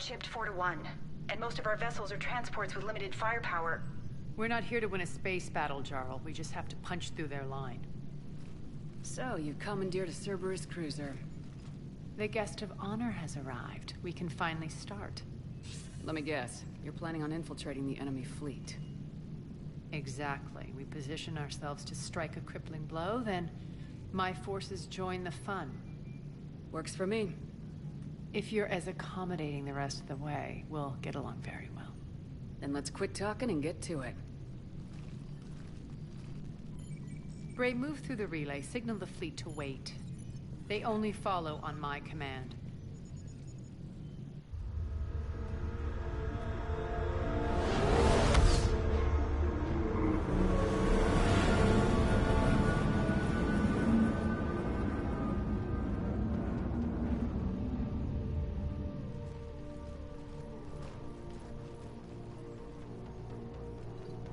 outshipped 4-1, and most of our vessels are transports with limited firepower. We're not here to win a space battle, Jarl. We just have to punch through their line. So, you commandeered a Cerberus cruiser. The guest of honor has arrived. We can finally start. Let me guess. You're planning on infiltrating the enemy fleet. Exactly. We position ourselves to strike a crippling blow, then my forces join the fun. Works for me. If you're as accommodating the rest of the way, we'll get along very well. Then let's quit talking and get to it. Bray, move through the relay. Signal the fleet to wait. They only follow on my command.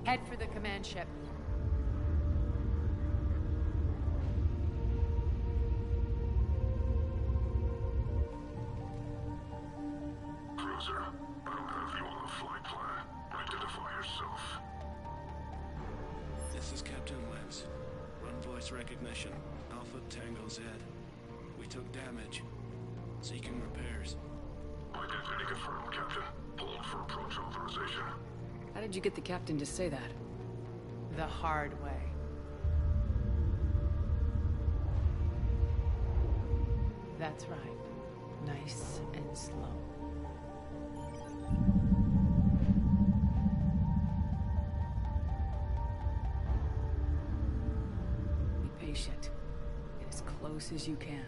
Head for the command ship. Cruiser, I don't have you on the flight plan. Identify yourself. This is Captain Lens. Run voice recognition. Alpha Tango Z. We took damage. Seeking repairs. Identity confirmed, Captain. Hold for approach authorization. How did you get the captain to say that? The hard way. That's right. Nice and slow. Be patient. Get as close as you can.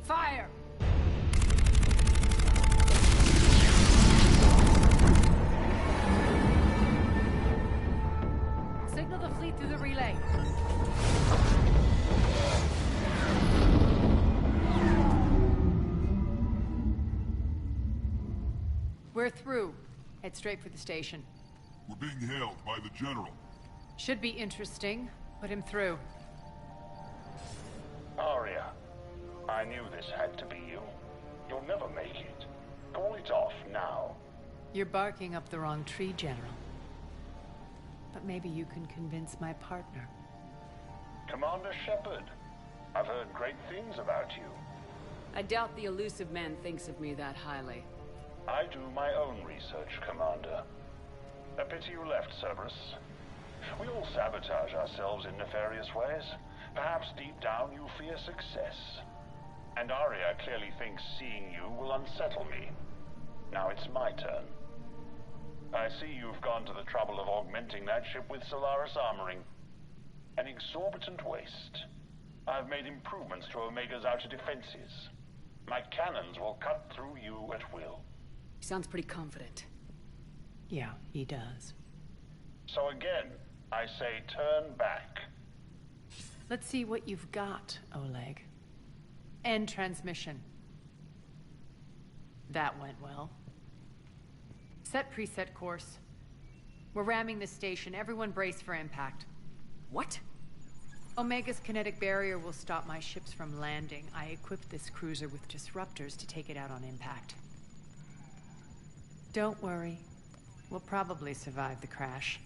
Fire! Signal the fleet through the relay. We're through. Head straight for the station. We're being hailed by the General. Should be interesting. Put him through. Arya, I knew this had to be you. You'll never make it. Call it off now. You're barking up the wrong tree, General. But maybe you can convince my partner. Commander Shepard, I've heard great things about you. I doubt the elusive man thinks of me that highly. I do my own research, Commander. A pity you left, Cerberus. We all sabotage ourselves in nefarious ways. Perhaps deep down you fear success. And Arya clearly thinks seeing you will unsettle me. Now it's my turn. I see you've gone to the trouble of augmenting that ship with Solaris armoring. An exorbitant waste. I've made improvements to Omega's outer defenses. My cannons will cut through you at will. He sounds pretty confident. Yeah, he does. So again, I say turn back. Let's see what you've got, Oleg. End transmission. That went well. Set preset course. We're ramming the station. Everyone brace for impact. What? Omega's kinetic barrier will stop my ships from landing. I equipped this cruiser with disruptors to take it out on impact. Don't worry. We'll probably survive the crash.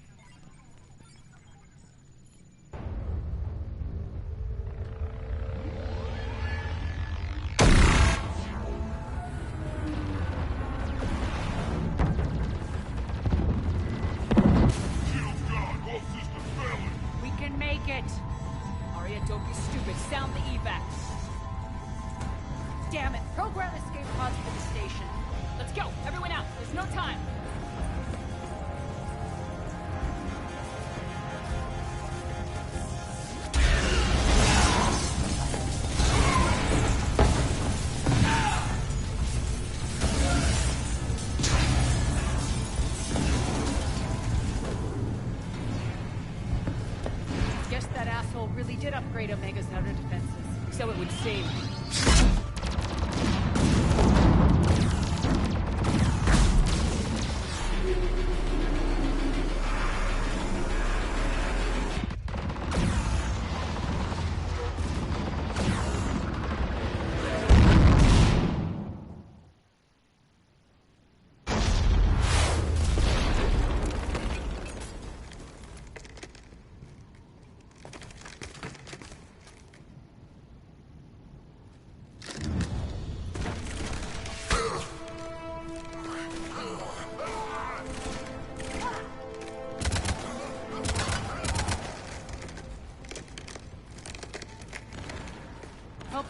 We can make it! Arya, don't be stupid. Sound the evac. Damn it! Program escape pods for the station. Let's go! Everyone out! There's no time! Guess that asshole really did upgrade Omega's outer defenses. So it would seem.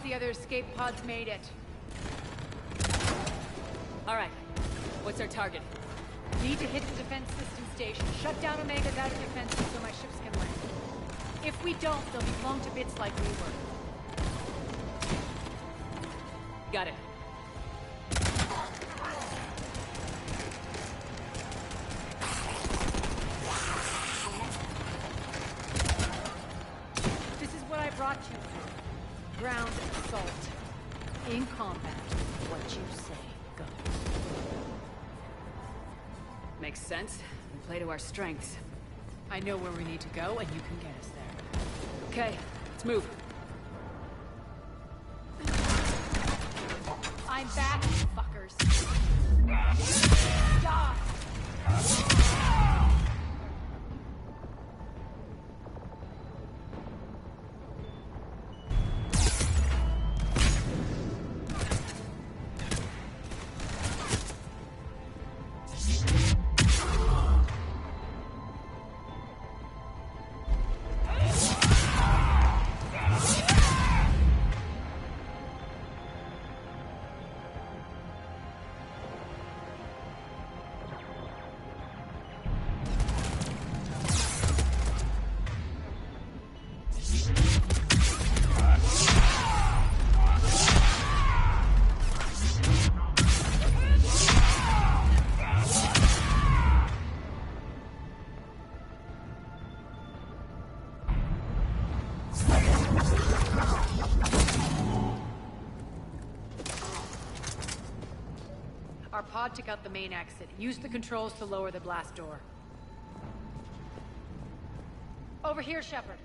the other escape pods made it. All right. What's our target? Need to hit the defense system station. Shut down Omega's outer defenses so my ships can land. If we don't, they'll be blown to bits like we were. Got it. This is what I brought you for. Ground assault. In combat, what you say goes. Makes sense. We play to our strengths. I know where we need to go, and you can get us there. Okay, let's move. I'm back, you fuckers. Die! Our pod took out the main exit. Use the controls to lower the blast door. Over here, Shepard.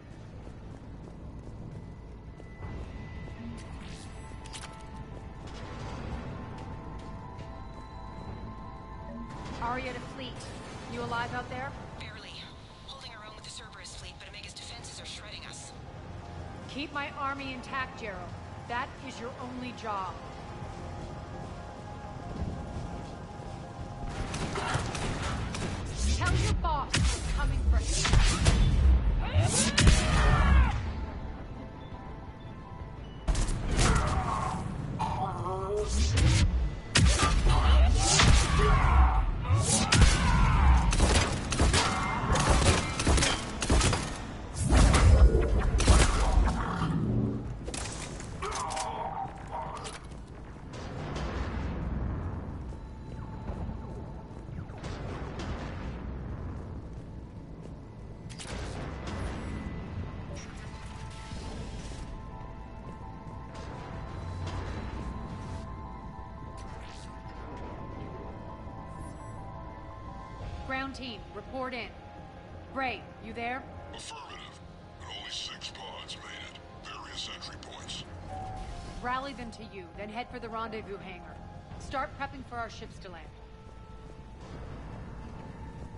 Aria to fleet. You alive out there? Barely. Holding our own with the Cerberus fleet, but Omega's defenses are shredding us. Keep my army intact, Jero. That is your only job. Tell your boss I'm coming for Ground team, report in. Bray, you there? Affirmative. And only 6 pods made it. Various entry points. Rally them to you, then head for the rendezvous hangar. Start prepping for our ships to land.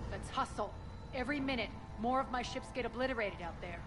Let's hustle. Every minute, more of my ships get obliterated out there.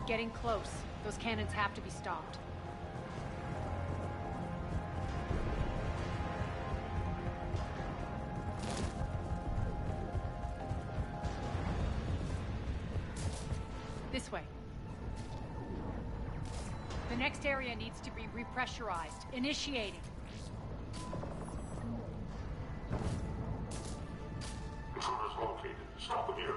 Getting close. Those cannons have to be stopped. This way. The next area needs to be repressurized. Initiating. Intruders located. Stop them here.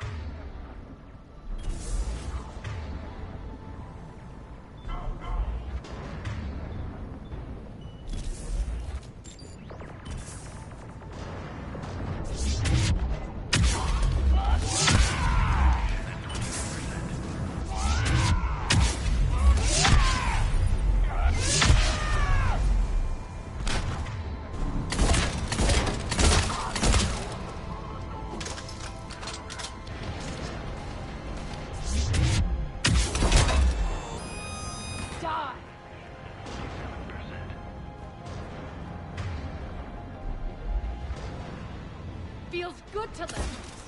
Feels good to let loose.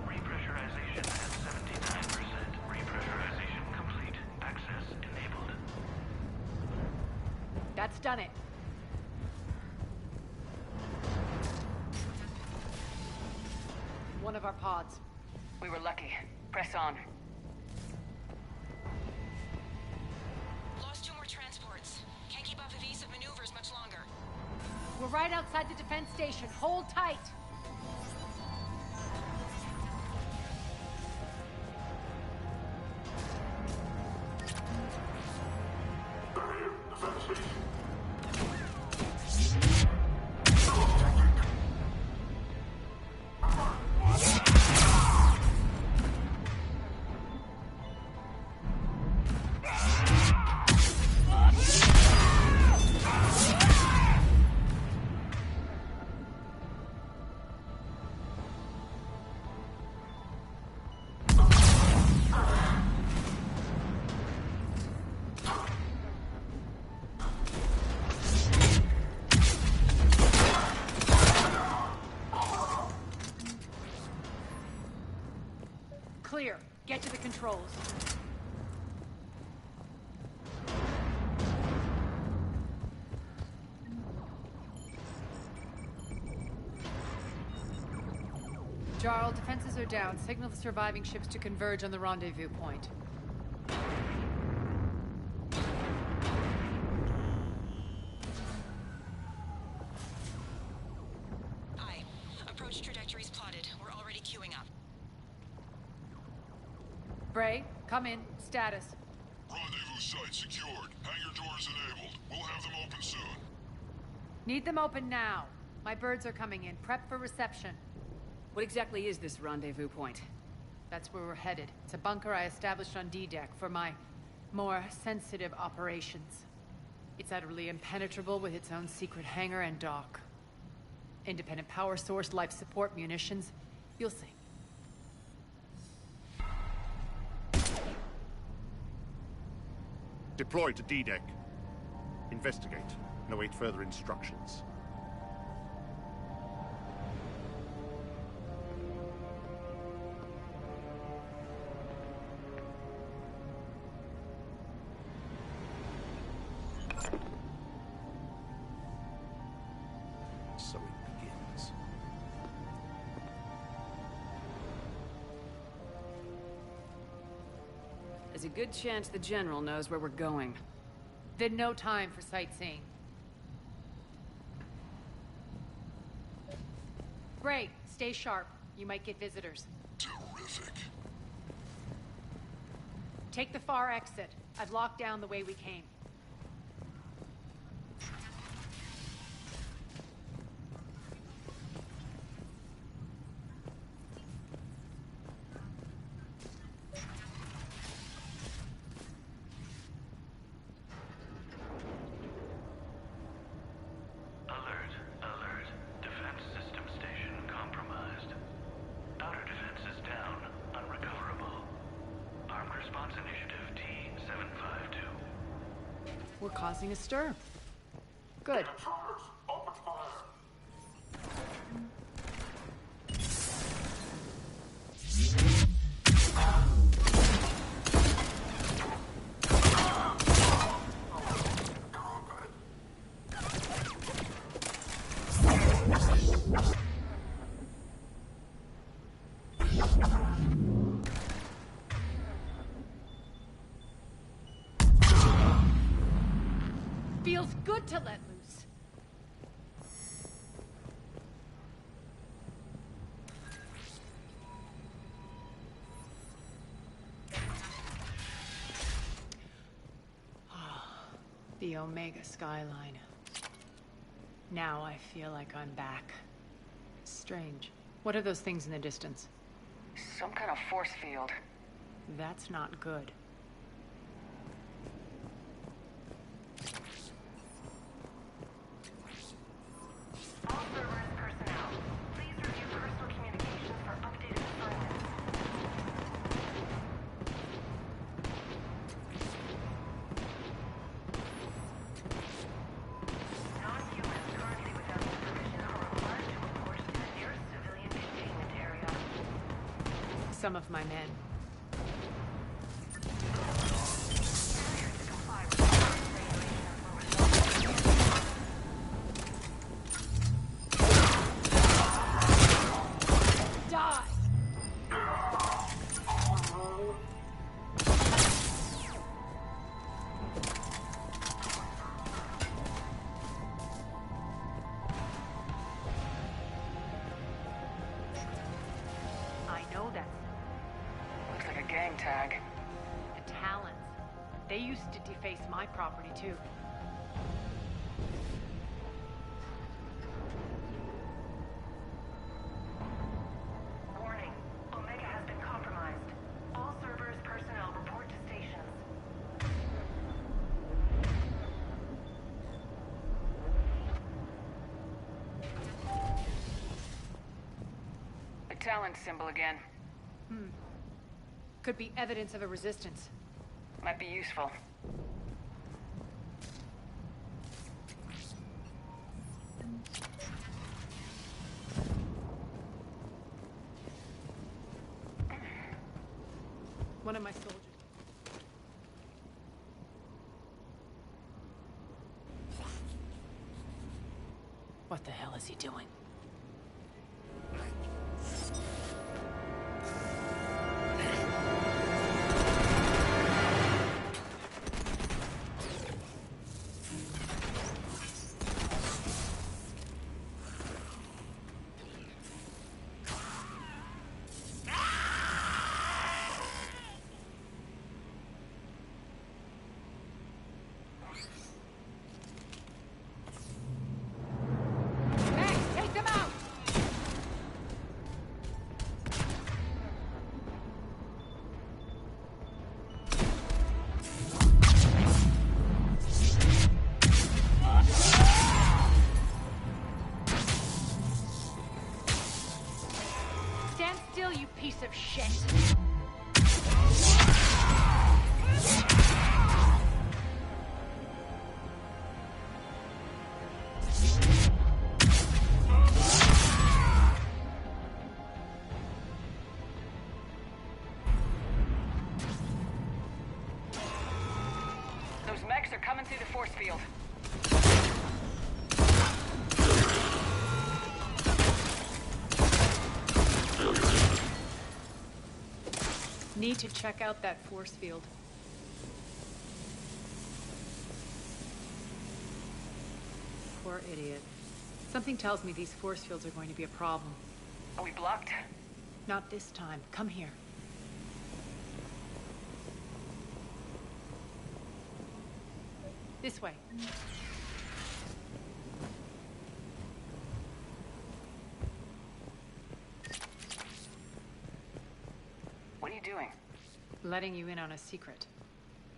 Repressurization at 79%. Repressurization complete. Access enabled. That's done it. One of our pods. We were lucky. Press on. Lost 2 more transports. Can't keep up evasive maneuvers much longer. We're right outside the defense station. Hold tight. They're here. Defense station. Clear. Get to the controls. Jarl, defenses are down. Signal the surviving ships to converge on the rendezvous point. Aye. Approach trajectories plotted. We're already queuing up. Bray, come in. Status. Rendezvous site secured. Hangar doors enabled. We'll have them open soon. Need them open now. My birds are coming in. Prep for reception. What exactly is this rendezvous point? That's where we're headed. It's a bunker I established on D-Deck for my more sensitive operations. It's utterly impenetrable with its own secret hangar and dock. Independent power source, life support, munitions. You'll see. Deploy to D-Deck. Investigate and await further instructions. So it begins. There's a good chance the General knows where we're going. Then no time for sightseeing. Great. Stay sharp. You might get visitors. Terrific. Take the far exit. I've locked down the way we came. Alert, alert. Defense system station compromised. Outer defenses down, unrecoverable. Armed Response Initiative T-752. We're causing a stir. Good. Intruders, open fire. Feels good to let loose. The Omega skyline. Now I feel like I'm back. Strange. What are those things in the distance? Some kind of force field. That's not good. All Cerberus personnel, please review personal communications for updated assignments. some of my men. Die! I know that. Looks like a gang tag. The Talons. They used to deface my property, too. Warning. Omega has been compromised. All Cerberus personnel report to stations. The Talon symbol again. Could be evidence of a resistance. Might be useful. One of my soldiers. What the hell is he doing? Max, take them out! Stand still, you piece of shit! Those mechs are coming through the force field. Need to check out that force field. Poor idiot. Something tells me these force fields are going to be a problem. Are we blocked? Not this time. Come here. This way. What are you doing? Letting you in on a secret.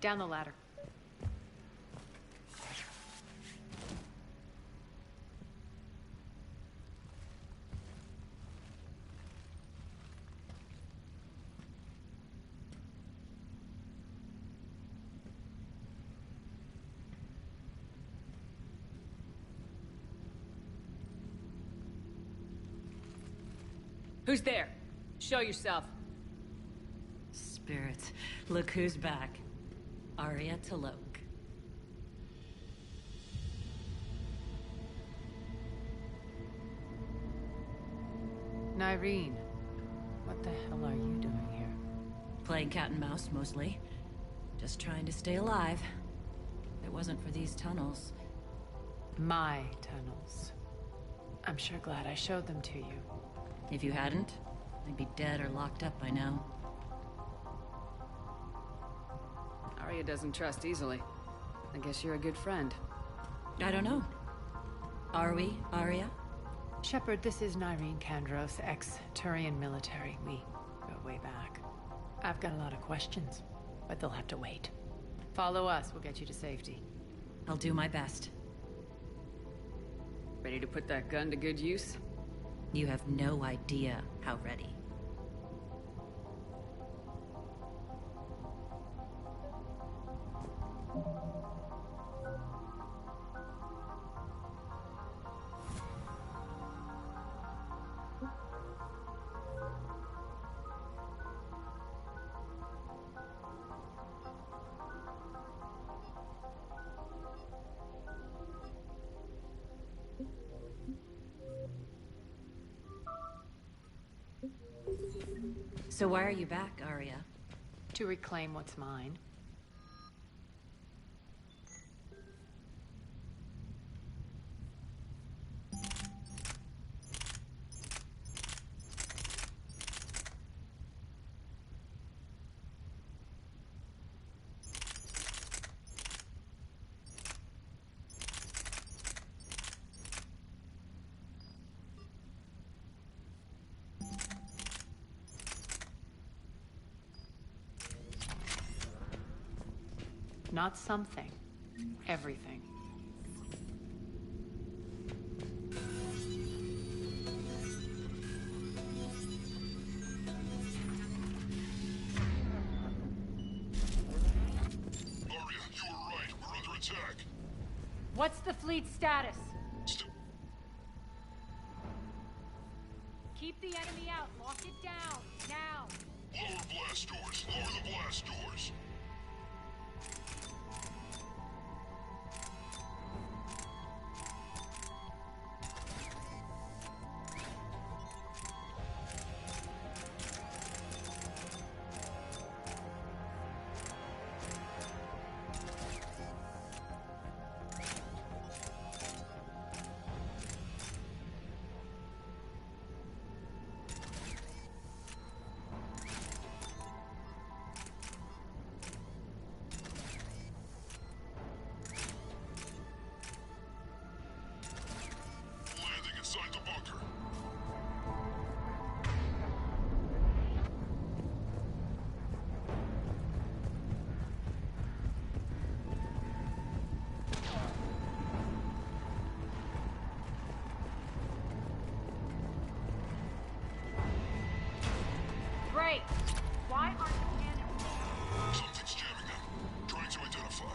Down the ladder. Who's there? Show yourself. Spirits, look who's back. Arya Talok. Nyreen, what the hell are you doing here? Playing cat and mouse, mostly. Just trying to stay alive. If it wasn't for these tunnels. My tunnels. I'm sure glad I showed them to you. If you hadn't, I'd be dead or locked up by now. Arya doesn't trust easily. I guess you're a good friend. I don't know. Are we, Arya? Shepard, this is Nyreen Kandros, ex-Turian military. We go way back. I've got a lot of questions, but they'll have to wait. Follow us, we'll get you to safety. I'll do my best. Ready to put that gun to good use? You have no idea how ready. So why are you back, Arya? To reclaim what's mine. Not something. Everything. Arya, you were right. We're under attack. What's the fleet's status? Keep the enemy out. Lock it down. Now. Lower blast doors. Lower the blast doors. Landing inside the bunker. Great. Why aren't the cannons? Something's jamming them. Trying to identify.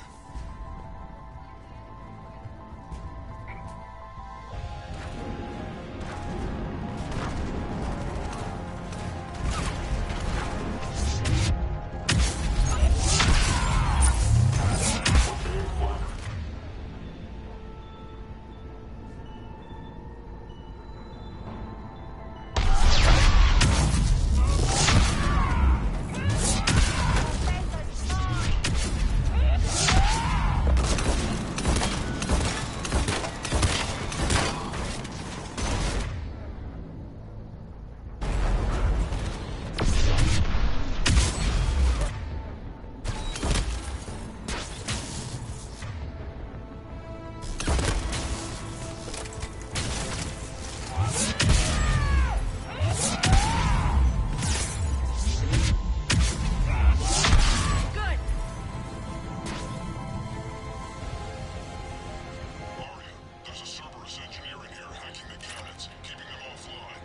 Arya, there's a Cerberus engineer in here hacking the cannons, keeping them offline.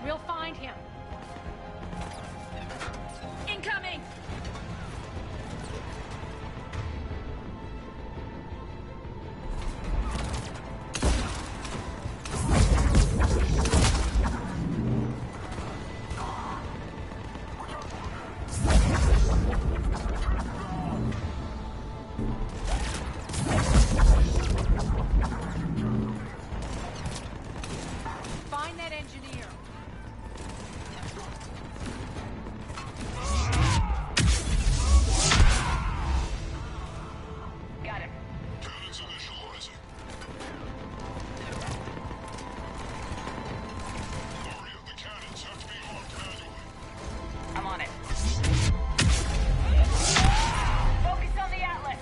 We'll find him. Incoming! Find that engineer. Got it. Cannons initializing. Arya, the cannons have to be armed manually. I'm on it. Focus on the Atlas.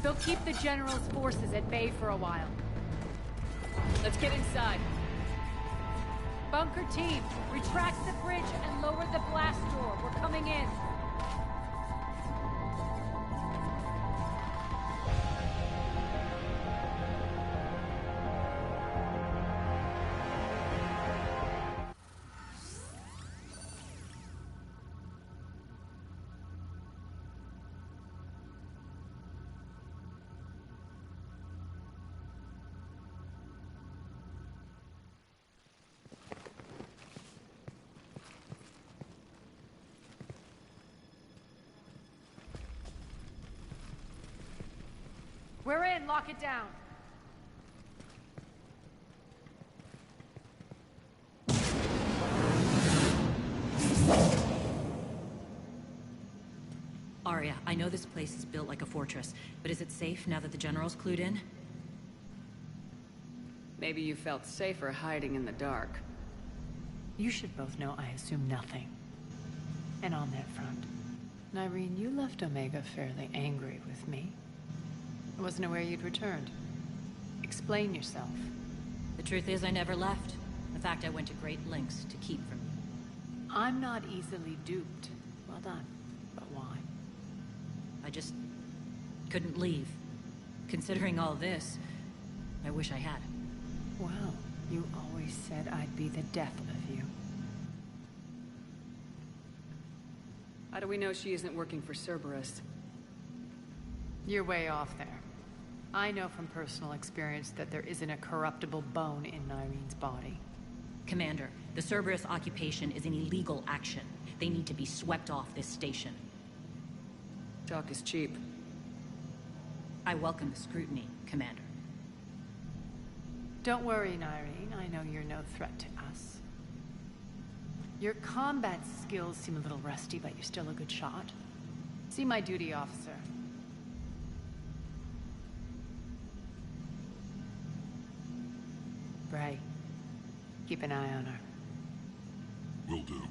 They'll keep the General's forces at bay for a while. Let's get inside. Bunker team, retract the bridge and lower the blast door. We're coming in. We're in. Lock it down. Arya, I know this place is built like a fortress, but is it safe now that the General's clued in? Maybe you felt safer hiding in the dark. You should both know I assume nothing. And on that front, Nyreen, you left Omega fairly angry with me. I wasn't aware you'd returned. Explain yourself. The truth is I never left. In fact, I went to great lengths to keep from you. I'm not easily duped. Well done. But why? I just couldn't leave. Considering all this, I wish I had. Well, you always said I'd be the death of you. How do we know she isn't working for Cerberus? You're way off there. I know from personal experience that there isn't a corruptible bone in Nyreen's body. Commander, the Cerberus occupation is an illegal action. They need to be swept off this station. Talk is cheap. I welcome the scrutiny, Commander. Don't worry, Nyreen. I know you're no threat to us. Your combat skills seem a little rusty, but you're still a good shot. See my duty officer. Bray, keep an eye on her. Will do.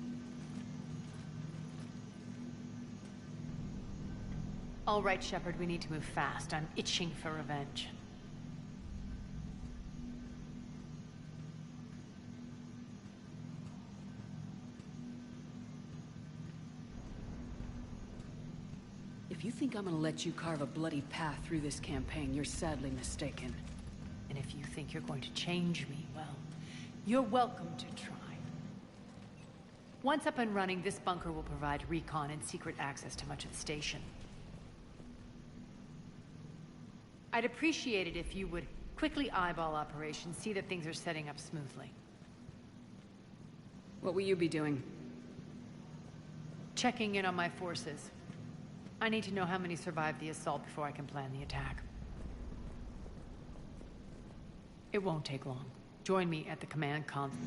All right, Shepard, we need to move fast. I'm itching for revenge. If you think I'm gonna let you carve a bloody path through this campaign, you're sadly mistaken. And if you think you're going to change me, well, you're welcome to try. Once up and running, this bunker will provide recon and secret access to much of the station. I'd appreciate it if you would quickly eyeball operations, see that things are setting up smoothly. What will you be doing? Checking in on my forces. I need to know how many survived the assault before I can plan the attack. It won't take long. Join me at the command console.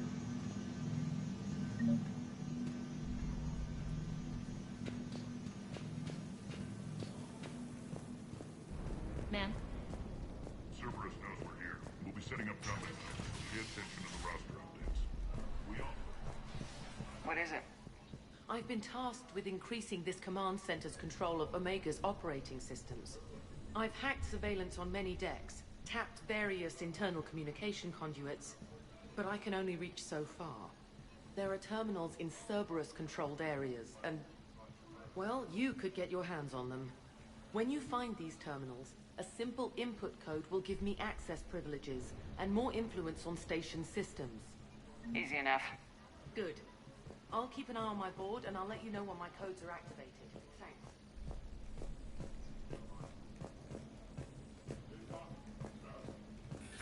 Man? Cerberus knows we're here. We'll be setting up cover. Pay attention to the roster updates. We all... What is it? I've been tasked with increasing this command center's control of Omega's operating systems. I've hacked surveillance on many decks, tapped various internal communication conduits, but I can only reach so far. There are terminals in Cerberus-controlled areas, and, well, you could get your hands on them. When you find these terminals, a simple input code will give me access privileges and more influence on station systems. Easy enough. Good. I'll keep an eye on my board, and I'll let you know when my codes are activated. Thanks.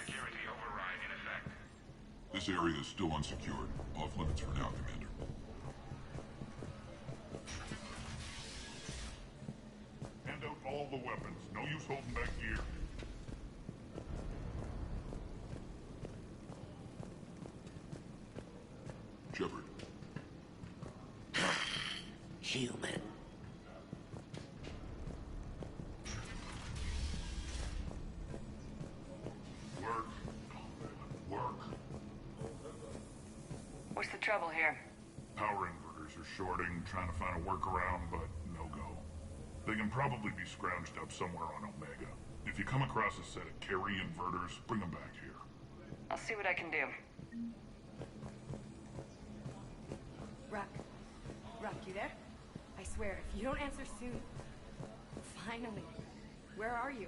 Security override in effect. This area is still unsecured. Off limits for now, Commander. Hand out all the weapons. No use holding back gear. Shepard. Human. Work. Work. What's the trouble here? Power inverters are shorting, trying to find a workaround, but no go. They can probably be scrounged up somewhere on Omega. If you come across a set of carry inverters, bring them back here. I'll see what I can do. Ruck. Ruck, you there? I swear, if you don't answer soon... Finally. Where are you?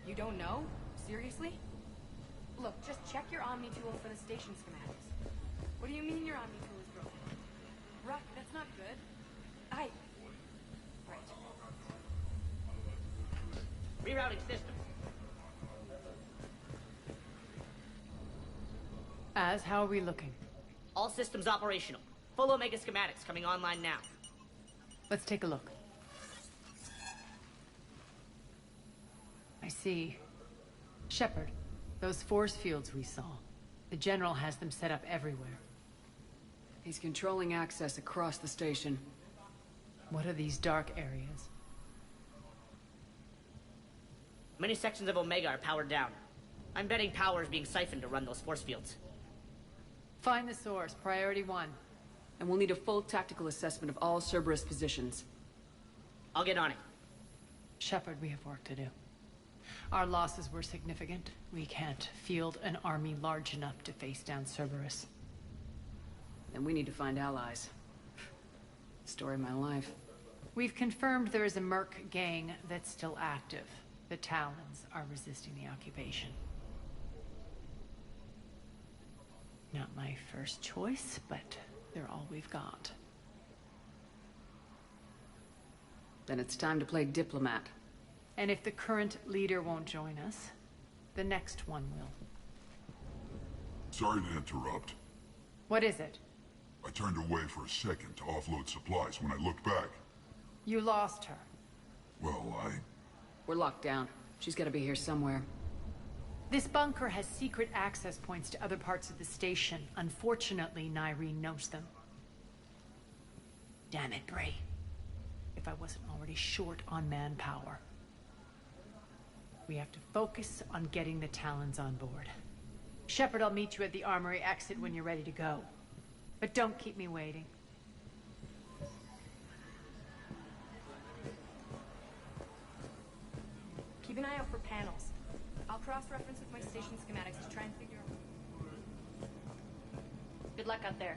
You don't know? Seriously? Look, just check your Omni tool for the station schematics. What do you mean your Omni tool is broken? Ruck, that's not good. Right. Rerouting system. How are we looking? All systems operational. Full Omega schematics coming online now. Let's take a look. I see. Shepard, those force fields we saw. The General has them set up everywhere. He's controlling access across the station. What are these dark areas? Many sections of Omega are powered down. I'm betting power is being siphoned to run those force fields. Find the source, priority 1. And we'll need a full tactical assessment of all Cerberus positions. I'll get on it. Shepard, we have work to do. Our losses were significant. We can't field an army large enough to face down Cerberus. And we need to find allies. Story of my life. We've confirmed there is a Merc gang that's still active. The Talons are resisting the occupation. Not my first choice, but they're all we've got. Then it's time to play diplomat. And if the current leader won't join us, the next one will. Sorry to interrupt. What is it? I turned away for a second to offload supplies. When I looked back... You lost her. Well, We're locked down. She's gotta be here somewhere. This bunker has secret access points to other parts of the station. Unfortunately, Nyreen knows them. Damn it, Bray. If I wasn't already short on manpower. We have to focus on getting the Talons on board. Shepard, I'll meet you at the armory exit when you're ready to go. But don't keep me waiting. Keep an eye out for panels. I'll cross-reference with my station schematics to try and figure out... Good luck out there.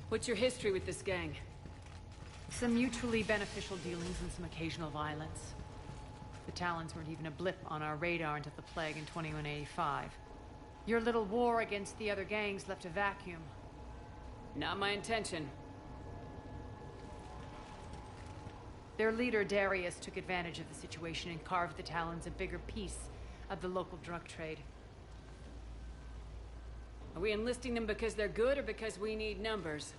What's your history with this gang? Some mutually beneficial dealings and some occasional violence. The Talons weren't even a blip on our radar until the plague in 2185. Your little war against the other gangs left a vacuum. Not my intention. Their leader, Darius, took advantage of the situation and carved the Talons a bigger piece of the local drug trade. Are we enlisting them because they're good or because we need numbers?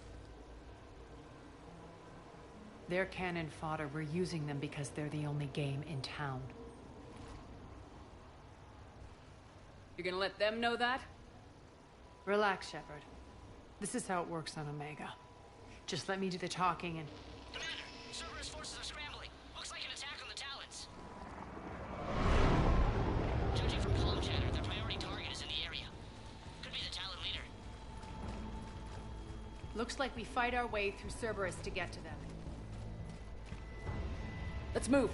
They're cannon fodder. We're using them because they're the only game in town. You're gonna let them know that? Relax, Shepard. This is how it works on Omega. Just let me do the talking and... Commander, Cerberus forces are scrambling. Looks like we fight our way through Cerberus to get to them. Let's move.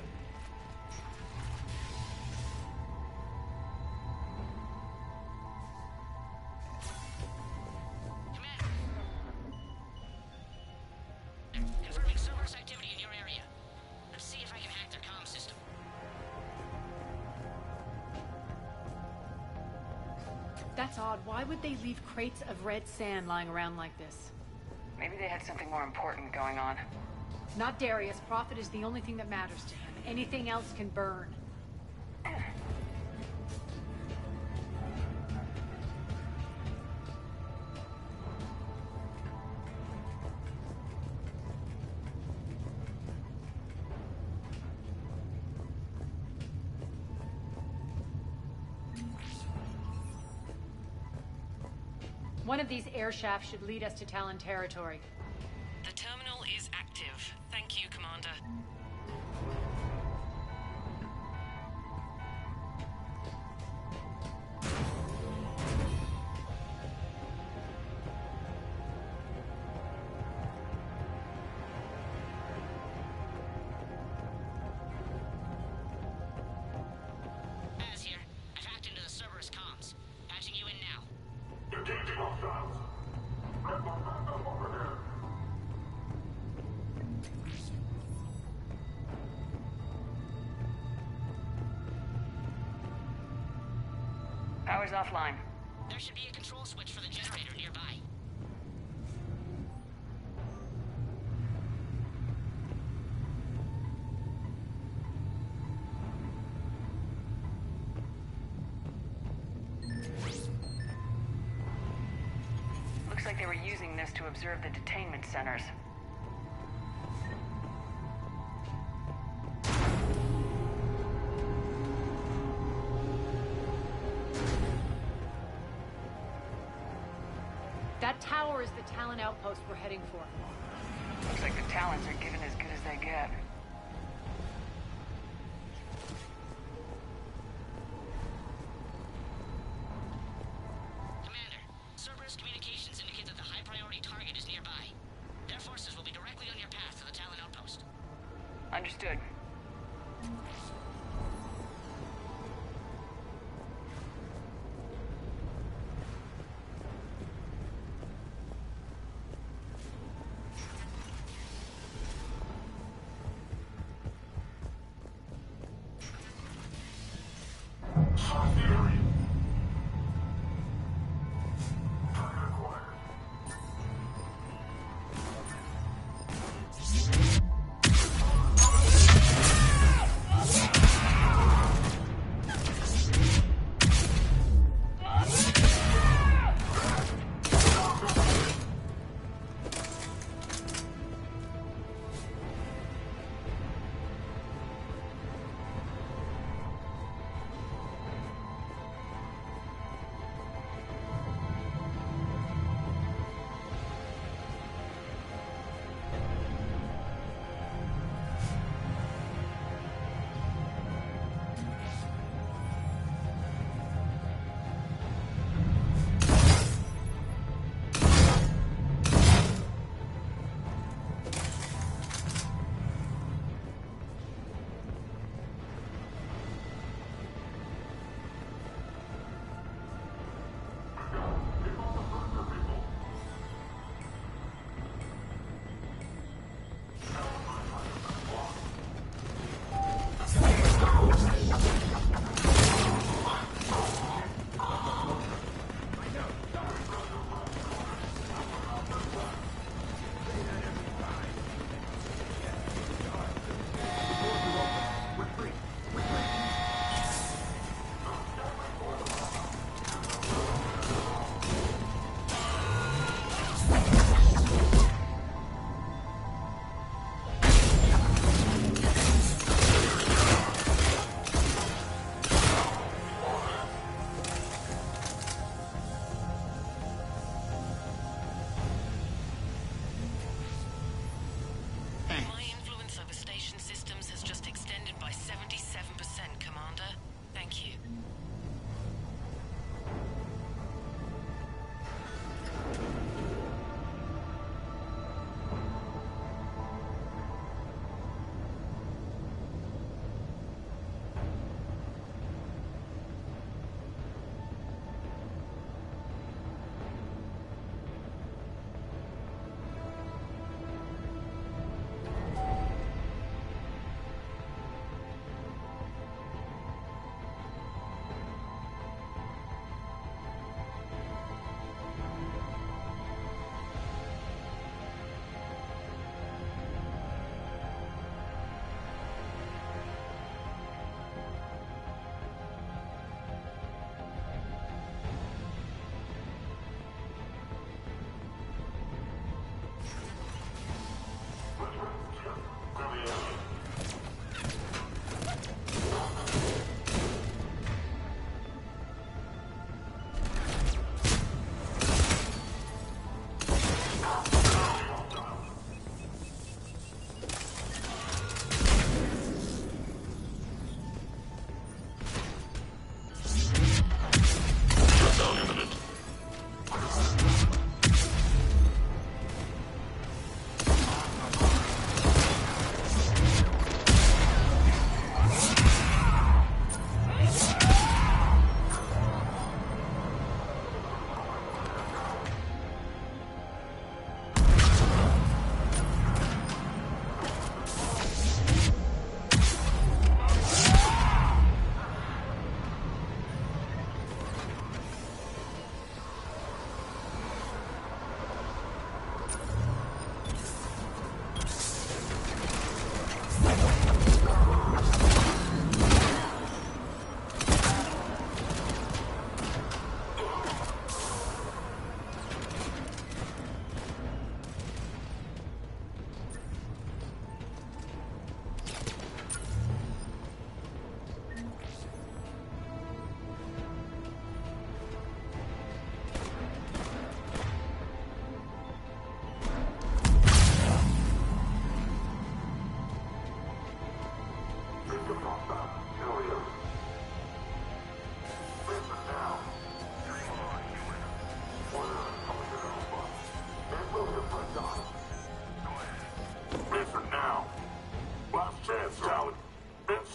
Confirming Cerberus activity in your area. Let's see if I can hack their comm system. That's odd. Why would they leave crates of red sand lying around like this? Maybe they had something more important going on. Not Darius. Profit is the only thing that matters to him. Anything else can burn. One of these air shafts should lead us to Talon territory. The terminal is active. Thank you, Commander. Az here. I've hacked into the Cerberus comms. Patching you in now. Engaging hostiles. Over there. Power's offline. There should be a control switch for the generator nearby. Looks like they were using this to observe the detainment centers. That tower is the Talon outpost we're heading for. Looks like the Talons are giving as good as they get. Commander, Cerberus communications indicate that the high-priority target is nearby. Their forces will be directly on your path to the Talon outpost. Understood.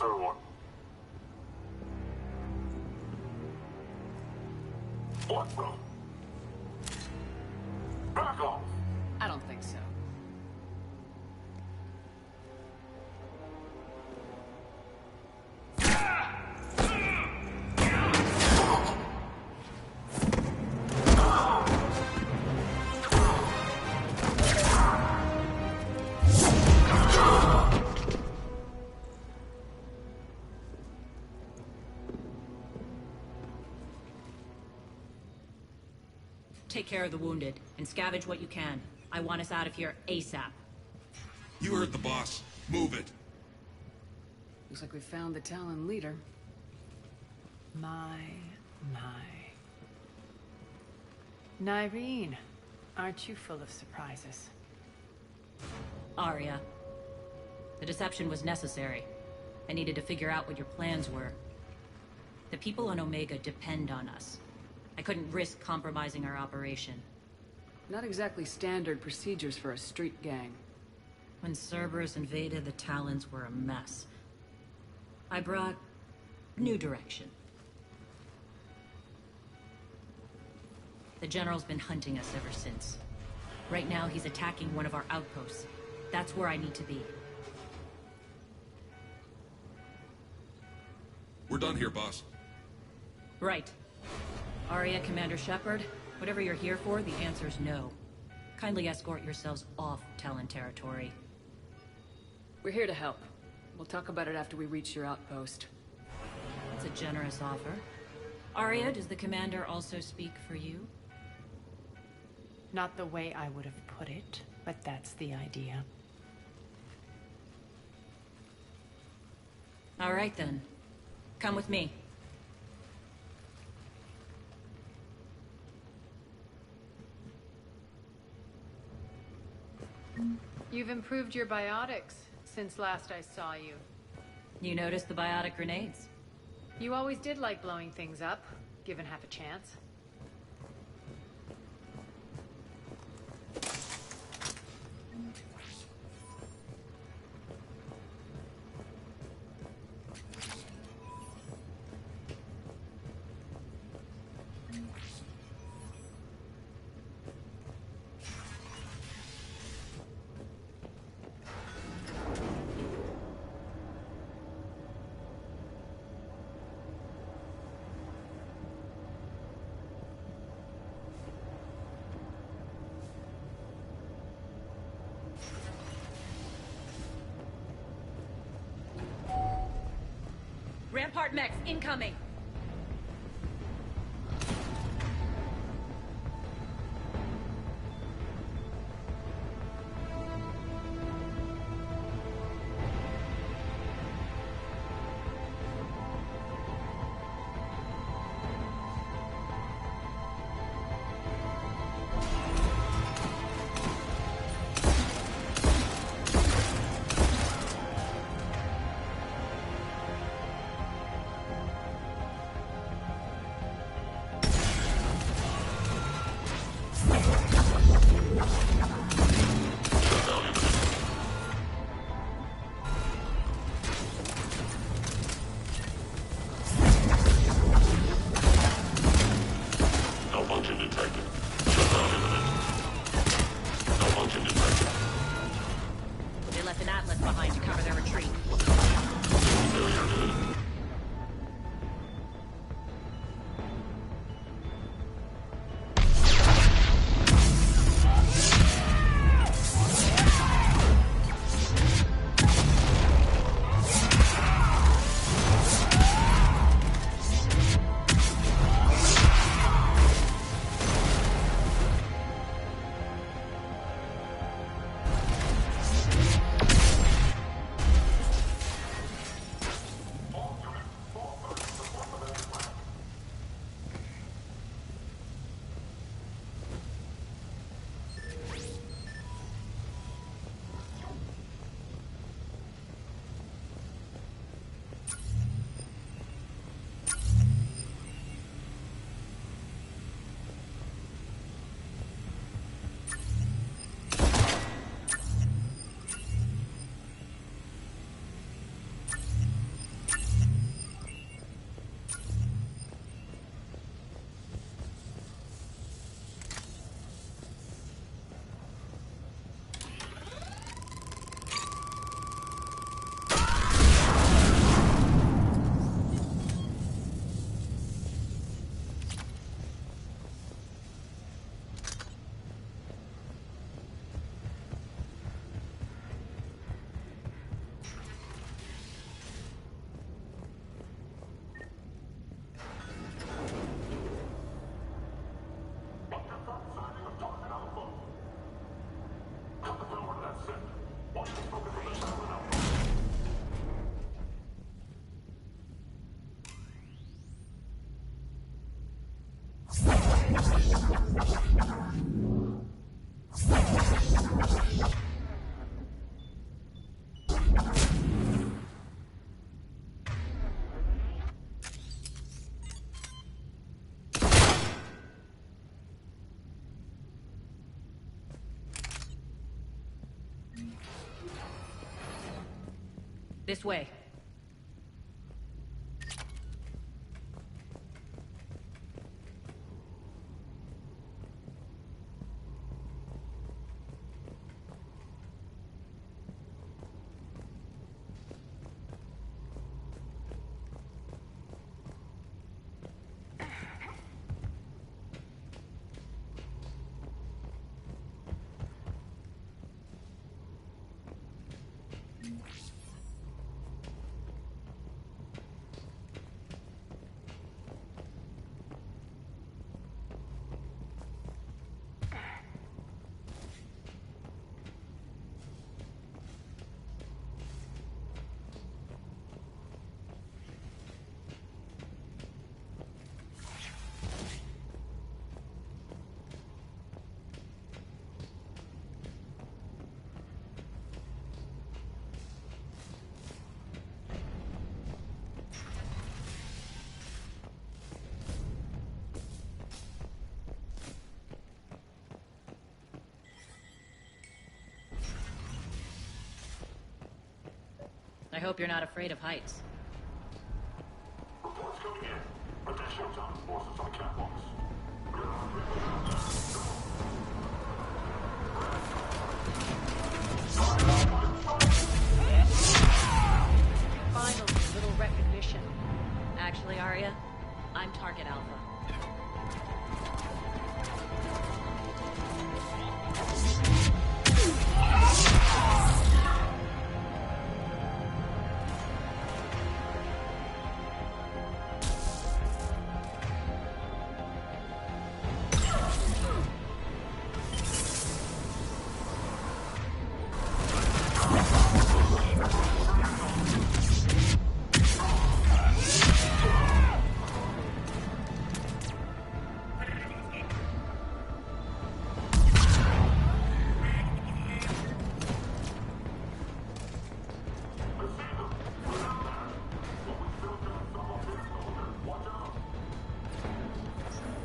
everyone. What, bro? Back off! I don't think so. Take care of the wounded, and scavenge what you can. I want us out of here ASAP. You heard the boss. Move it. Looks like we found the Talon leader. My. Nyreen, aren't you full of surprises? Arya. The deception was necessary. I needed to figure out what your plans were. The people on Omega depend on us. I couldn't risk compromising our operation. Not exactly standard procedures for a street gang. When Cerberus invaded, the Talons were a mess. I brought new direction. The General's been hunting us ever since. Right now, he's attacking one of our outposts. That's where I need to be. We're done here, boss. Right. Arya, Commander Shepard, whatever you're here for, the answer's no. Kindly escort yourselves off Talon territory. We're here to help. We'll talk about it after we reach your outpost. It's a generous offer. Arya, does the Commander also speak for you? Not the way I would have put it, but that's the idea. All right, then. Come with me. You've improved your biotics since last I saw you. You noticed the biotic grenades? You always did like blowing things up, given half a chance. Rampart mechs incoming! This way. I hope you're not afraid of heights. Reports coming in. Attention, task forces on catwalks. Finally, a little recognition. Actually, Arya, I'm Target Alpha.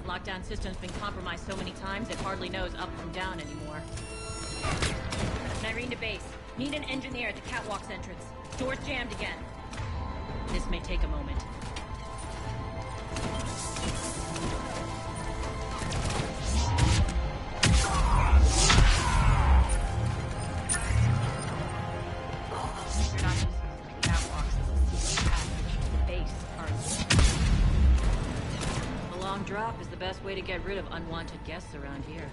Lockdown system's been compromised so many times it hardly knows up from down anymore. Nyreen to base. Need an engineer at the catwalk's entrance. Door's jammed again. This may take a moment. You're not just using the catwalks as a secret passage to the base, are you? A long drop is the best way to get rid of unwanted guests around here.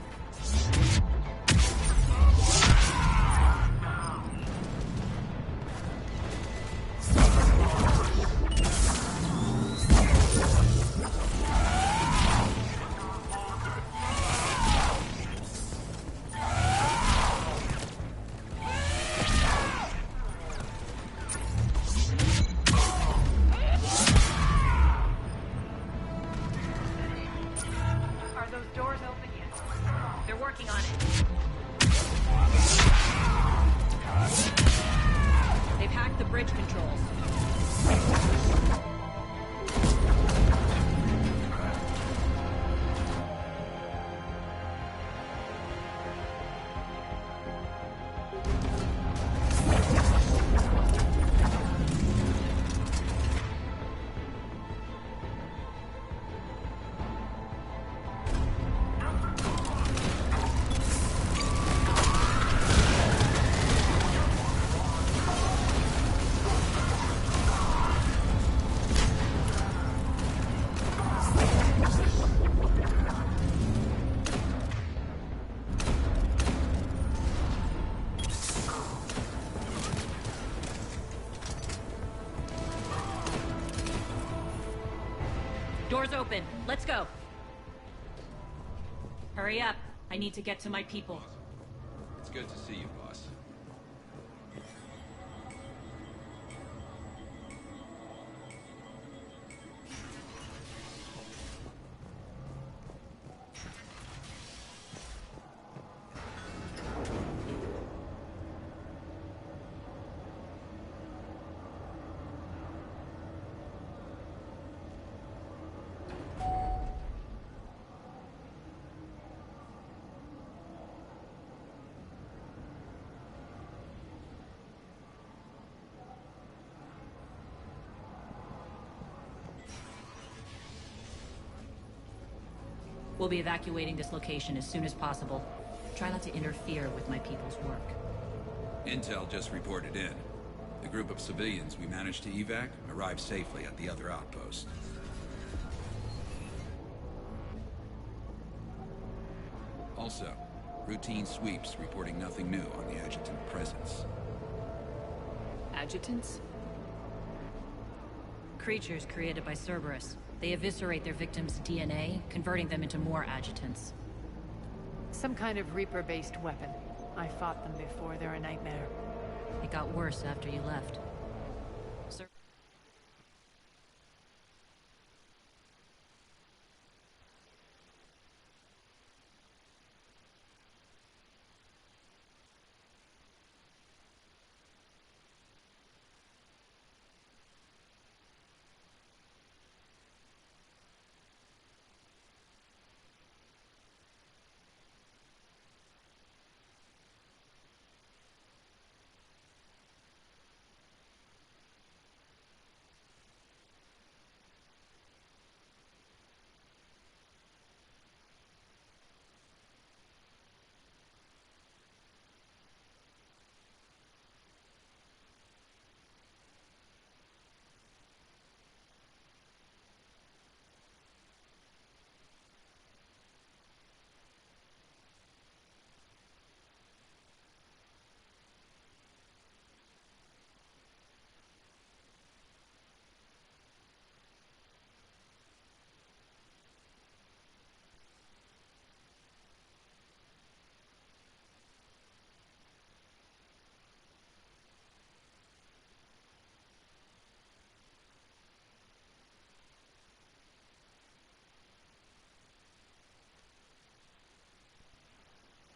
Are those doors open yet? They're working on it. They've hacked the bridge controls. Doors open. Let's go. Hurry up. I need to get to my people. It's good to see you, boss. We'll be evacuating this location as soon as possible. Try not to interfere with my people's work. Intel just reported in. The group of civilians we managed to evac arrived safely at the other outpost. Also, routine sweeps reporting nothing new on the adjutant presence. Adjutants? Creatures created by Cerberus. They eviscerate their victims' DNA, converting them into more adjutants. Some kind of Reaper-based weapon. I fought them before, they're a nightmare. It got worse after you left.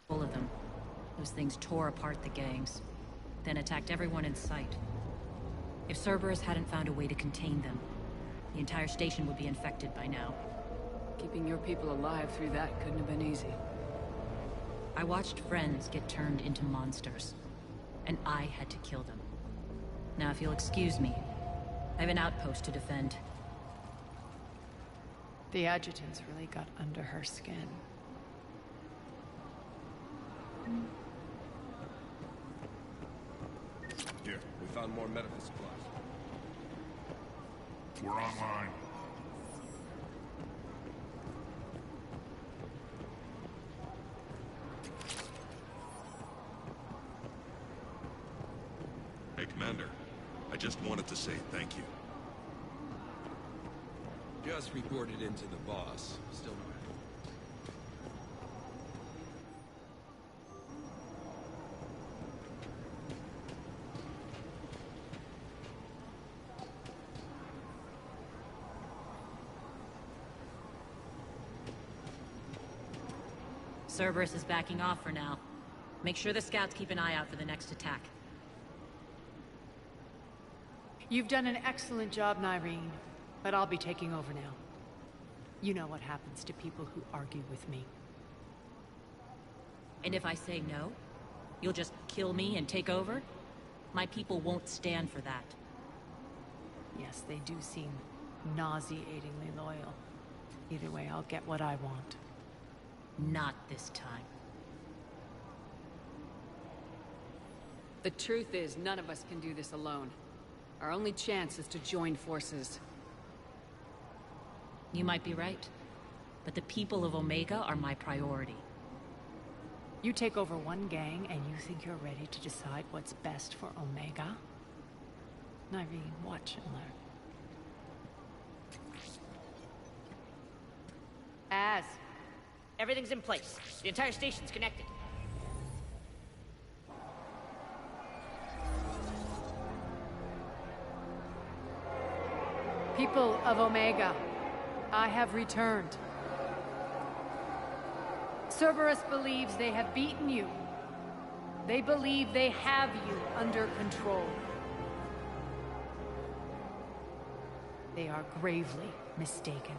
Full of them. Those things tore apart the gangs, then attacked everyone in sight. If Cerberus hadn't found a way to contain them, the entire station would be infected by now. Keeping your people alive through that couldn't have been easy. I watched friends get turned into monsters, and I had to kill them. Now, if you'll excuse me, I have an outpost to defend. The adjutants really got under her skin. Here, we found more medical supplies. We're online. Hey, Commander. I just wanted to say thank you. Just reported into the boss. Still no. Cerberus is backing off for now. Make sure the scouts keep an eye out for the next attack. You've done an excellent job, Nyreen, but I'll be taking over now. You know what happens to people who argue with me. And if I say no, you'll just kill me and take over? My people won't stand for that. Yes, they do seem nauseatingly loyal. Either way, I'll get what I want. Not this time. The truth is, none of us can do this alone. Our only chance is to join forces. You might be right, but the people of Omega are my priority. You take over one gang and you think you're ready to decide what's best for Omega? Nyreen, watch and learn. Everything's in place. The entire station's connected. People of Omega, I have returned. Cerberus believes they have beaten you. They believe they have you under control. They are gravely mistaken.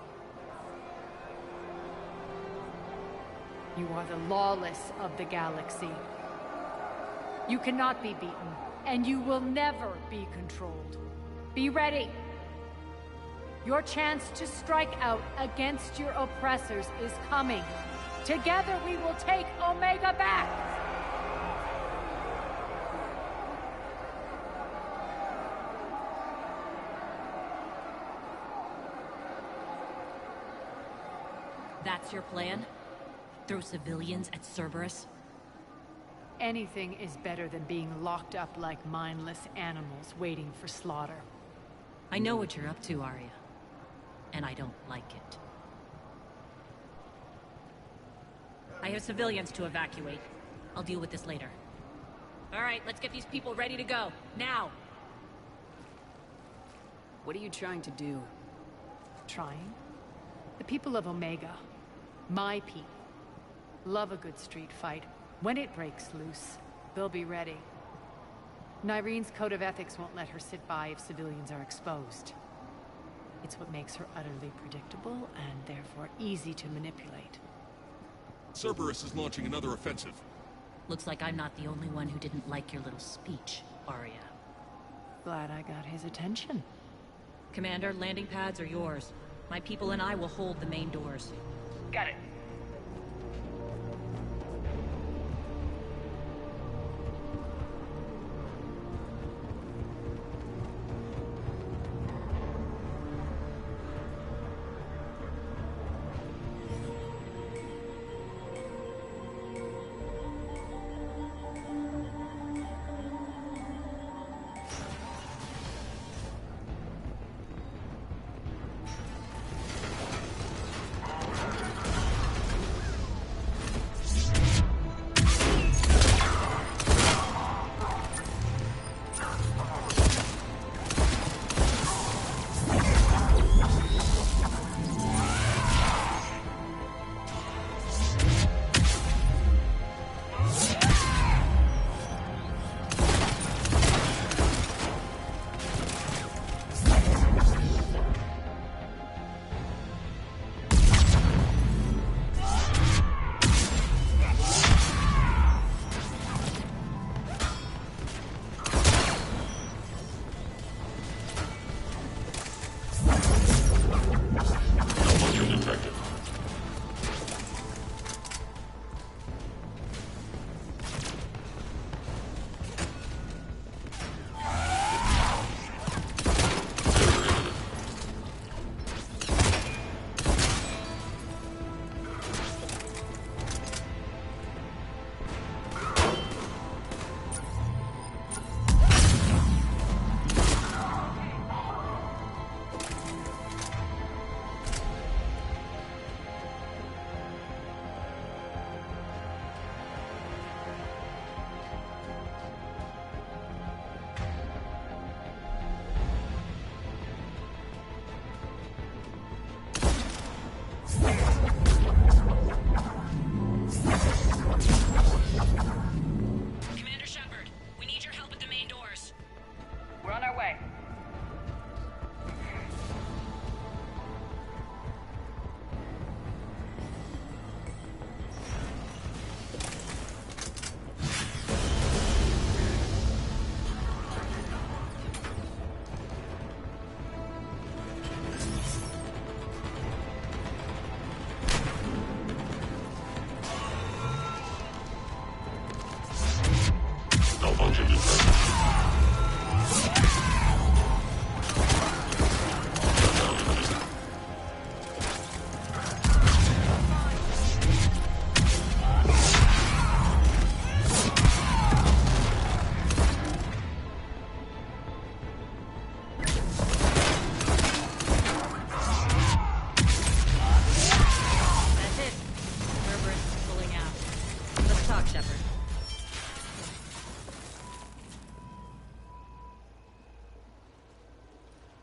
You are the lawless of the galaxy. You cannot be beaten, and you will never be controlled. Be ready. Your chance to strike out against your oppressors is coming. Together we will take Omega back! That's your plan? Throw civilians at Cerberus? Anything is better than being locked up like mindless animals waiting for slaughter. I know what you're up to, Arya. And I don't like it. I have civilians to evacuate. I'll deal with this later. All right, let's get these people ready to go. Now! What are you trying to do? Trying? The people of Omega, my people, love a good street fight. When it breaks loose, they'll be ready. Nyrene's code of ethics won't let her sit by if civilians are exposed. It's what makes her utterly predictable and therefore easy to manipulate. Cerberus is launching another offensive. Looks like I'm not the only one who didn't like your little speech, Arya. Glad I got his attention. Commander, landing pads are yours. My people and I will hold the main doors. Got it.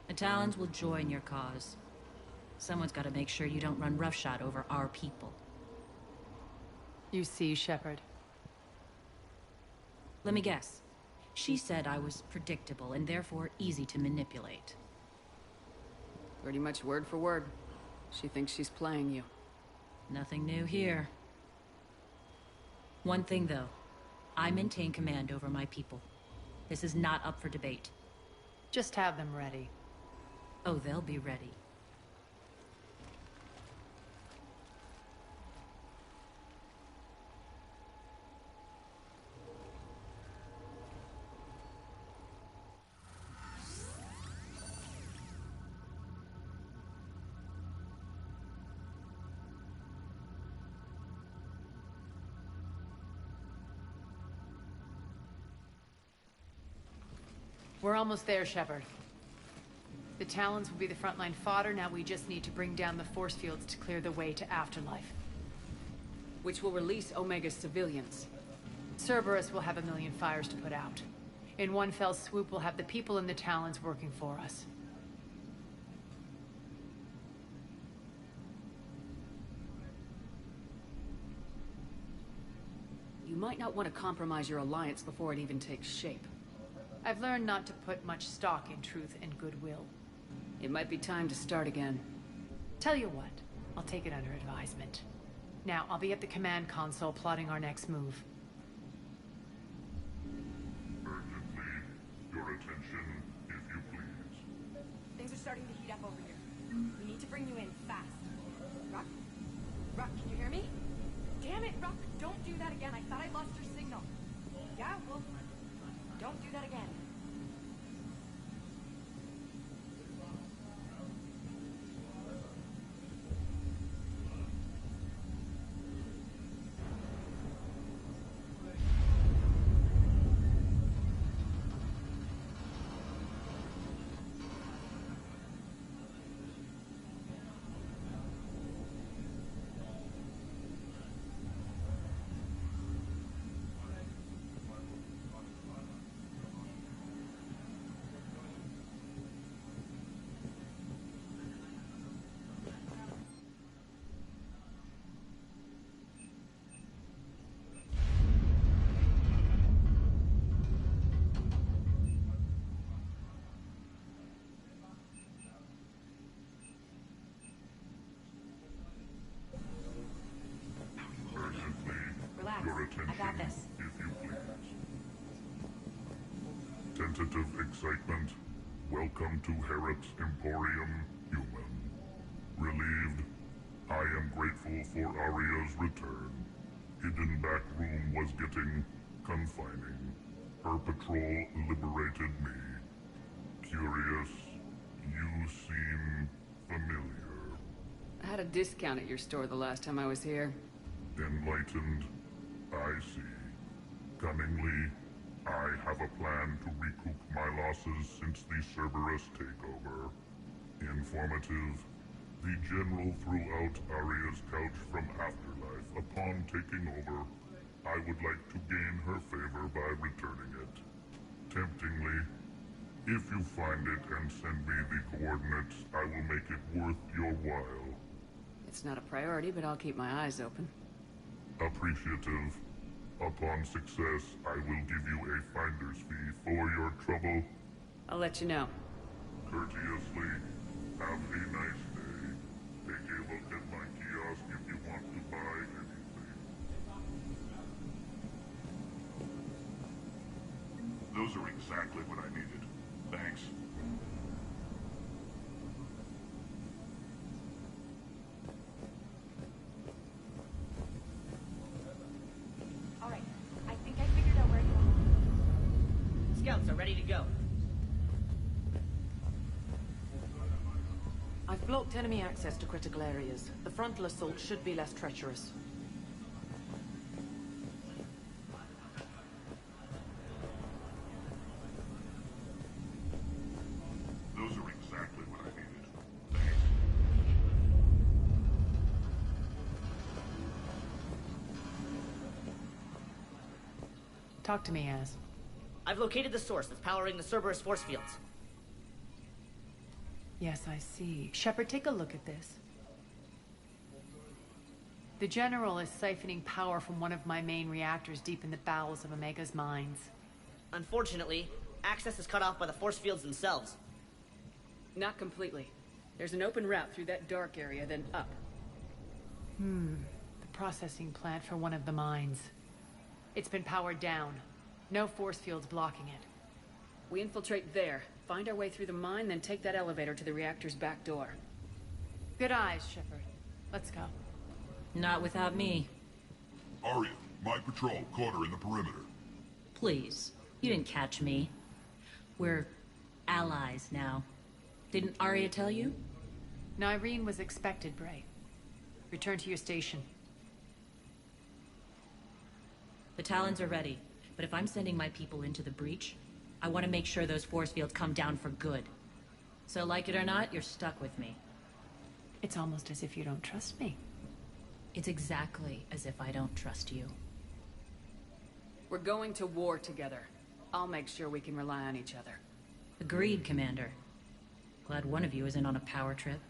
The Talons will join your cause. Someone's got to make sure you don't run roughshod over our people. You see, Shepard. Let me guess. She said I was predictable and therefore easy to manipulate. Pretty much word for word. She thinks she's playing you. Nothing new here. One thing, though. I maintain command over my people. This is not up for debate. Just have them ready. Oh, they'll be ready. We're almost there, Shepard. The Talons will be the frontline fodder, now we just need to bring down the force fields to clear the way to Afterlife. Which will release Omega's civilians. Cerberus will have 1,000,000 fires to put out. In one fell swoop, we'll have the people in the Talons working for us. You might not want to compromise your alliance before it even takes shape. I've learned not to put much stock in truth and goodwill. It might be time to start again. Tell you what, I'll take it under advisement. Now, I'll be at the command console plotting our next move. Urgently, your attention, if you please. Things are starting to heat up over here. We need to bring you in fast. Rock? Rock, can you hear me? Damn it, Rock, don't do that again. I thought I lost your signal. Yeah, well, don't do that again. Relax. Your attention, I got this. if you please. Tentative excitement. Welcome to Harrot's Emporium, human. Relieved. I am grateful for Aria's return. Hidden back room was getting confining. Her patrol liberated me. Curious. You seem familiar. I had a discount at your store the last time I was here. Enlightened. I see. Cunningly, I have a plan to recoup my losses since the Cerberus takeover. Informative. The General threw out Aria's couch from Afterlife. Upon taking over, I would like to gain her favor by returning it. Temptingly, if you find it and send me the coordinates, I will make it worth your while. It's not a priority, but I'll keep my eyes open. Appreciative. Upon success, I will give you a finder's fee for your trouble. I'll let you know. Courteously, have a nice day. Take a look at my kiosk if you want to buy anything. Those are exactly what I needed. Thanks. Alright, I think I figured out where you are. Scouts are ready to go. I've blocked enemy access to critical areas. The frontal assault should be less treacherous. Those are exactly what I needed. Thanks. Talk to me, Az. I've located the source that's powering the Cerberus force fields. Yes, I see. Shepard, take a look at this. The General is siphoning power from one of my main reactors deep in the bowels of Omega's mines. Unfortunately, access is cut off by the force fields themselves. Not completely. There's an open route through that dark area, then up. The processing plant for one of the mines. It's been powered down. No force fields blocking it. We infiltrate there, find our way through the mine, then take that elevator to the reactor's back door. Good eyes, Shepard. Let's go. Not without me. Aria, my patrol caught her in the perimeter. Please. You didn't catch me. We're allies now. Didn't Aria tell you? Nyreen was expected, Bray. Return to your station. The Talons are ready, but if I'm sending my people into the breach, I want to make sure those force fields come down for good. So like it or not, you're stuck with me. It's almost as if you don't trust me. It's exactly as if I don't trust you. We're going to war together. I'll make sure we can rely on each other. Agreed, Commander. Glad one of you isn't on a power trip.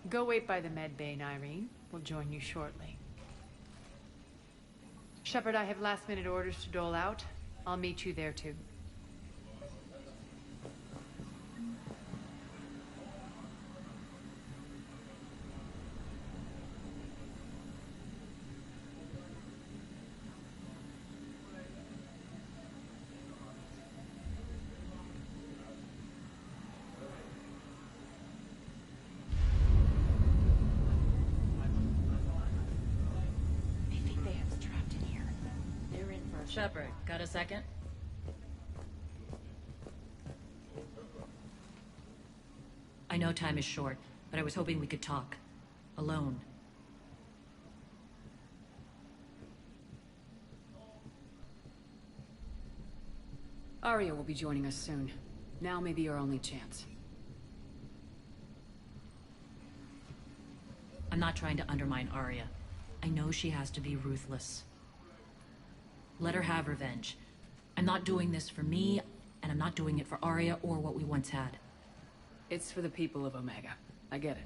Go wait by the med bay, Irene. We'll join you shortly. Shepard, I have last-minute orders to dole out. I'll meet you there, too. Shepard, got a second? I know time is short, but I was hoping we could talk. Alone. Arya will be joining us soon. Now may be our only chance. I'm not trying to undermine Arya. I know she has to be ruthless. Let her have revenge. I'm not doing this for me, and I'm not doing it for Arya or what we once had. It's for the people of Omega. I get it.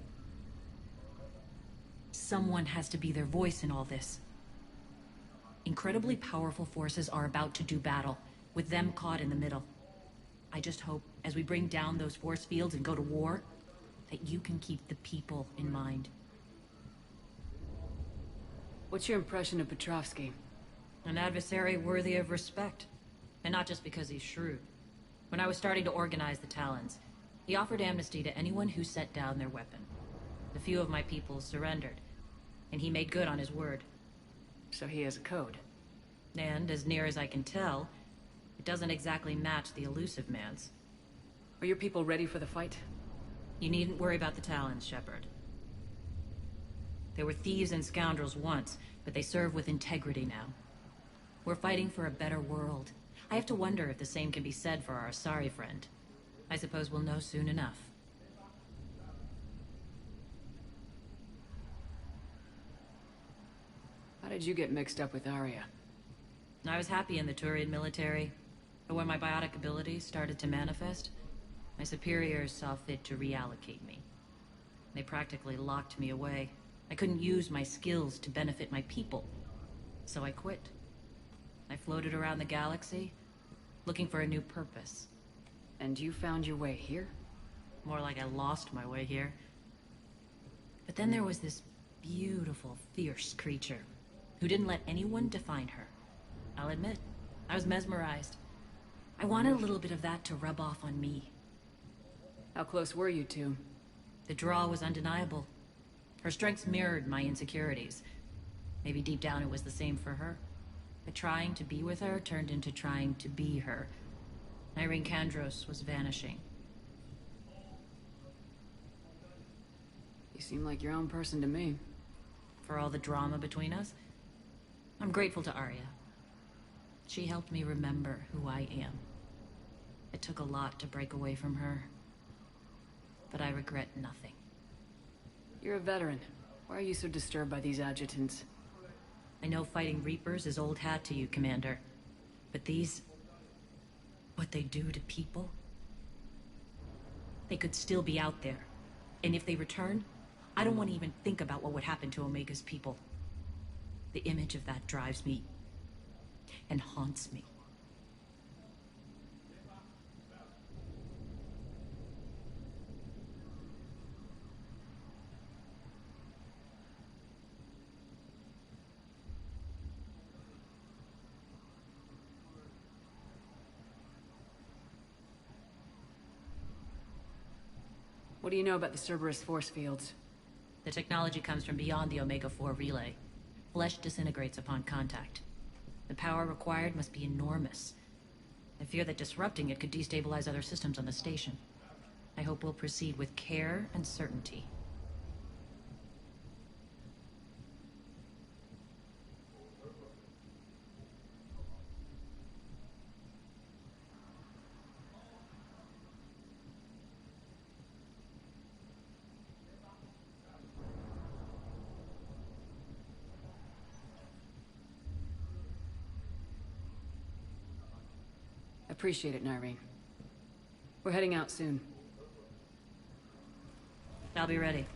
Someone has to be their voice in all this. Incredibly powerful forces are about to do battle, with them caught in the middle. I just hope, as we bring down those force fields and go to war, that you can keep the people in mind. What's your impression of Petrovsky? An adversary worthy of respect. And not just because he's shrewd. When I was starting to organize the Talons, he offered amnesty to anyone who set down their weapon. A few of my people surrendered, and he made good on his word. So he has a code. And, as near as I can tell, it doesn't exactly match the elusive man's. Are your people ready for the fight? You needn't worry about the Talons, Shepard. They were thieves and scoundrels once, but they serve with integrity now. We're fighting for a better world. I have to wonder if the same can be said for our Asari friend. I suppose we'll know soon enough. How did you get mixed up with Arya? I was happy in the Turian military, but when my biotic abilities started to manifest, my superiors saw fit to reallocate me. They practically locked me away. I couldn't use my skills to benefit my people, so I quit. I floated around the galaxy, looking for a new purpose. And you found your way here? More like I lost my way here. But then there was this beautiful, fierce creature who didn't let anyone define her. I'll admit, I was mesmerized. I wanted a little bit of that to rub off on me. How close were you two? The draw was undeniable. Her strengths mirrored my insecurities. Maybe deep down it was the same for her. But trying to be with her turned into trying to be her. Irene Kandros was vanishing. You seem like your own person to me. For all the drama between us, I'm grateful to Arya. She helped me remember who I am. It took a lot to break away from her, but I regret nothing. You're a veteran. Why are you so disturbed by these adjutants? I know fighting Reapers is old hat to you, Commander. But these... what they do to people? They could still be out there. And if they return, I don't want to even think about what would happen to Omega's people. The image of that drives me... and haunts me. What do you know about the Cerberus force fields? The technology comes from beyond the Omega-4 relay. Flesh disintegrates upon contact. The power required must be enormous. I fear that disrupting it could destabilize other systems on the station. I hope we'll proceed with care and certainty. Appreciate it, Nyreen. We're heading out soon. I'll be ready.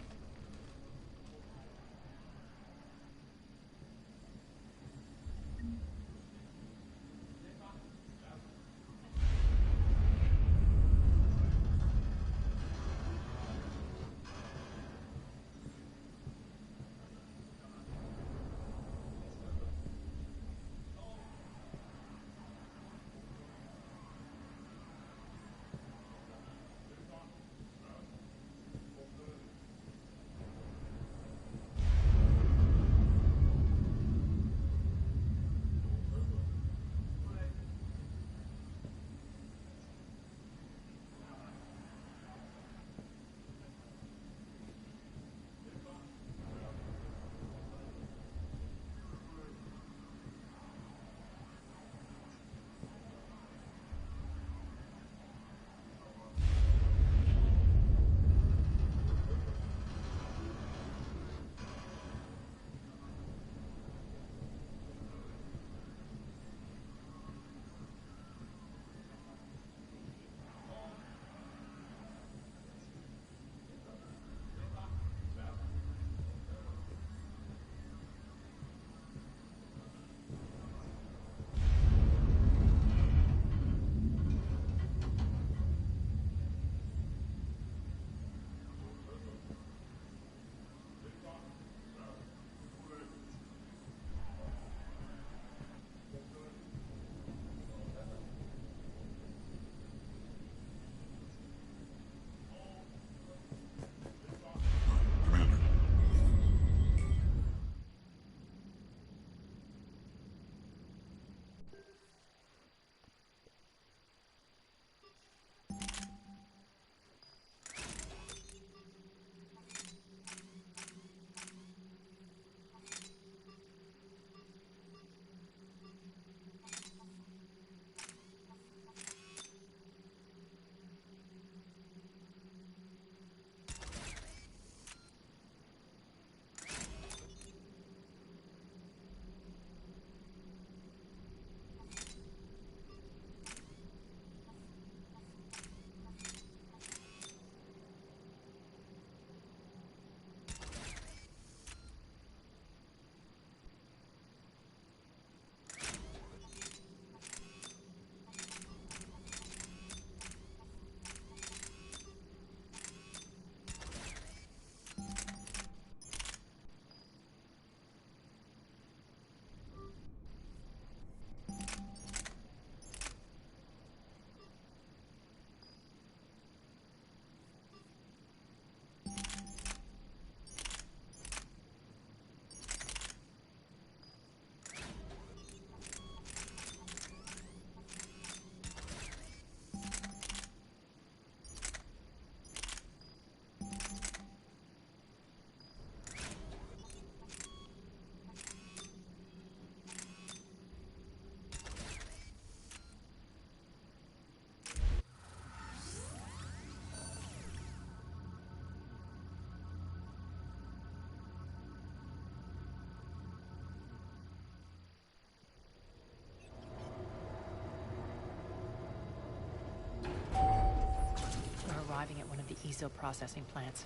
Arriving at one of the ESO processing plants.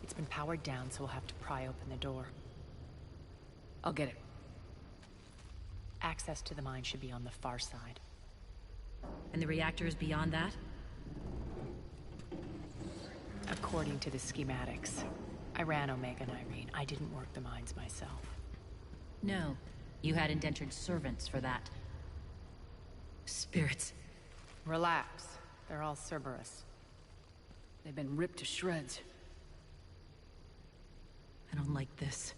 It's been powered down, so we'll have to pry open the door. I'll get it. Access to the mine should be on the far side. And the reactor is beyond that? According to the schematics. I ran Omega, Nyreen. I didn't work the mines myself. No. You had indentured servants for that. Spirits. Relax. They're all Cerberus. They've been ripped to shreds. I don't like this.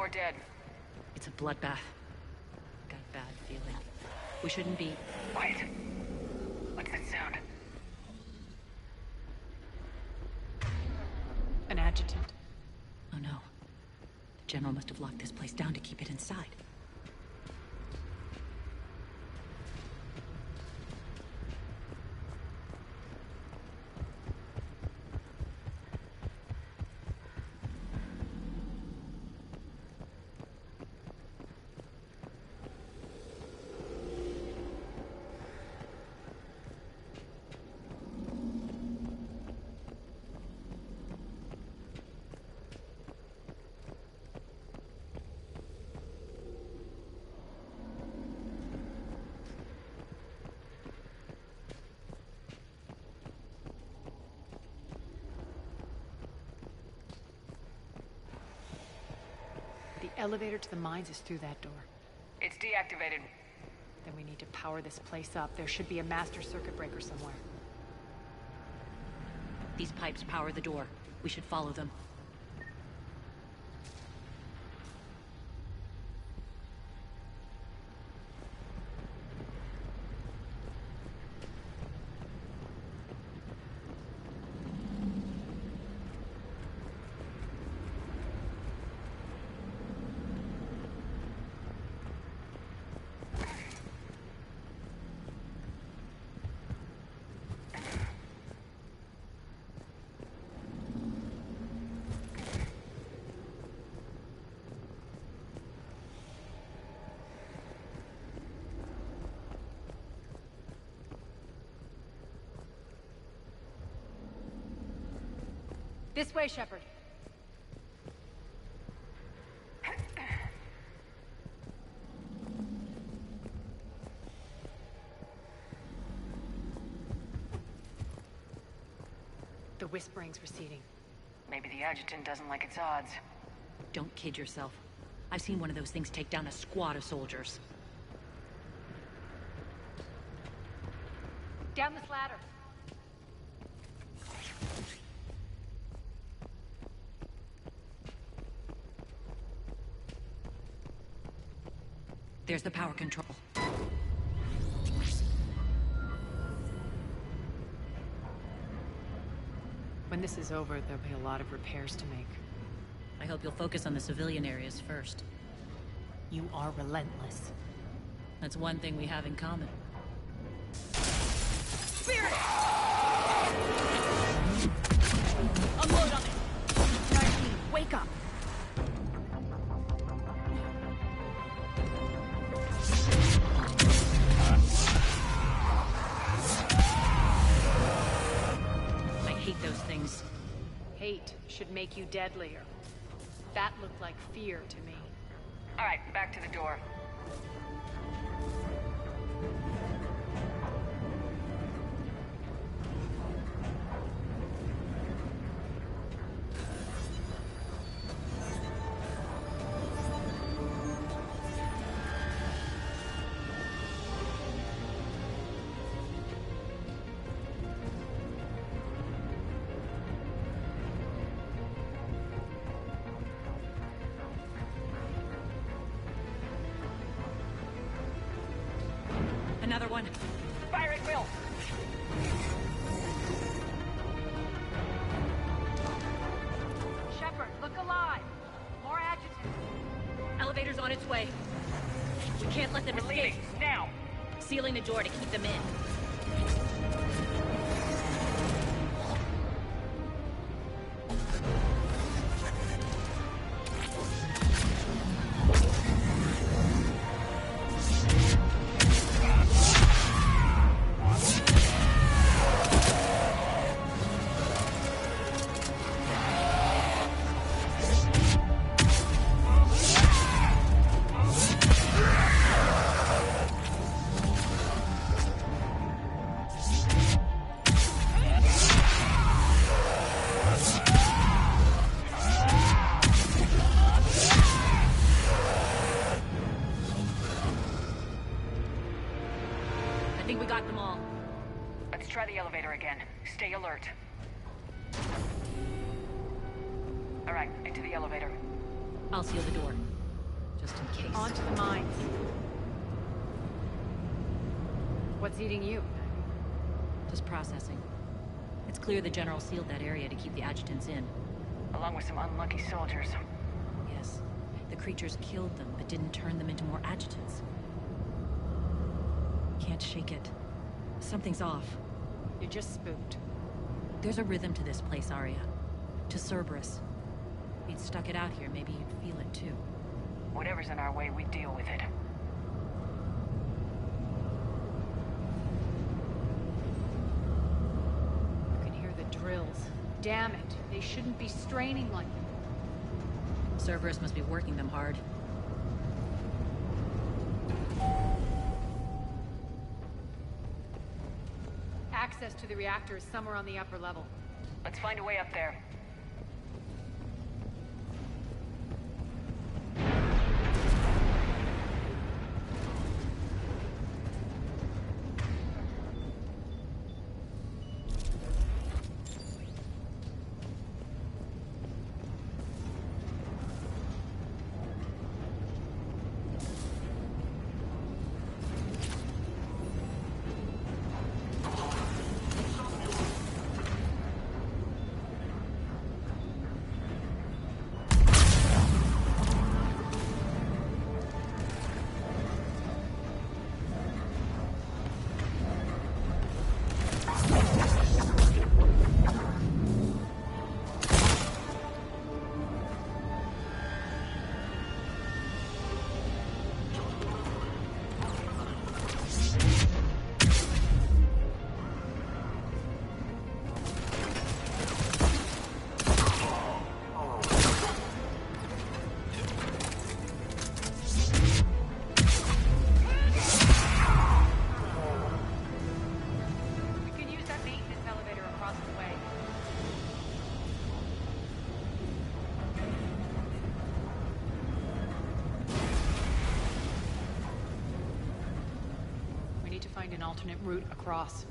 more dead. It's a bloodbath. Got a bad feeling. We shouldn't be... Wait. What's that sound? An adjutant. Oh no. The General must have locked this place down to keep it inside. The elevator to the mines is through that door. It's deactivated. Then we need to power this place up. There should be a master circuit breaker somewhere. These pipes power the door. We should follow them. This way, Shepard. The whispering's receding. Maybe the adjutant doesn't like its odds. Don't kid yourself. I've seen one of those things take down a squad of soldiers. Down this ladder. There's the power control. When this is over, there'll be a lot of repairs to make. I hope you'll focus on the civilian areas first. You are relentless. That's one thing we have in common. Spirit! Unload on it! 19, wake up! I hate those things. Hate should make you deadlier. That looked like fear to me. All right, back to the door. Another one. Fire at will! Shepard, look alive! More adjutants. Elevator's on its way. We can't let them We're escape. leaving, now! Sealing the door to keep them in. I think we got them all. Let's try the elevator again. Stay alert. All right, into the elevator. I'll seal the door. Just in case. On to the mines. What's eating you? Just processing. It's clear the General sealed that area to keep the adjutants in. Along with some unlucky soldiers. Yes. The creatures killed them, but didn't turn them into more adjutants. Can't shake it. Something's off. You're just spooked. There's a rhythm to this place, Arya. To Cerberus. If you'd stuck it out here, maybe you'd feel it too. Whatever's in our way, we deal with it. You can hear the drills. Damn it. They shouldn't be straining like that. Cerberus must be working them hard. Access to the reactor is somewhere on the upper level. Let's find a way up there. Find an alternate route across.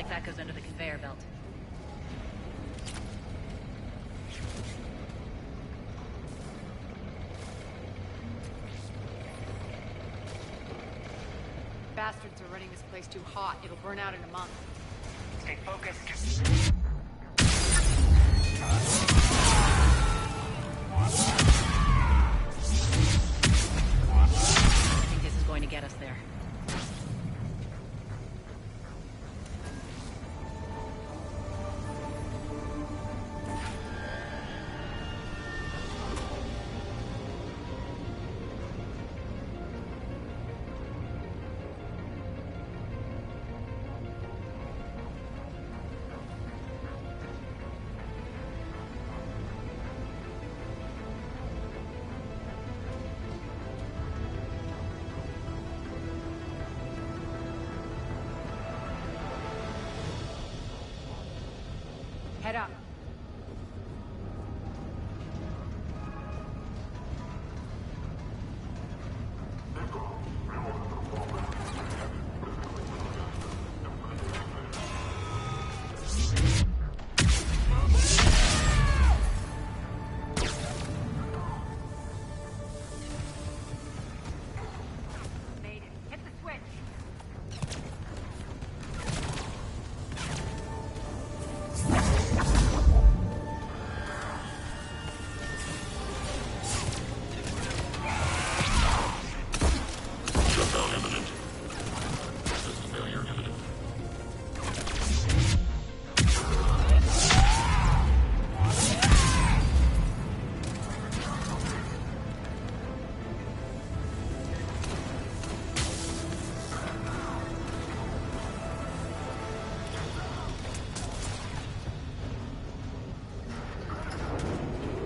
That goes under the conveyor belt. bastards are running this place too hot. It'll burn out in a month. Stay focused. I think this is going to get us there. Head up. Made it. Hit the switch.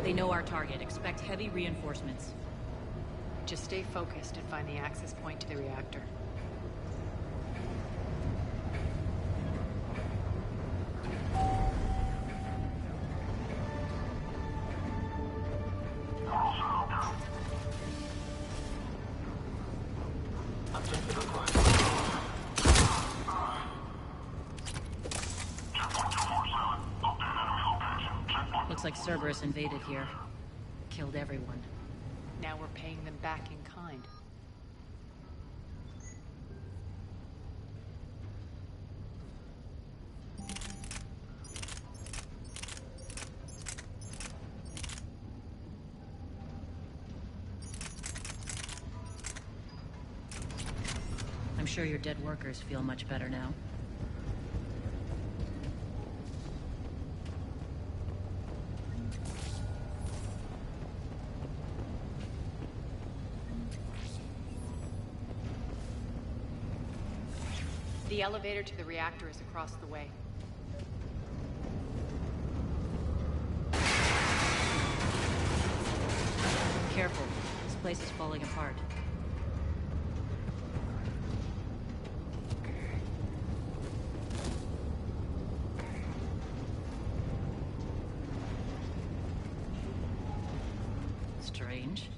They know our target. Expect heavy reinforcements. Just stay focused and find the access point to the reactor. Looks like Cerberus invaded here. Killed everyone. Now we're paying them back in kind. I'm sure your dead workers feel much better now. The elevator to the reactor is across the way. Careful. This place is falling apart. Strange.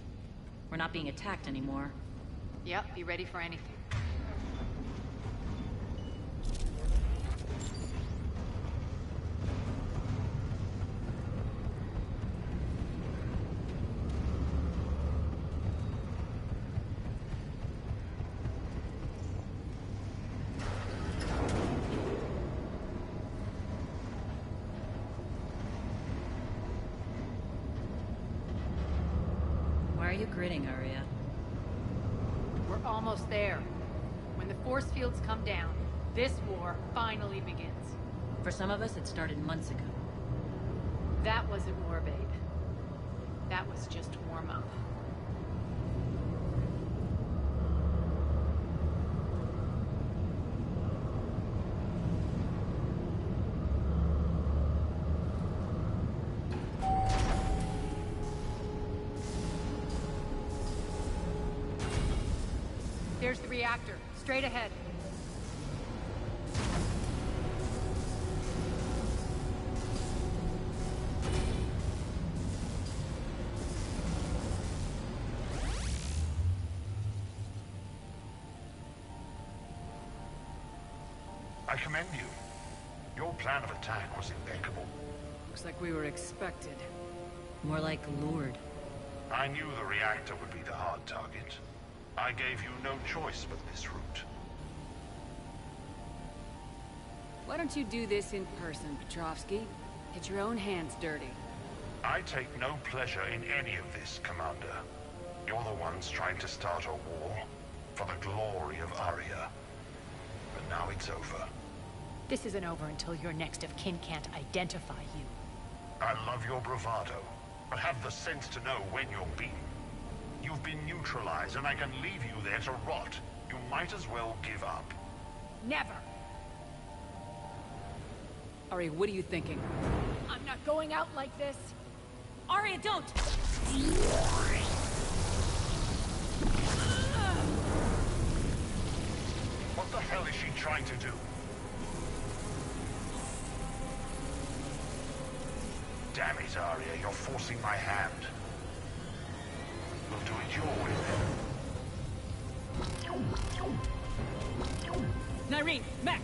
We're not being attacked anymore. Yep, be ready for anything. Why are you grinning, Arya? We're almost there. When the force fields come down, this war finally begins. For some of us, it started months ago. That wasn't war, babe. That was just warm-up. There's the reactor, straight ahead. I commend you. Your plan of attack was impeccable. Looks like we were expected. More like lured. I knew the reactor would be the hard target. I gave you no choice but this route. Why don't you do this in person, Petrovsky? Get your own hands dirty. I take no pleasure in any of this, Commander. You're the ones trying to start a war for the glory of Aria. But now it's over. This isn't over until your next of kin can't identify you. I love your bravado, but have the sense to know when you're beaten. You've been neutralized, and I can leave you there to rot. You might as well give up. Never! Ari, what are you thinking? I'm not going out like this! Arya, don't! What the hell is she trying to do? Damn it, Arya, you're forcing my hand. We'll do it your way then. Nyreen, Max!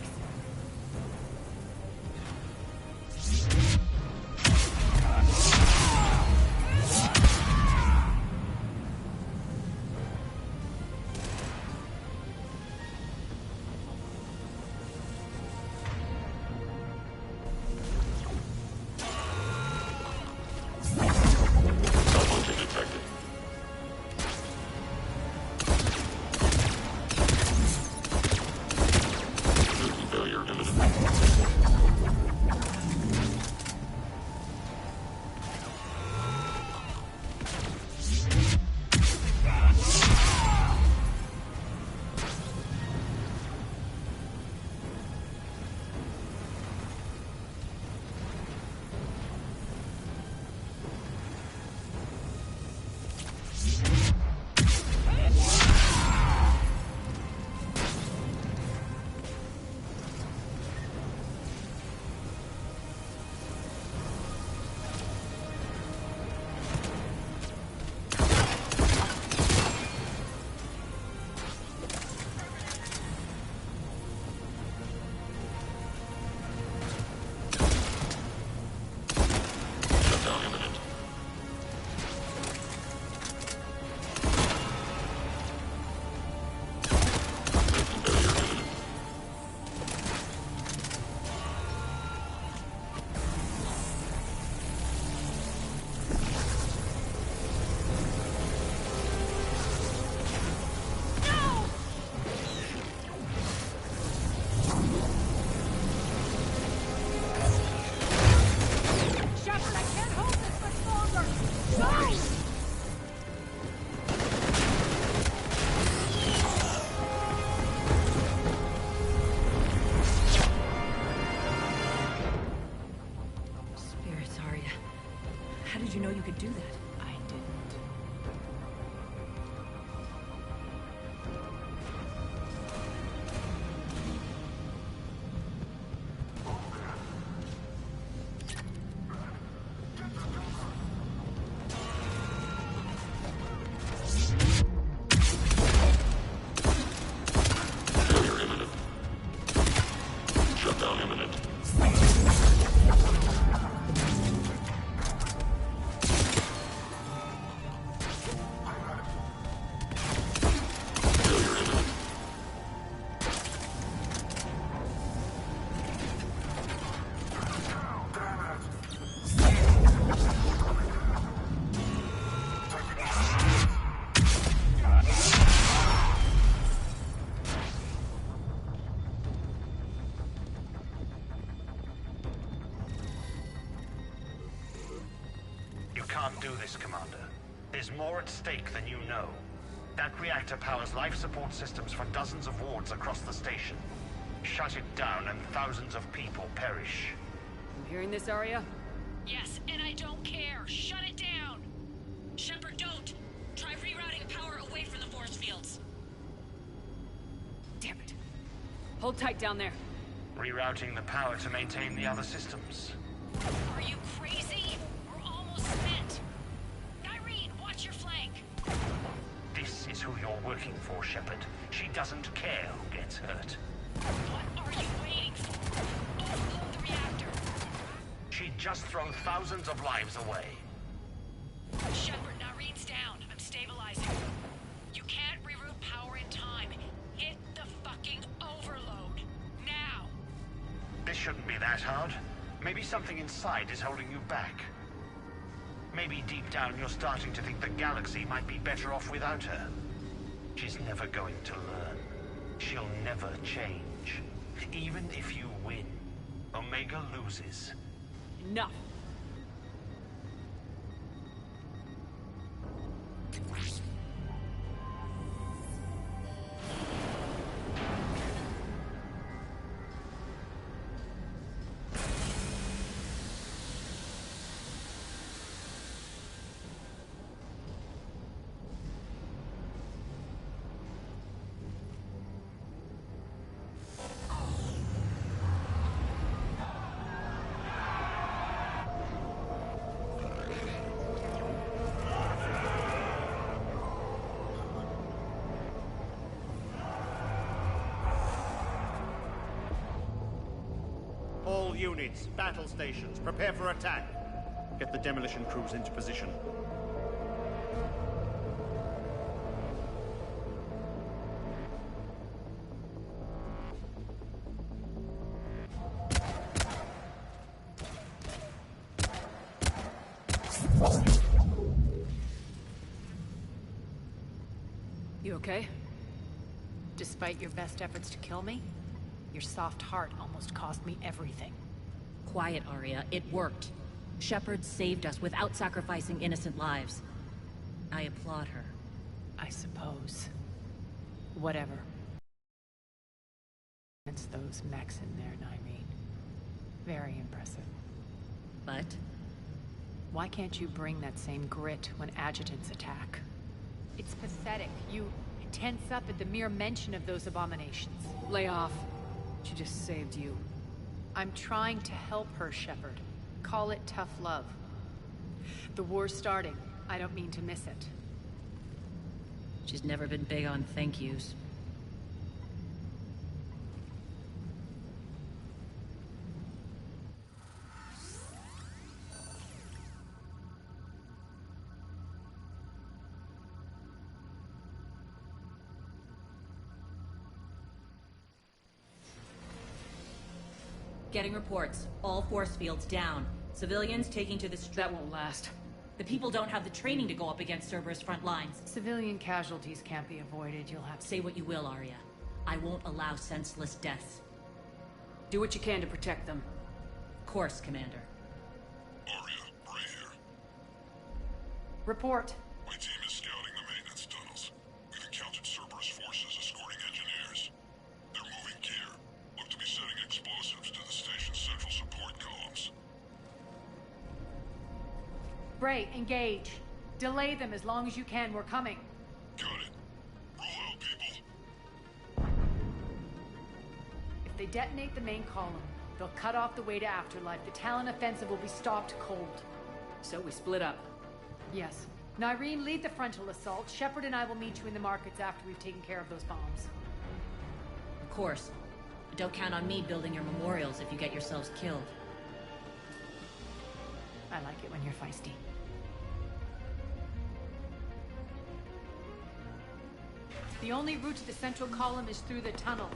Can't do this, Commander. There's more at stake than you know. That reactor powers life support systems for dozens of wards across the station. Shut it down and thousands of people perish. You hearing this, Arya? Yes, and I don't care. Shut it down! Shepard, don't! Try rerouting power away from the force fields. Damn it. Hold tight down there. Rerouting the power to maintain the other systems. Are you crazy? We're almost spent. Nyreen, watch your flank. This is who you're working for, Shepard. She doesn't care who gets hurt. What are you waiting for? Overload the reactor. She'd just throw thousands of lives away. Shepard, Nyreen's down. I'm stabilizing. You can't reroute power in time. Hit the fucking overload. Now! This that hard. Maybe something inside is holding you back. Maybe deep down you're starting to think the galaxy might be better off without her. She's never going to learn. She'll never change. Even if you win, Omega loses. Enough! All units, battle stations, prepare for attack. Get the demolition crews into position. You okay? Despite your best efforts to kill me, your soft heart almost cost me everything. Quiet, Arya. It worked. Shepard saved us without sacrificing innocent lives. I applaud her. I suppose. Whatever. It's those mechs in there, Nyreen. Very impressive. But? Why can't you bring that same grit when adjutants attack? It's pathetic. You tense up at the mere mention of those abominations. Lay off. She just saved you. I'm trying to help her, Shepard. Call it tough love. The war's starting. I don't mean to miss it. She's never been big on thank yous. Getting reports. All force fields down. Civilians taking to the street. That won't last. The people don't have the training to go up against Cerberus front lines. Civilian casualties can't be avoided. You'll have to... Say what you will, Arya. I won't allow senseless deaths. Do what you can to protect them. Of course, Commander. Arya, Bray here. Report. My team is scouting the maintenance tunnels. We've encountered Cerberus forces escorting engineers. They're moving gear. Look to be setting explosives to the station's central support columns. Bray, engage. Delay them as long as you can. We're coming. Got it. Roll out, people. If they detonate the main column, they'll cut off the way to Afterlife. The Talon offensive will be stopped cold. So we split up. Yes. Nyreen, lead the frontal assault. Shepard and I will meet you in the markets after we've taken care of those bombs. Of course. But don't count on me building your memorials if you get yourselves killed. I like it when you're feisty. The only route to the central column is through the tunnels.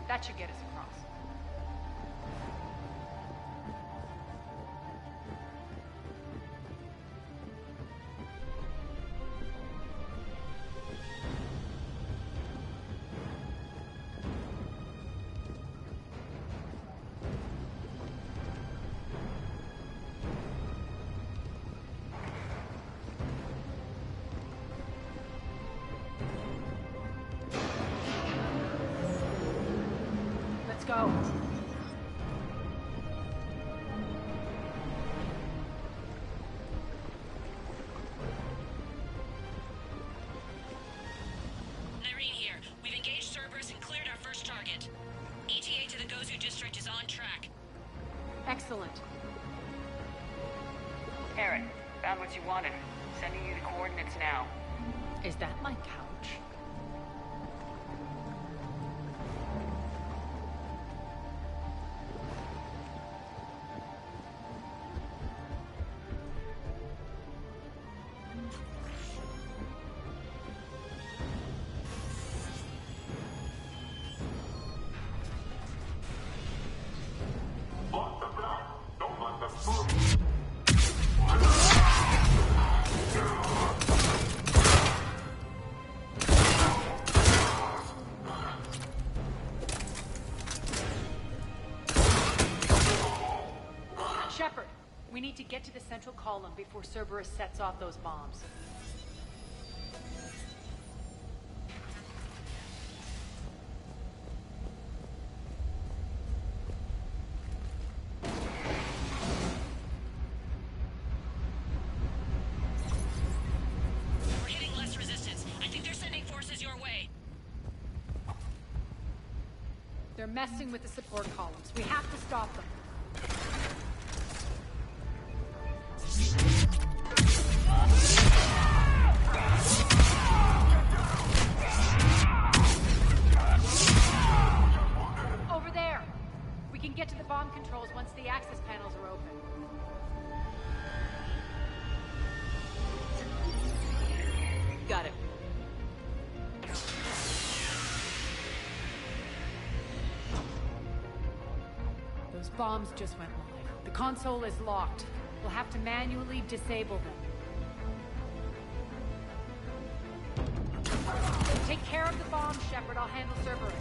That should get us across. go. Irene here. We've engaged Cerberus and cleared our first target. ETA to the Gozu district is on track. Excellent. Aaron, found what you wanted. Sending you the coordinates now. Is that my couch? Shepard, we need to get to the central column before Cerberus sets off those bombs. We're hitting less resistance. I think they're sending forces your way. They're messing with the support columns. We have to stop them. Over there! We can get to the bomb controls once the access panels are open. Got it. Those bombs just went live. The console is locked. We'll have to manually disable them. Take care of the bombs, Shepard. I'll handle Cerberus.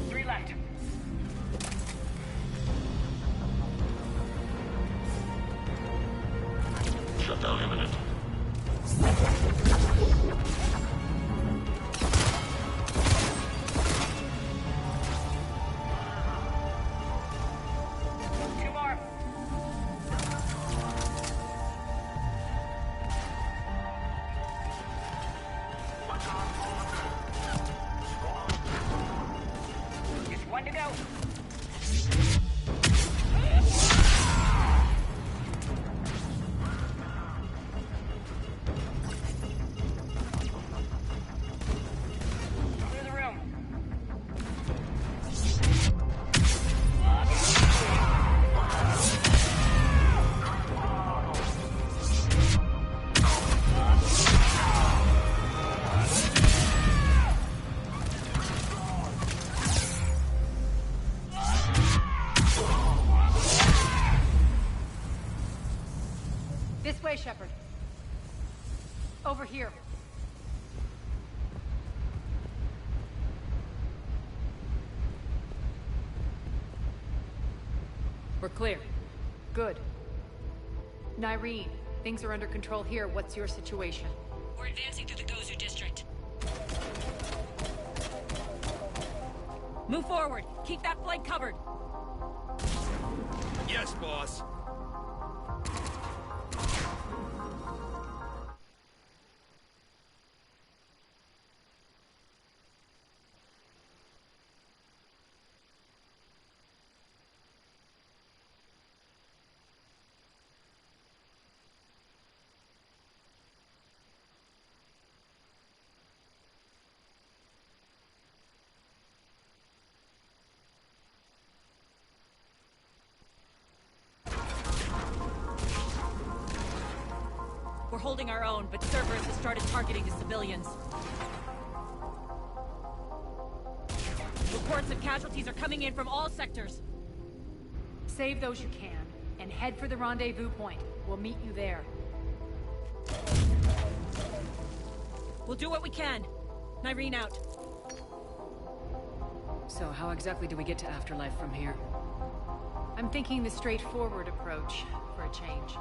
Three left. Shutdown imminent. Two more. Just one to go. Clear the room. This way, Shepard. Over here. We're clear. Good. Nyreen, things are under control here. What's your situation? We're advancing through the Gozu district. Move forward. Keep that flank covered. Yes, boss. We're holding our own, but Cerberus has started targeting the civilians. Reports of casualties are coming in from all sectors. Save those you can, and head for the rendezvous point. We'll meet you there. We'll do what we can. Nyreen out. So how exactly do we get to Afterlife from here? I'm thinking the straightforward approach. for a change.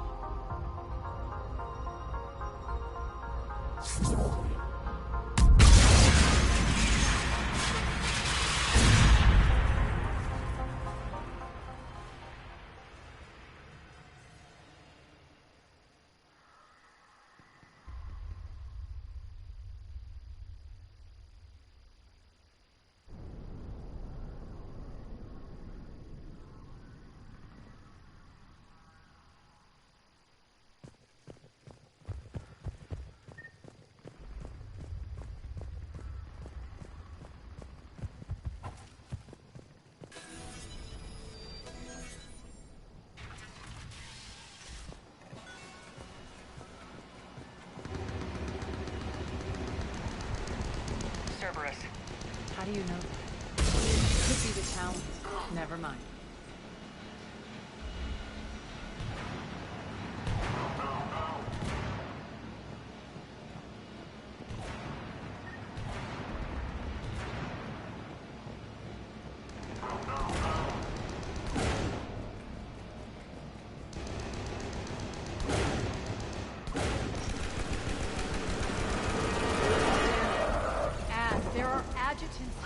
Cerberus. How do you know that? Could be the Talons. Never mind.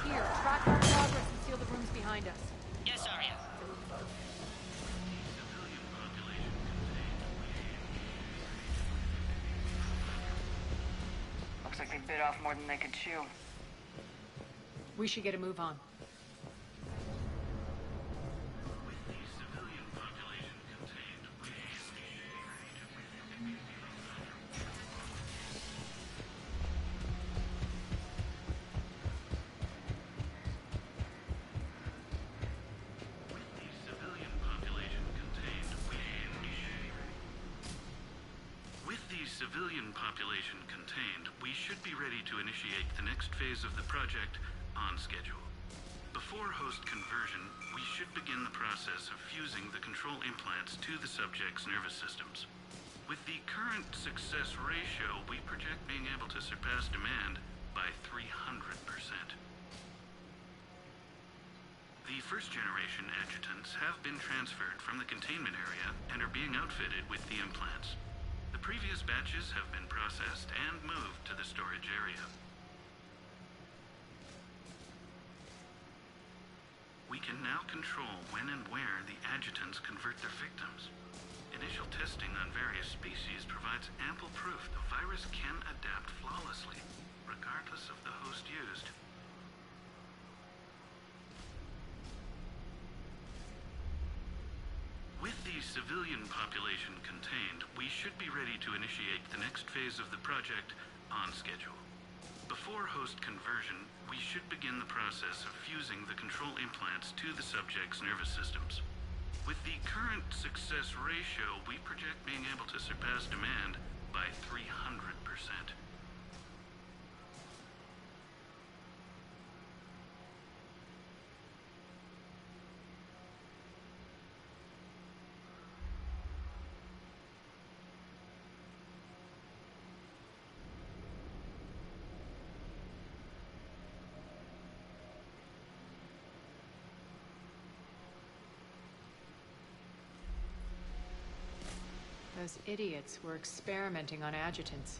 Here, track our progress and seal the rooms behind us. Yes, Arya. Looks like they bit off more than they could chew. We should get a move on. Civilian population contained, we should be ready to initiate the next phase of the project on schedule. Before host conversion, we should begin the process of fusing the control implants to the subject's nervous systems. With the current success ratio, we project being able to surpass demand by 300%. The first-generation adjutants have been transferred from the containment area and are being outfitted with the implants. The previous batches have been processed and moved to the storage area. We can now control when and where the adjutants convert their victims. Initial testing on various species provides ample proof the virus can adapt flawlessly, regardless of the host used. With the civilian population contained, we should be ready to initiate the next phase of the project on schedule. Before host conversion, we should begin the process of fusing the control implants to the subject's nervous systems. With the current success ratio, we project being able to surpass demand by 300%. Those idiots were experimenting on adjutants.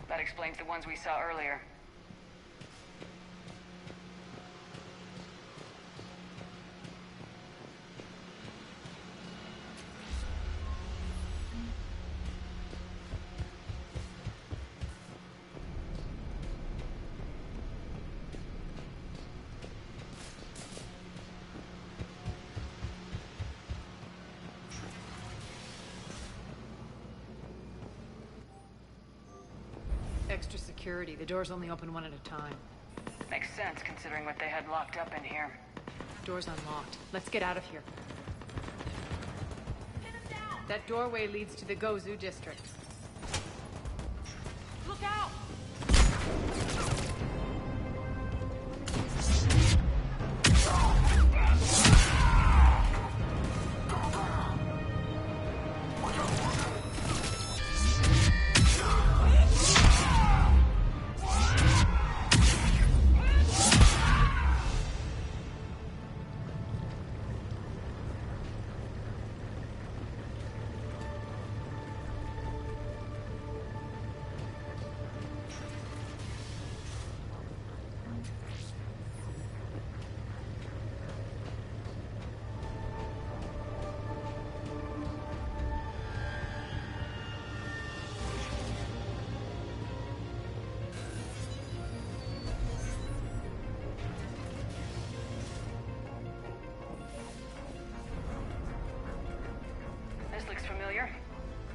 That explains the ones we saw earlier. Extra security. The doors only open one at a time. Makes sense, considering what they had locked up in here. Door's unlocked. Let's get out of here. That doorway leads to the Gozu district. Look out!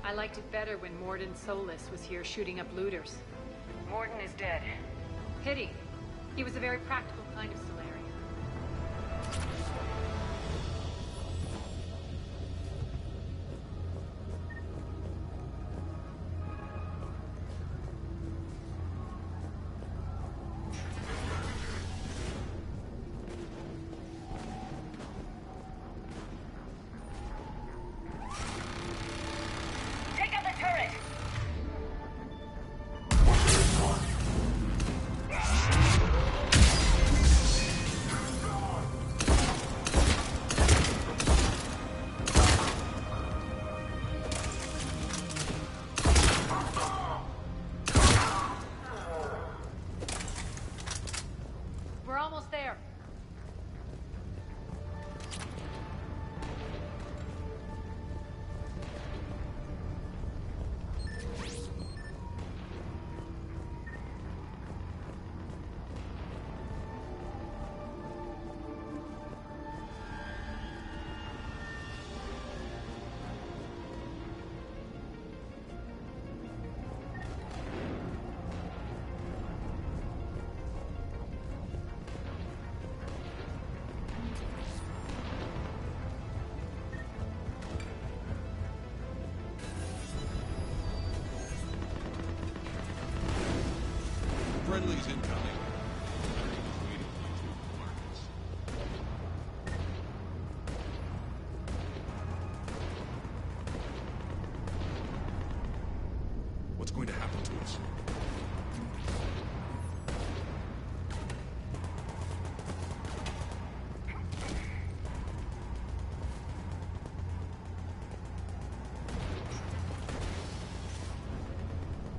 I liked it better when Morden Solus was here shooting up looters. Morden is dead. Pity. He was a very practical kind of Solarian. Take out the turret! We're almost there. Friendly's incoming. What's going to happen to us?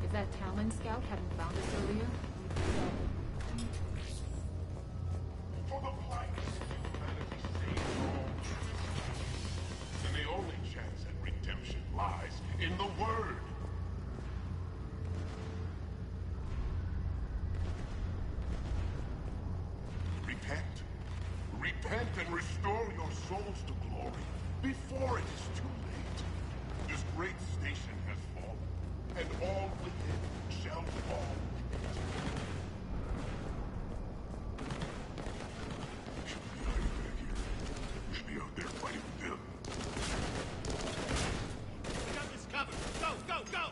If that Talon scout hadn't found us earlier, For the plight humanity saved all. And the only chance at redemption lies in the Word. Repent. Repent and restore your souls to glory before it is too late. This great station has fallen, and all within shall fall. Should be out there fighting with them. Got this covered. Go, go, go!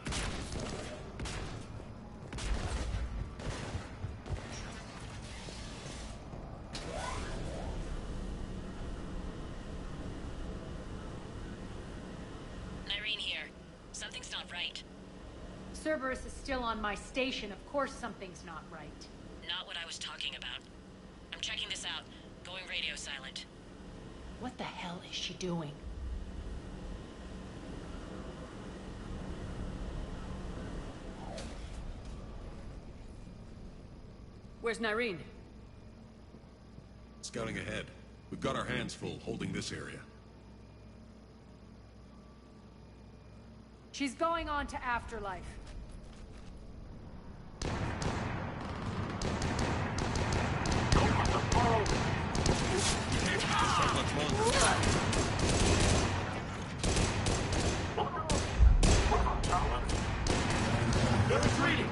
Irene here. Something's not right. Cerberus is still on my station. Of course something's not right. Not what I was talking about. I'm checking this out. Going radio silent. What the hell is she doing? Where's Nyreen? Scouting ahead. We've got our hands full holding this area. She's going on to Afterlife. They're retreating!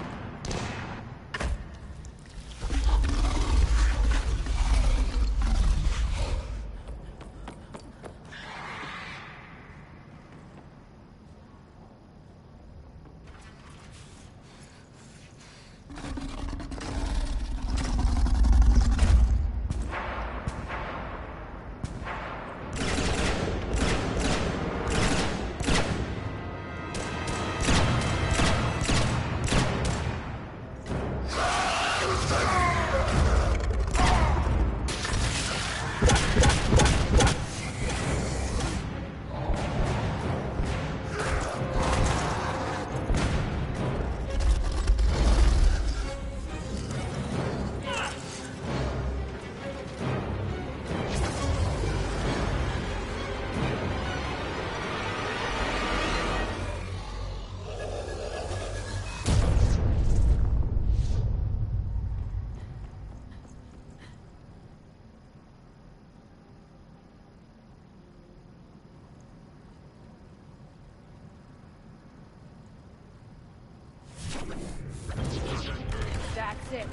That's it.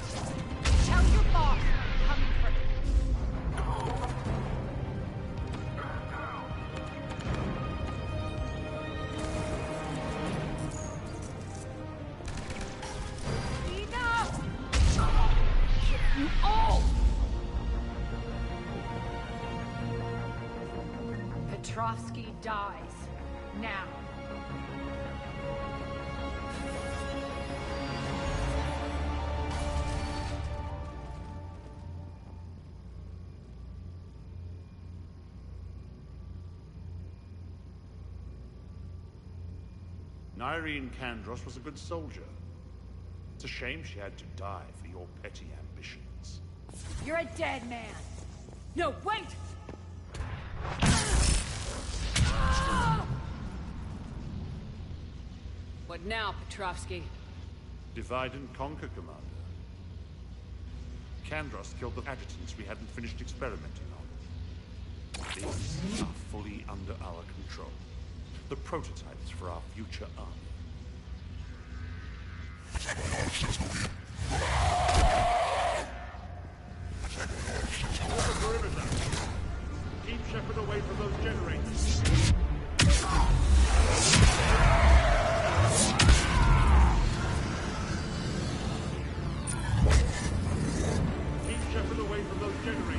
Tell your boss I'm coming for him. Enough! You all! Petrovsky dies. Now. Irene Kandros was a good soldier. It's a shame she had to die for your petty ambitions. You're a dead man. No, wait! What now, Petrovsky? Divide and conquer, Commander. Kandros killed the adjutants we hadn't finished experimenting on. These are fully under our control. The prototypes for our future army. Hold the perimeter. Keep Shepard away from those generators. Keep Shepard away from those generators.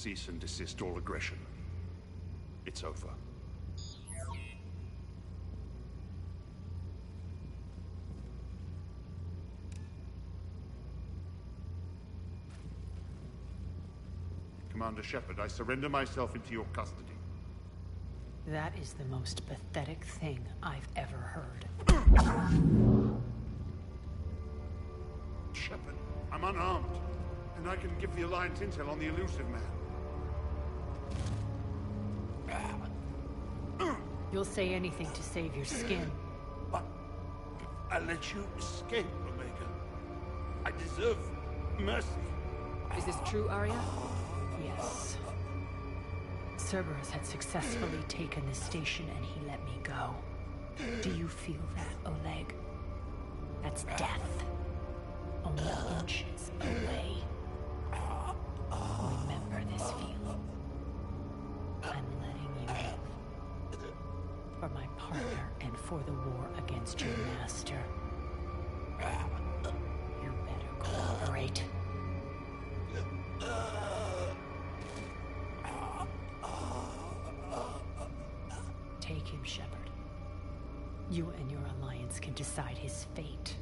cease and desist all aggression. It's over. Commander Shepard, I surrender myself into your custody. That is the most pathetic thing I've ever heard. Shepard, I'm unarmed, and I can give the Alliance intel on the elusive man. You'll say anything to save your skin. But I let you escape, Omega. I deserve mercy. Is this true, Arya? Yes. Cerberus had successfully taken this station and he let me go. Do you feel that, Oleg? That's death. Only inches away. Remember this feeling. I'm letting you live. For my partner and for the war against your master. You better cooperate. Take him, Shepard. You and your alliance can decide his fate.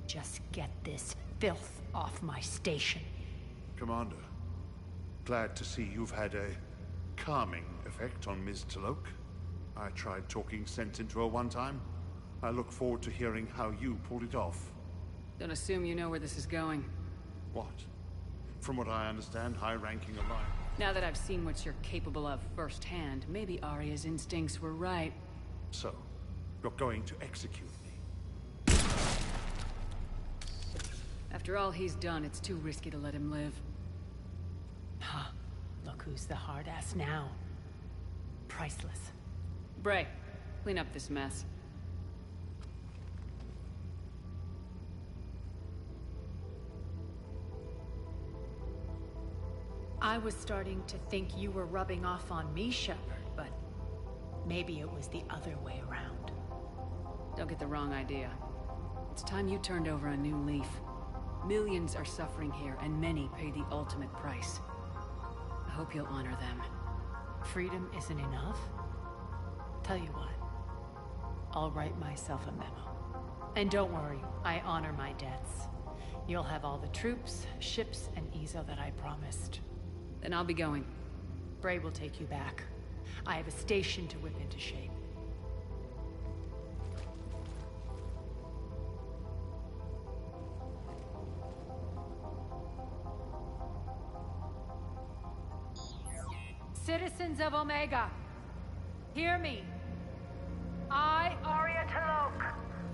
Just get this filth off my station. Commander, glad to see you've had a calming effect on Ms. Talok. I tried talking sense into her one time. I look forward to hearing how you pulled it off. Don't assume you know where this is going. What? From what I understand, high-ranking alliance. Now that I've seen what you're capable of firsthand, maybe Arya's instincts were right. So, you're going to execute me? After all he's done, it's too risky to let him live. Huh. Look who's the hard ass now. Priceless. Bray, clean up this mess. I was starting to think you were rubbing off on me, Shepard, but maybe it was the other way around. Don't get the wrong idea. It's time you turned over a new leaf. Millions are suffering here, and many pay the ultimate price. I hope you'll honor them. Freedom isn't enough? Tell you what, I'll write myself a memo. And don't worry, I honor my debts. You'll have all the troops, ships, and Ezo that I promised. Then I'll be going. Bray will take you back. I have a station to whip into shape. Citizens of Omega, hear me. I, Arya Talok,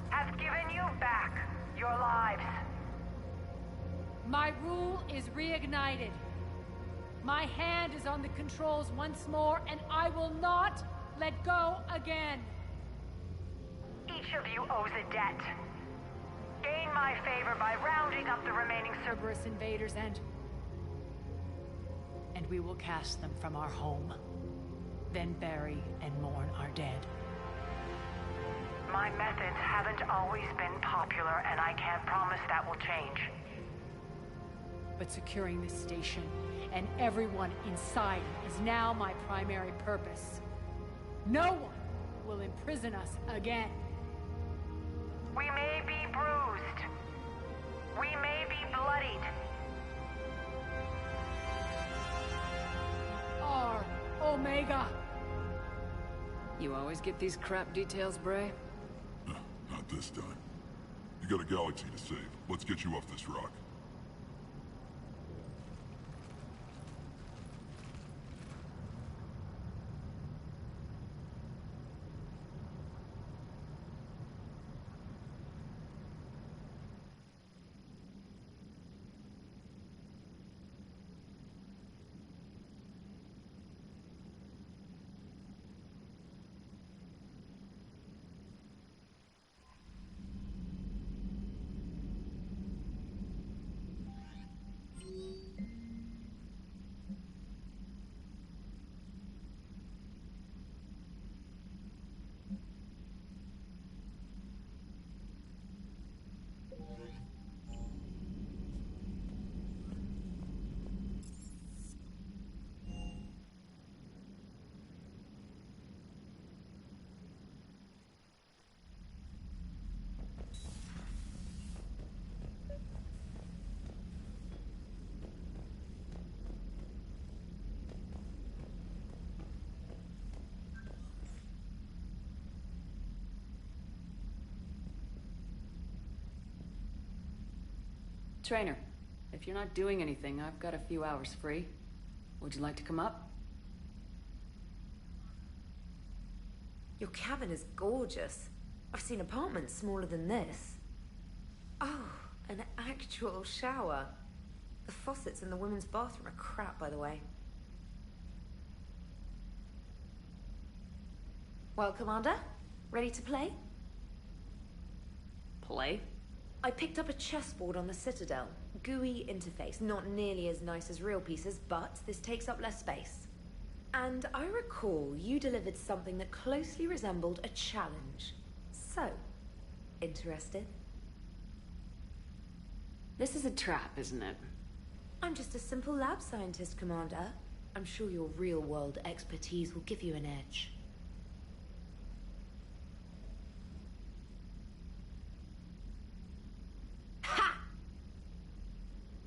have given you back your lives. My rule is reignited. My hand is on the controls once more, and I will not let go again. Each of you owes a debt. Gain my favor by rounding up the remaining Cerberus invaders and we will cast them from our home. Then bury and mourn our dead. My methods haven't always been popular, and I can't promise that will change. But securing this station and everyone inside is now my primary purpose. No one will imprison us again. We may be bruised. We may be bloodied. Our Omega. You always get these crap details, Bray? Not this time. You got a galaxy to save. Let's get you off this rock. Trainer, if you're not doing anything, I've got a few hours free. Would you like to come up? Your cabin is gorgeous. I've seen apartments smaller than this. Oh, an actual shower. The faucets in the women's bathroom are crap, by the way. Well, Commander, ready to play? Play? I picked up a chessboard on the Citadel. GUI interface, not nearly as nice as real pieces, but this takes up less space. And I recall you delivered something that closely resembled a challenge. So, interested? This is a trap, isn't it? I'm just a simple lab scientist, Commander. I'm sure your real-world expertise will give you an edge.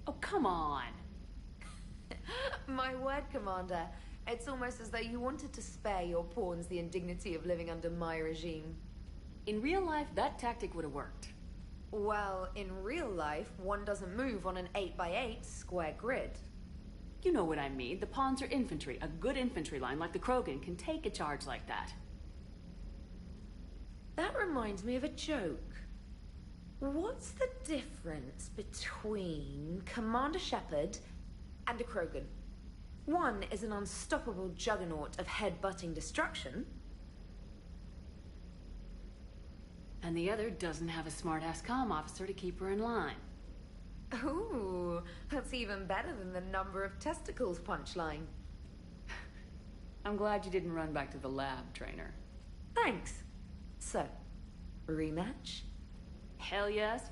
Oh, come on! My word, Commander. It's almost as though you wanted to spare your pawns the indignity of living under my regime. In real life, that tactic would have worked. Well, in real life, one doesn't move on an 8x8 square grid. You know what I mean. The pawns are infantry. A good infantry line like the Krogan can take a charge like that. That reminds me of a joke. What's the difference between Commander Shepard and a Krogan? One is an unstoppable juggernaut of head-butting destruction. And the other doesn't have a smart-ass comm officer to keep her in line. Ooh, that's even better than the number of testicles punchline. I'm glad you didn't run back to the lab, Trainer. Thanks. So, rematch? Hell yes.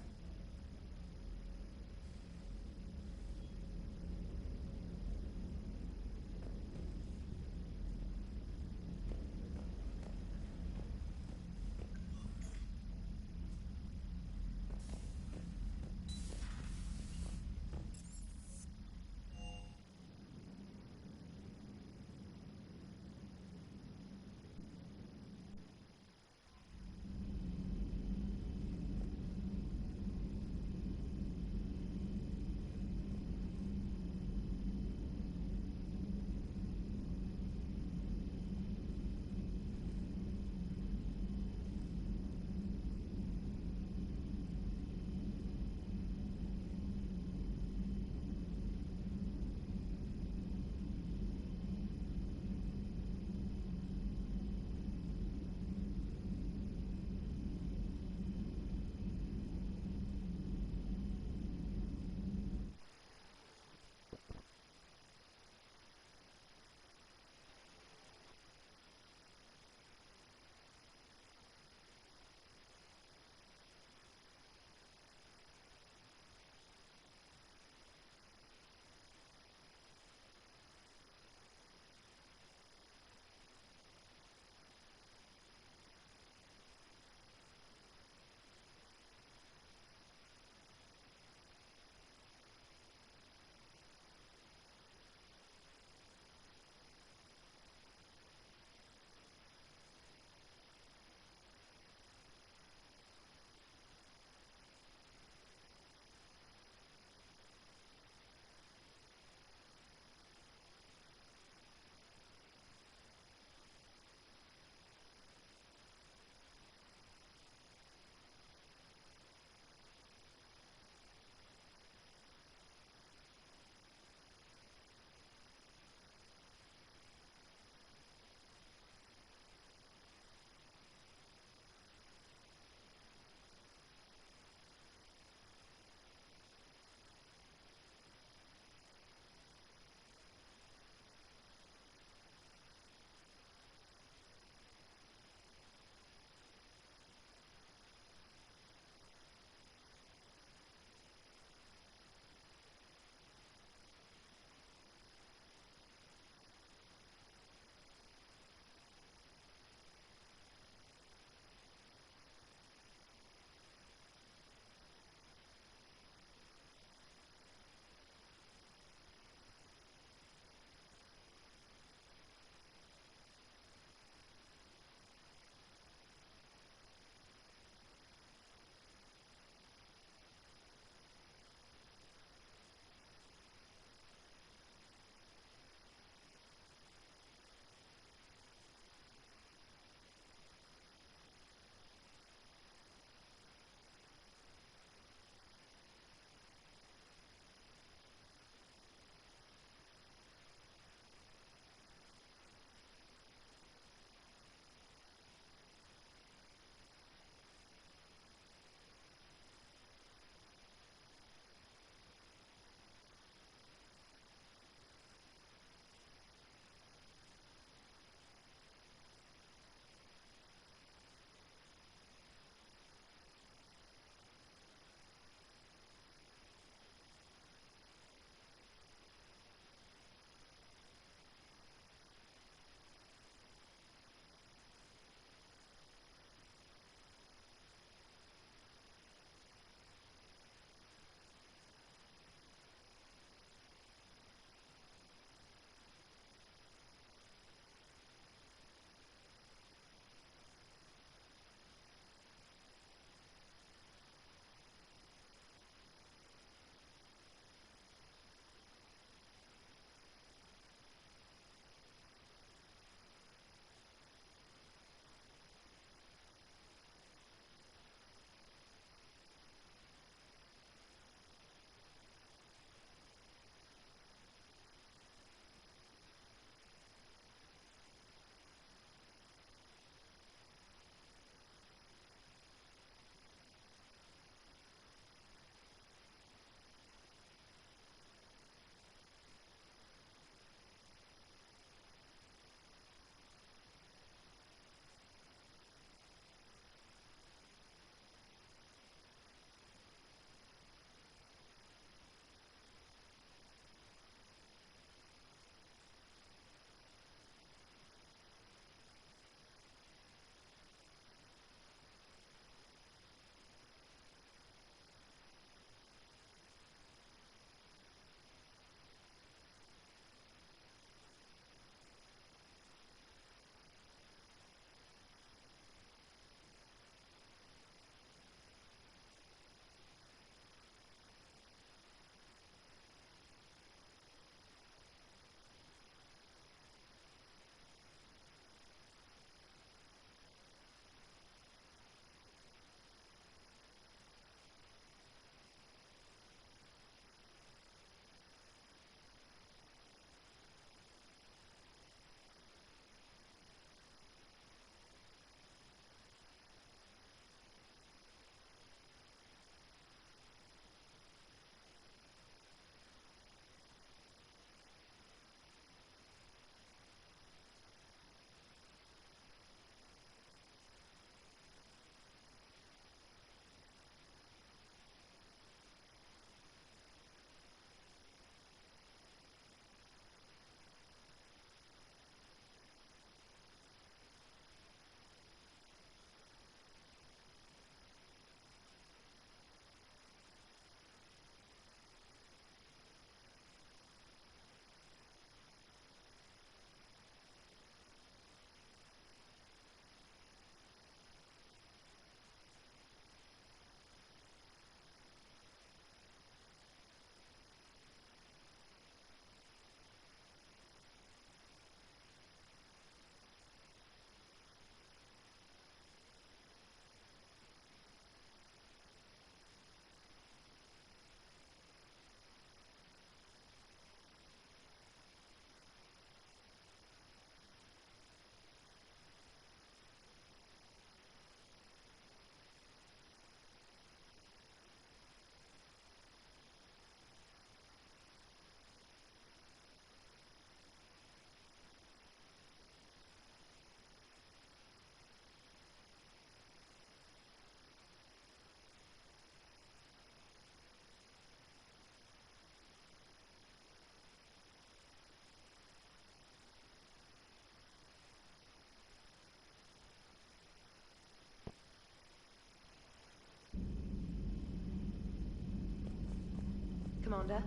Commander.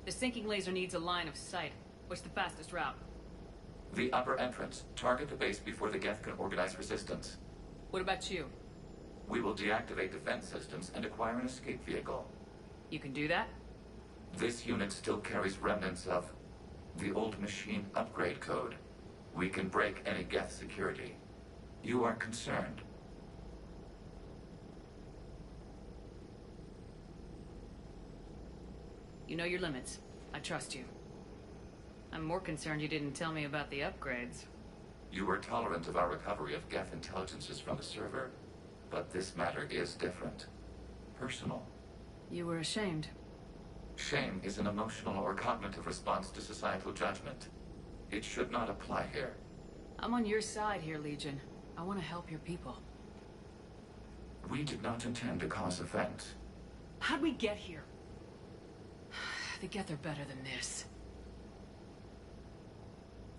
The sinking laser needs a line of sight. What's the fastest route? The upper entrance. Target the base before the Geth can organize resistance. What about you? We will deactivate defense systems and acquire an escape vehicle. You can do that? This unit still carries remnants of the old machine upgrade code. We can break any Geth security. You are concerned. You know your limits. I trust you. I'm more concerned you didn't tell me about the upgrades. You were tolerant of our recovery of Geth intelligences from the server, but this matter is different. Personal. You were ashamed. Shame is an emotional or cognitive response to societal judgment. It should not apply here. I'm on your side here, Legion. I want to help your people. We did not intend to cause offense. How'd we get here? The Geth are better than this.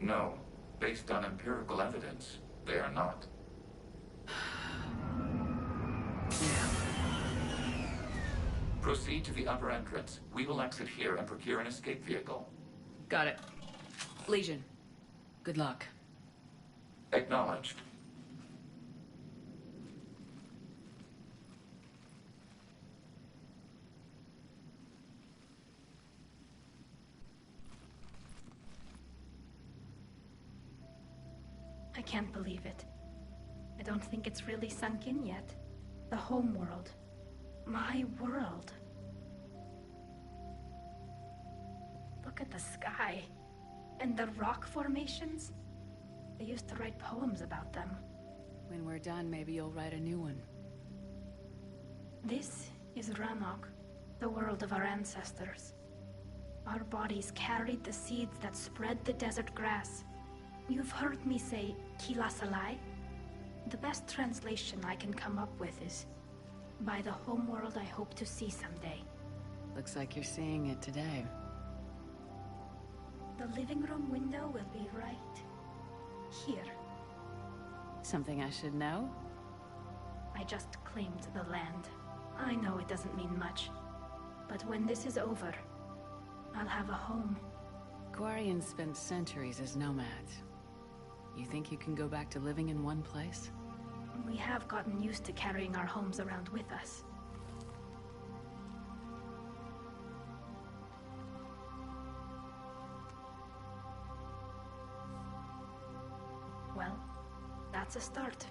No. Based on empirical evidence, they are not. Proceed to the upper entrance. We will exit here and procure an escape vehicle. Got it. Legion, good luck. Acknowledged. I can't believe it. I don't think it's really sunk in yet. The home world. My world. Look at the sky. And the rock formations. I used to write poems about them. When we're done, maybe you'll write a new one. This is Ranok, the world of our ancestors. Our bodies carried the seeds that spread the desert grass. You've heard me say Kilasalai? The best translation I can come up with is, by the homeworld I hope to see someday. Looks like you're seeing it today. The living room window will be right here. Something I should know? I just claimed the land. I know it doesn't mean much, but when this is over, I'll have a home. Quarians spent centuries as nomads. You think you can go back to living in one place? We have gotten used to carrying our homes around with us. Well, that's a start.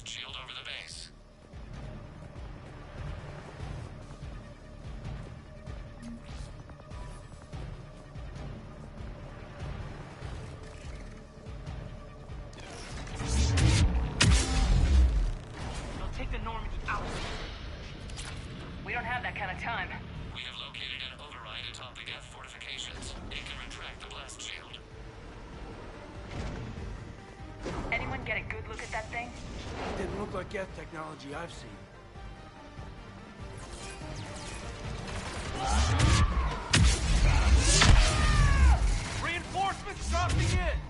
Shield over the base. They'll take the Normandy out. We don't have that kind of time. We have located an override atop the Geth fortifications. It can retract the blast shield. Anyone get a good look at that thing? Didn't look like Geth technology I've seen. Reinforcements dropping in!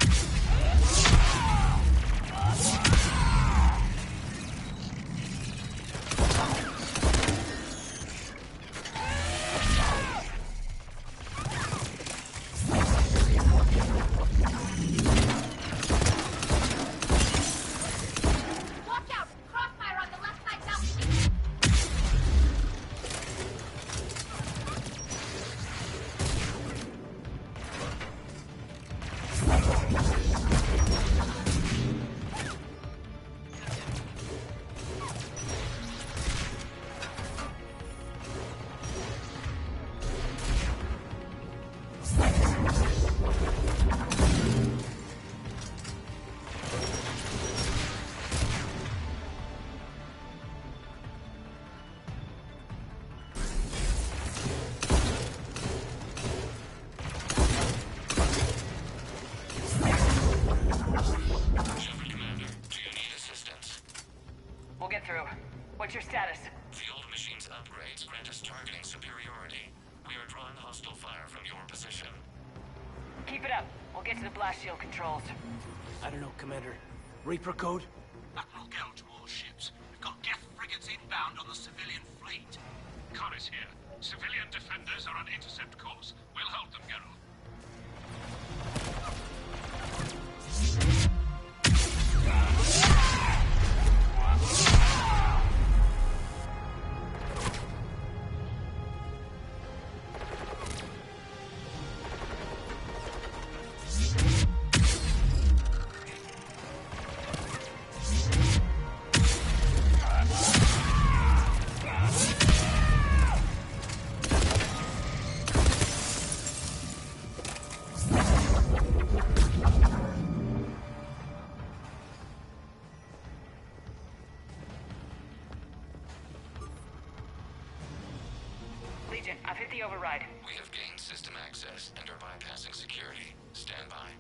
What's your status? The old machine's upgrades grant us targeting superiority. We are drawing hostile fire from your position. Keep it up. We'll get to the blast shield controls. I don't know, Commander. Reaper code? That will go to all ships. We've got Geth frigates inbound on the civilian fleet. Khan is here. Civilian defenders are on intercept course. We'll hold them, Geralt. I've hit the override. We have gained system access and are bypassing security. Stand by.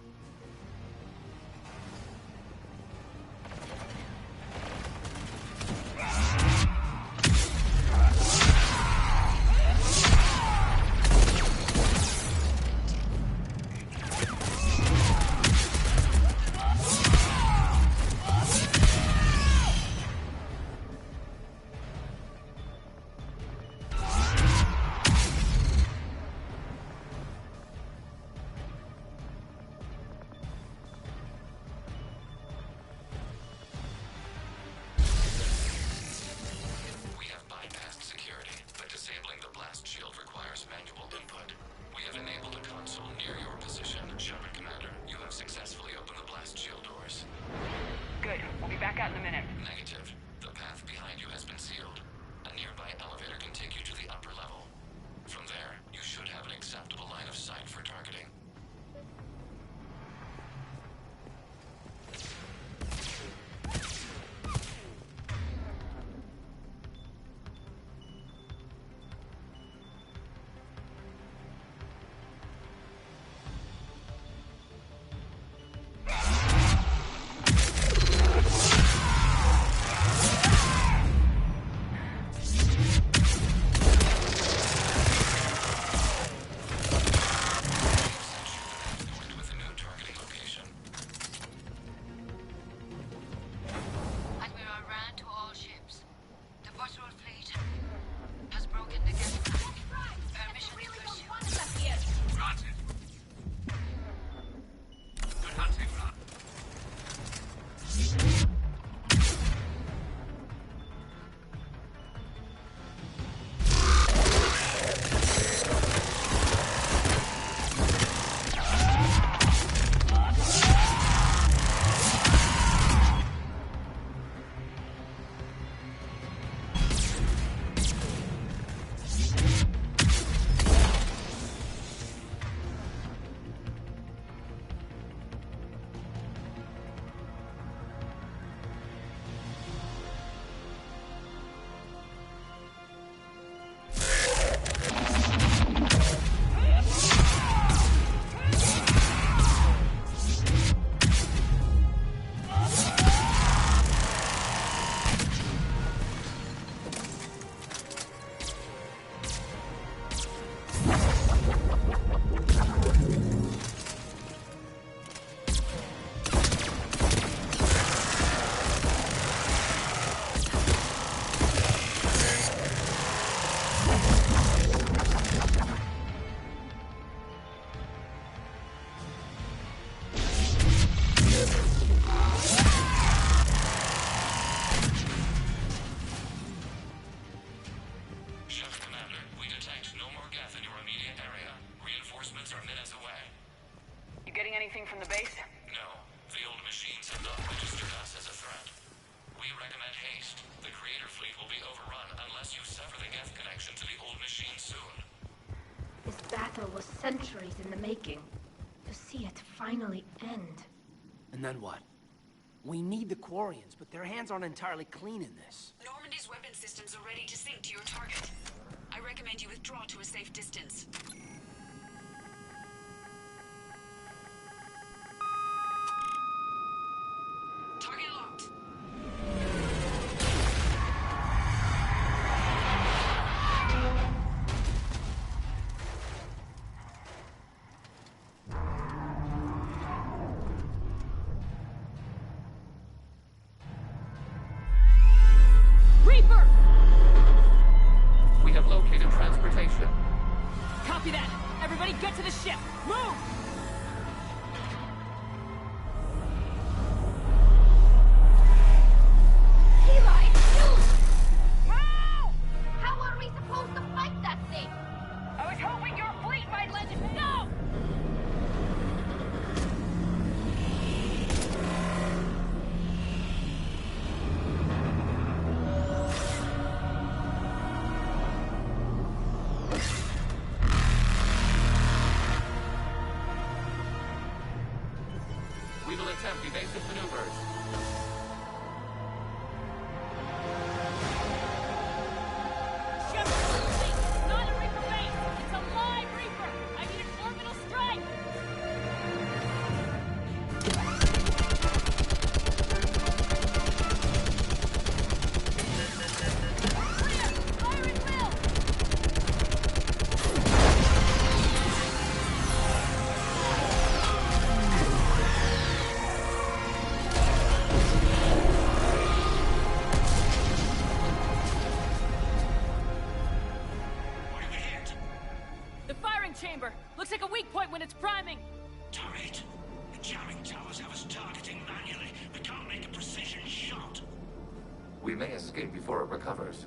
unless you sever the Geth connection to the old machine soon. This battle was centuries in the making. To see it finally end. And then what? We need the Quarians, but their hands aren't entirely clean in this. Normandy's weapon systems are ready to sink to your target. I recommend you withdraw to a safe distance. Target locked. Reaper! We have located transportation. Copy that! Everybody get to the ship! Move! Eli, shoot! How? How are we supposed to fight that thing? I was hoping your fleet might lend it. No! We will attempt evasive maneuvers. It's not a Reaper base! It's a live Reaper! I need an orbital strike! Clear! Fire at will! What have we hit? The firing chamber! Looks like a weak point when it's priming! Turret. The jamming towers have us targeting manually. We can't make a precision shot. We may escape before it recovers.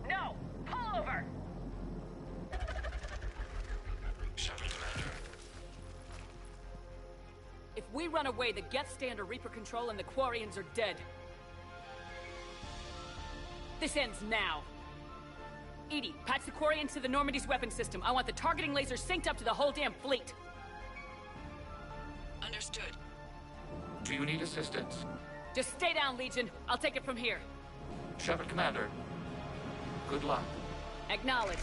No! Pull over! Shepard, Commander. If we run away, the Geth stay under Reaper control and the Quarians are dead. This ends now. Edie, patch the Quarians to the Normandy's weapon system. I want the targeting laser synced up to the whole damn fleet. Understood. Do you need assistance? Just stay down, Legion. I'll take it from here. Shepard, Commander. Good luck. Acknowledged.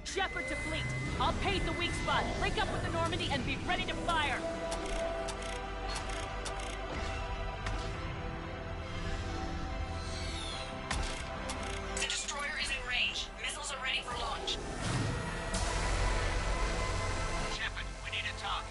Shepard to fleet. I'll pave the weak spot. Link up with the Normandy and be ready to fire. The destroyer is in range. Missiles are ready for launch. Shepard, we need a target.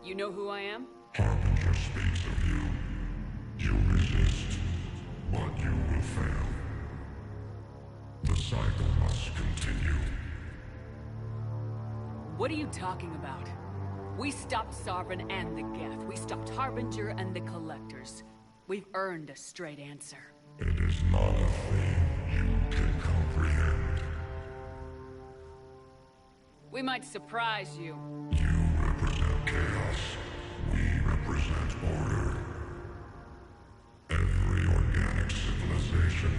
You know who I am? Harbinger speaks of you. You resist, but you will fail. The cycle must continue. What are you talking about? We stopped Sovereign and the Geth. We stopped Harbinger and the Collectors. We've earned a straight answer. It is not a thing you can comprehend. We might surprise you. You represent chaos. We represent order. Every organic civilization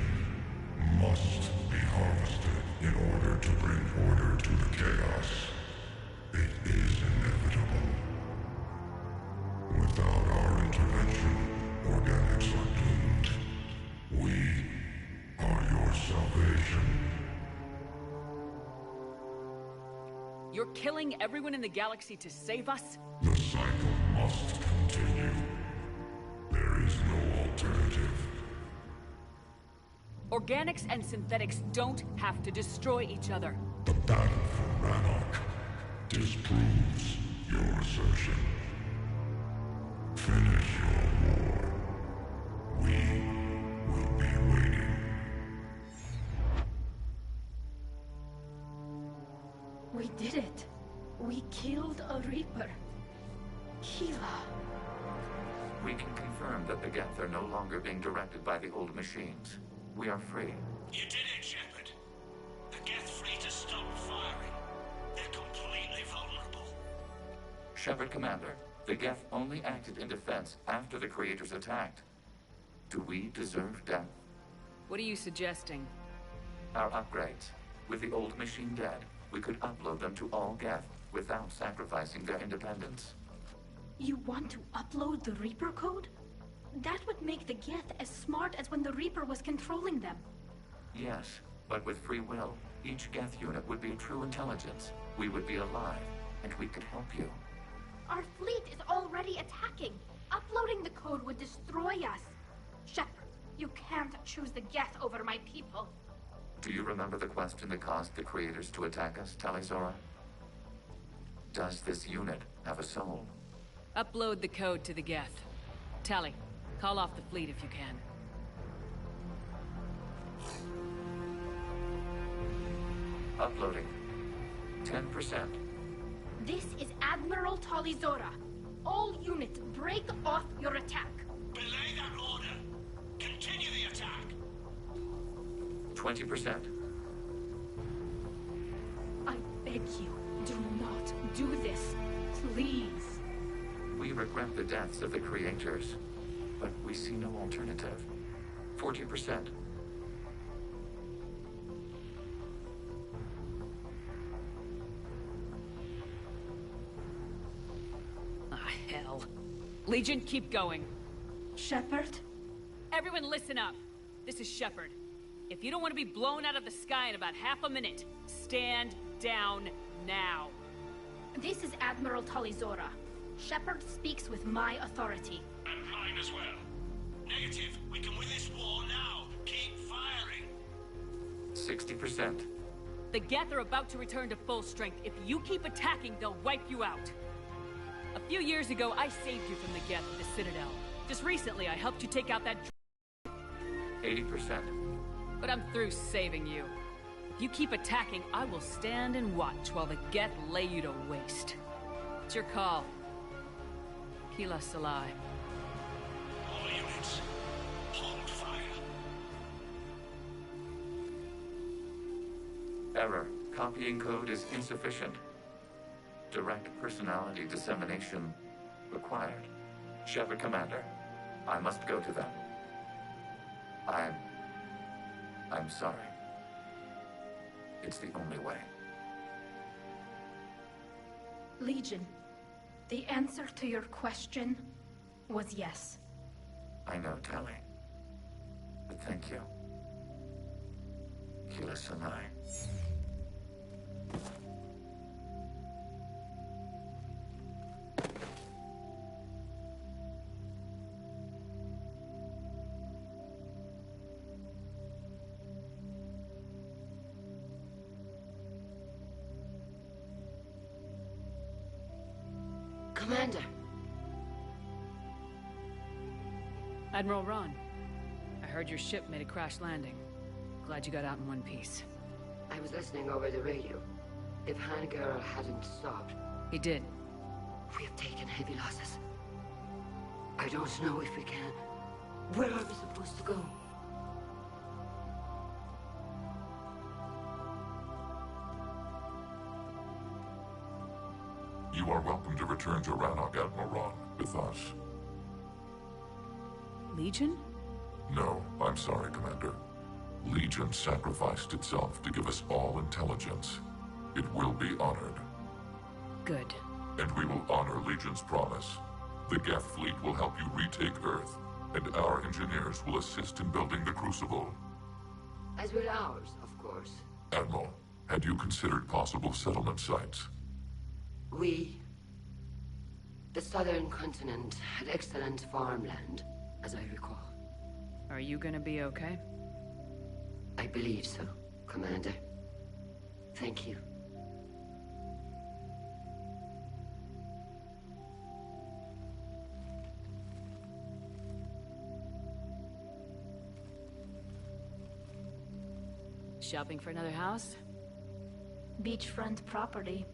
must be harvested in order to bring order to the chaos. It is inevitable. Without our intervention, organics are doomed. We are your salvation. You're killing everyone in the galaxy to save us? The cycle must continue. There is no alternative. Organics and synthetics don't have to destroy each other. The battle for Rannoch disproves your assertion. Finish your war. We will be waiting. We did it. We killed a Reaper. Keela. We can confirm that the Geth are no longer being directed by the old machines. We are free. You did it, Shepard. The Geth free to stop firing. They're completely vulnerable. Shepard Commander, the Geth only acted in defense after the creators attacked. Do we deserve death? What are you suggesting? Our upgrades. With the old machine dead, we could upload them to all Geth without sacrificing their independence. You want to upload the Reaper code? That would make the Geth as smart as when the Reaper was controlling them. Yes, but with free will, each Geth unit would be true intelligence. We would be alive, and we could help you. Our fleet is already attacking. Uploading the code would destroy us. Shepard, you can't choose the Geth over my people. Do you remember the question that caused the creators to attack us, Talizora? Does this unit have a soul? Upload the code to the Geth. Tally, call off the fleet if you can. Uploading. 10%. This is Admiral Talizora. All units, break off your attack. Belay that order. Continue the attack. 20%. I beg you, do not do this. Please. We regret the deaths of the creators, but we see no alternative. 40%. Ah, hell. Legion, keep going. Shepard? Everyone listen up. This is Shepard. If you don't want to be blown out of the sky in about half a minute, stand down now. This is Admiral Talizora. Shepard speaks with my authority. And mine as well. Negative. We can win this war now. Keep firing. 60%. The Geth are about to return to full strength. If you keep attacking, they'll wipe you out. A few years ago, I saved you from the Geth at the Citadel. Just recently, I helped you take out that 80%. But I'm through saving you. If you keep attacking, I will stand and watch while the Geth lay you to waste. It's your call. Kila Salai. All units, hold fire. Error. Copying code is insufficient. Direct personality dissemination required. Shepard Commander, I must go to them. I'm sorry. It's the only way. Legion, the answer to your question was yes. I know, Tally. But thank you. Kila Sanai. Commander, Admiral Ron, I heard your ship made a crash landing. Glad you got out in one piece. I was listening over the radio. If Hangara hadn't stopped... He did. We have taken heavy losses. I don't know if we can. Where are we supposed to go? You are welcome to return to Rannoch, Admiral Ron, with us. Legion? No, I'm sorry, Commander. Legion sacrificed itself to give us all intelligence. It will be honored. Good. And we will honor Legion's promise. The Geth fleet will help you retake Earth, and our engineers will assist in building the Crucible. As will ours, of course. Admiral, had you considered possible settlement sites? The southern continent had excellent farmland, as I recall. Are you gonna be okay? I believe so, Commander. Thank you. Shopping for another house? Beachfront property.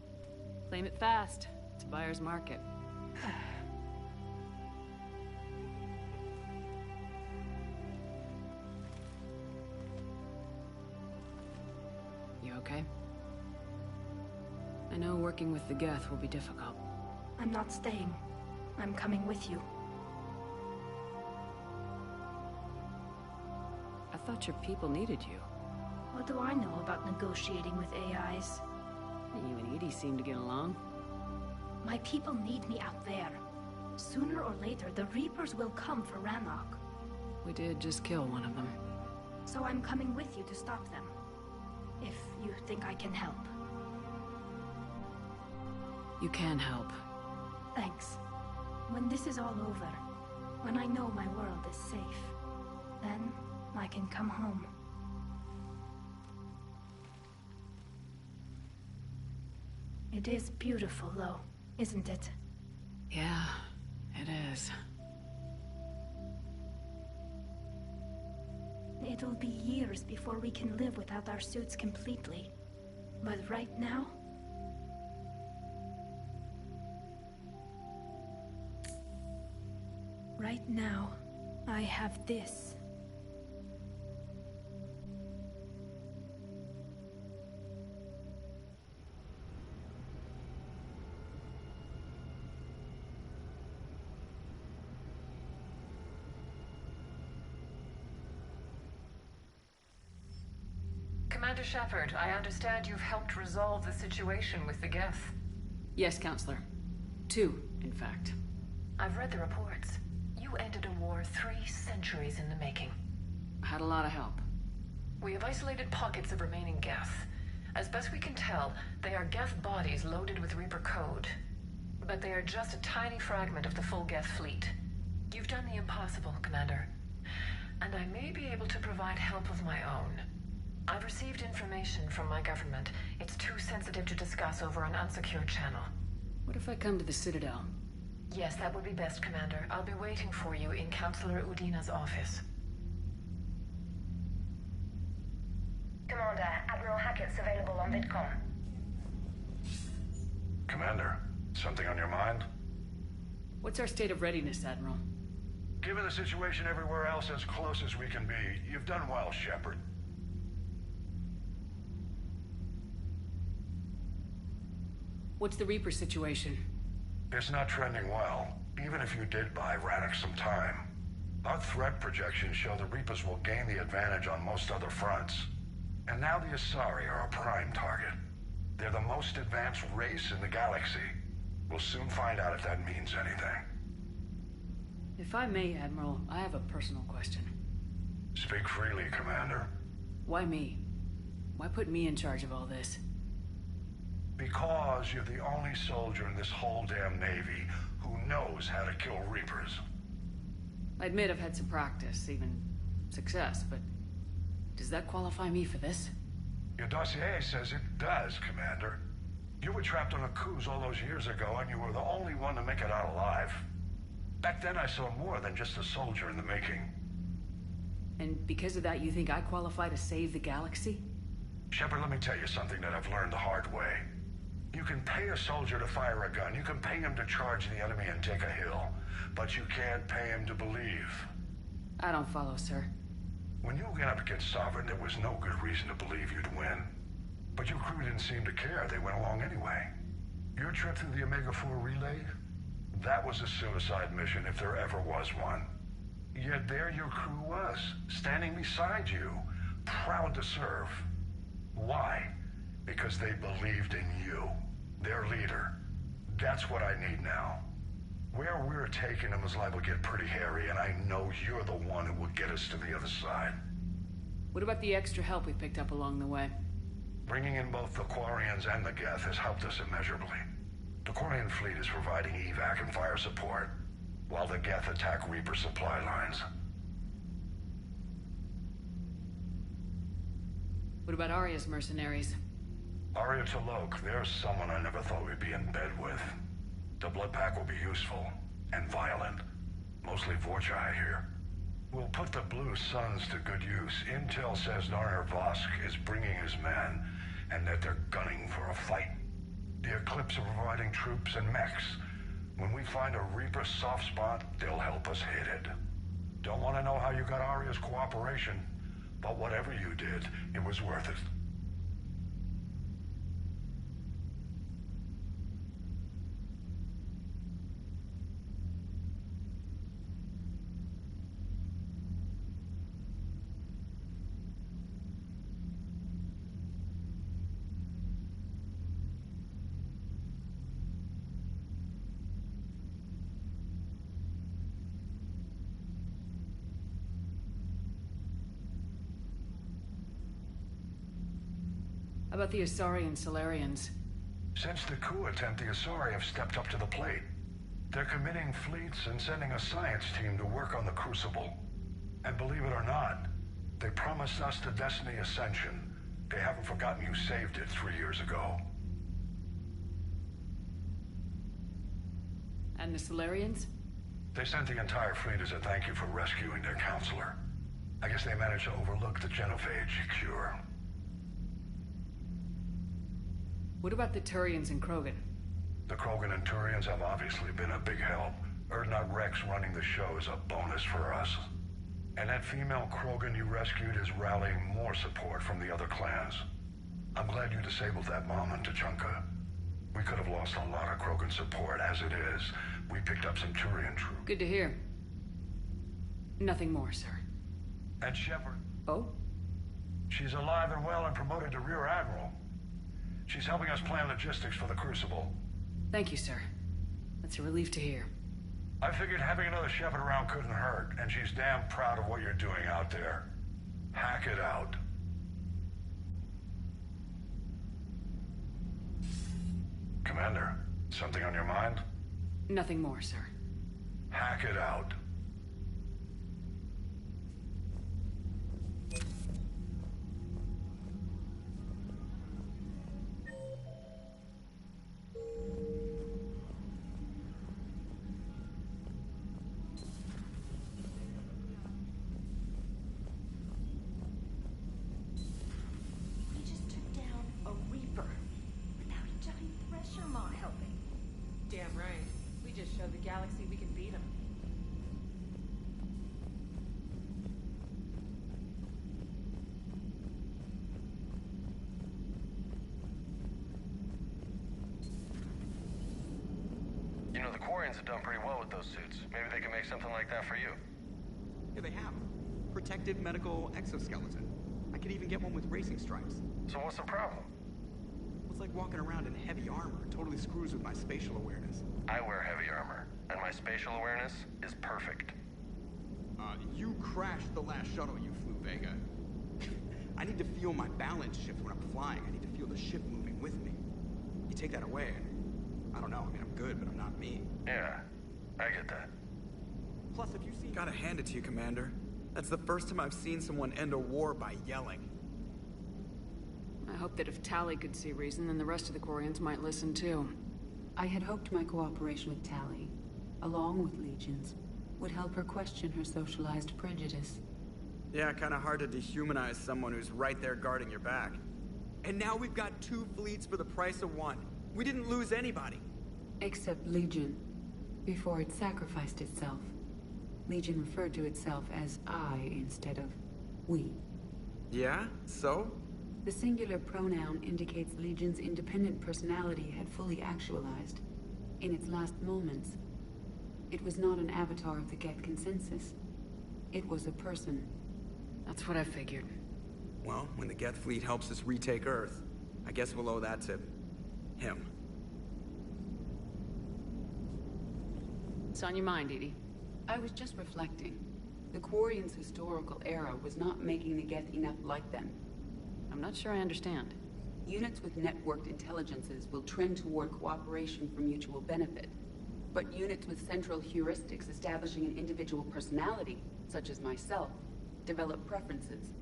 Claim it fast. It's a buyer's market. You okay? I know working with the Geth will be difficult. I'm not staying. I'm coming with you. I thought your people needed you. What do I know about negotiating with AIs? You and Edie seem to get along. My people need me out there. Sooner or later, the Reapers will come for Rannoch. We did just kill one of them. So I'm coming with you to stop them. If you think I can help. You can help. Thanks. When this is all over, when I know my world is safe, then I can come home. It is beautiful, though, isn't it? Yeah, it is. It'll be years before we can live without our suits completely. But right now... Right now, I have this. Commander Shepard, I understand you've helped resolve the situation with the Geth. Yes, Counselor. 2, in fact. I've read the reports. You ended a war 3 centuries in the making. I had a lot of help. We have isolated pockets of remaining Geth. As best we can tell, they are Geth bodies loaded with Reaper code. But they are just a tiny fragment of the full Geth fleet. You've done the impossible, Commander. And I may be able to provide help of my own. I've received information from my government. It's too sensitive to discuss over an unsecured channel. What if I come to the Citadel? Yes, that would be best, Commander. I'll be waiting for you in Counselor Udina's office. Commander, Admiral Hackett's available on VidCom. Commander, something on your mind? What's our state of readiness, Admiral? Given the situation everywhere else, as close as we can be, you've done well, Shepard. What's the Reaper situation? It's not trending well, even if you did buy Rannoch some time. Our threat projections show the Reapers will gain the advantage on most other fronts. And now the Asari are a prime target. They're the most advanced race in the galaxy. We'll soon find out if that means anything. If I may, Admiral, I have a personal question. Speak freely, Commander. Why me? Why put me in charge of all this? Because you're the only soldier in this whole damn Navy who knows how to kill Reapers. I admit I've had some practice, even success, but does that qualify me for this? Your dossier says it does, Commander. You were trapped on a cruise all those years ago, and you were the only one to make it out alive. Back then I saw more than just a soldier in the making. And because of that, you think I qualify to save the galaxy? Shepard, let me tell you something that I've learned the hard way. You can pay a soldier to fire a gun, you can pay him to charge the enemy and take a hill, but you can't pay him to believe. I don't follow, sir. When you went up against Sovereign, there was no good reason to believe you'd win. But your crew didn't seem to care. They went along anyway. Your trip through the Omega-4 relay? That was a suicide mission if there ever was one. Yet there your crew was, standing beside you, proud to serve. Why? Because they believed in you, their leader. That's what I need now. Where we're taking them is liable to get pretty hairy, and I know you're the one who will get us to the other side. What about the extra help we picked up along the way? Bringing in both the Quarians and the Geth has helped us immeasurably. The Quarian fleet is providing evac and fire support, while the Geth attack Reaper supply lines. What about Arya's mercenaries? Arya T'Loak, there's someone I never thought we'd be in bed with. The Blood Pack will be useful, and violent. Mostly Vorcha, I hear. We'll put the Blue Suns to good use. Intel says Narner Vosk is bringing his men, and that they're gunning for a fight. The Eclipse are providing troops and mechs. When we find a Reaper soft spot, they'll help us hit it. Don't want to know how you got Arya's cooperation, but whatever you did, it was worth it. How about the Asari and Solarians? Since the coup attempt, the Asari have stepped up to the plate. They're committing fleets and sending a science team to work on the Crucible. And believe it or not, they promised us the Destiny Ascension. They haven't forgotten you saved it 3 years ago. And the Solarians? They sent the entire fleet as a thank you for rescuing their counselor. I guess they managed to overlook the genophage cure. What about the Turians and Krogan? The Krogan and Turians have obviously been a big help. Erdnot Rex running the show is a bonus for us. And that female Krogan you rescued is rallying more support from the other clans. I'm glad you disabled that bomb on Tachanka. We could have lost a lot of Krogan support. As it is, we picked up some Turian troops. Good to hear. Nothing more, sir. And Shepard? Oh? She's alive and well and promoted to Rear Admiral. She's helping us plan logistics for the Crucible. Thank you, sir. That's a relief to hear. I figured having another Shepard around couldn't hurt, and she's damn proud of what you're doing out there. Hack it out. Commander, something on your mind? Nothing more, sir. Hack it out. Have done pretty well with those suits. Maybe they can make something like that for you. Yeah, they have. Protective medical exoskeleton. I could even get one with racing stripes. So what's the problem? It's like walking around in heavy armor. It totally screws with my spatial awareness. I wear heavy armor, and my spatial awareness is perfect. You crashed the last shuttle you flew, Vega. I need to feel my balance shift when I'm flying. I need to feel the ship moving with me. You take that away, and I don't know. I mean, I'm good, but I'm not me. Yeah, I get that. Plus, if you see... Gotta hand it to you, Commander. That's the first time I've seen someone end a war by yelling. I hope that if Tali could see reason, then the rest of the Quarians might listen too. I had hoped my cooperation with Tali along with legions, would help her question her socialized prejudice. Yeah, kinda hard to dehumanize someone who's right there guarding your back. And now we've got 2 fleets for the price of 1. We didn't lose anybody. Except Legion, before it sacrificed itself. Legion referred to itself as I instead of we. Yeah? So? The singular pronoun indicates Legion's independent personality had fully actualized. In its last moments, it was not an avatar of the Geth consensus. It was a person. That's what I figured. Well, when the Geth fleet helps us retake Earth, I guess we'll owe that to him. What's on your mind, Edie? I was just reflecting. The Quarians' historical era was not making the Geth enough like them. I'm not sure I understand. Units with networked intelligences will trend toward cooperation for mutual benefit. But units with central heuristics establishing an individual personality, such as myself, develop preferences.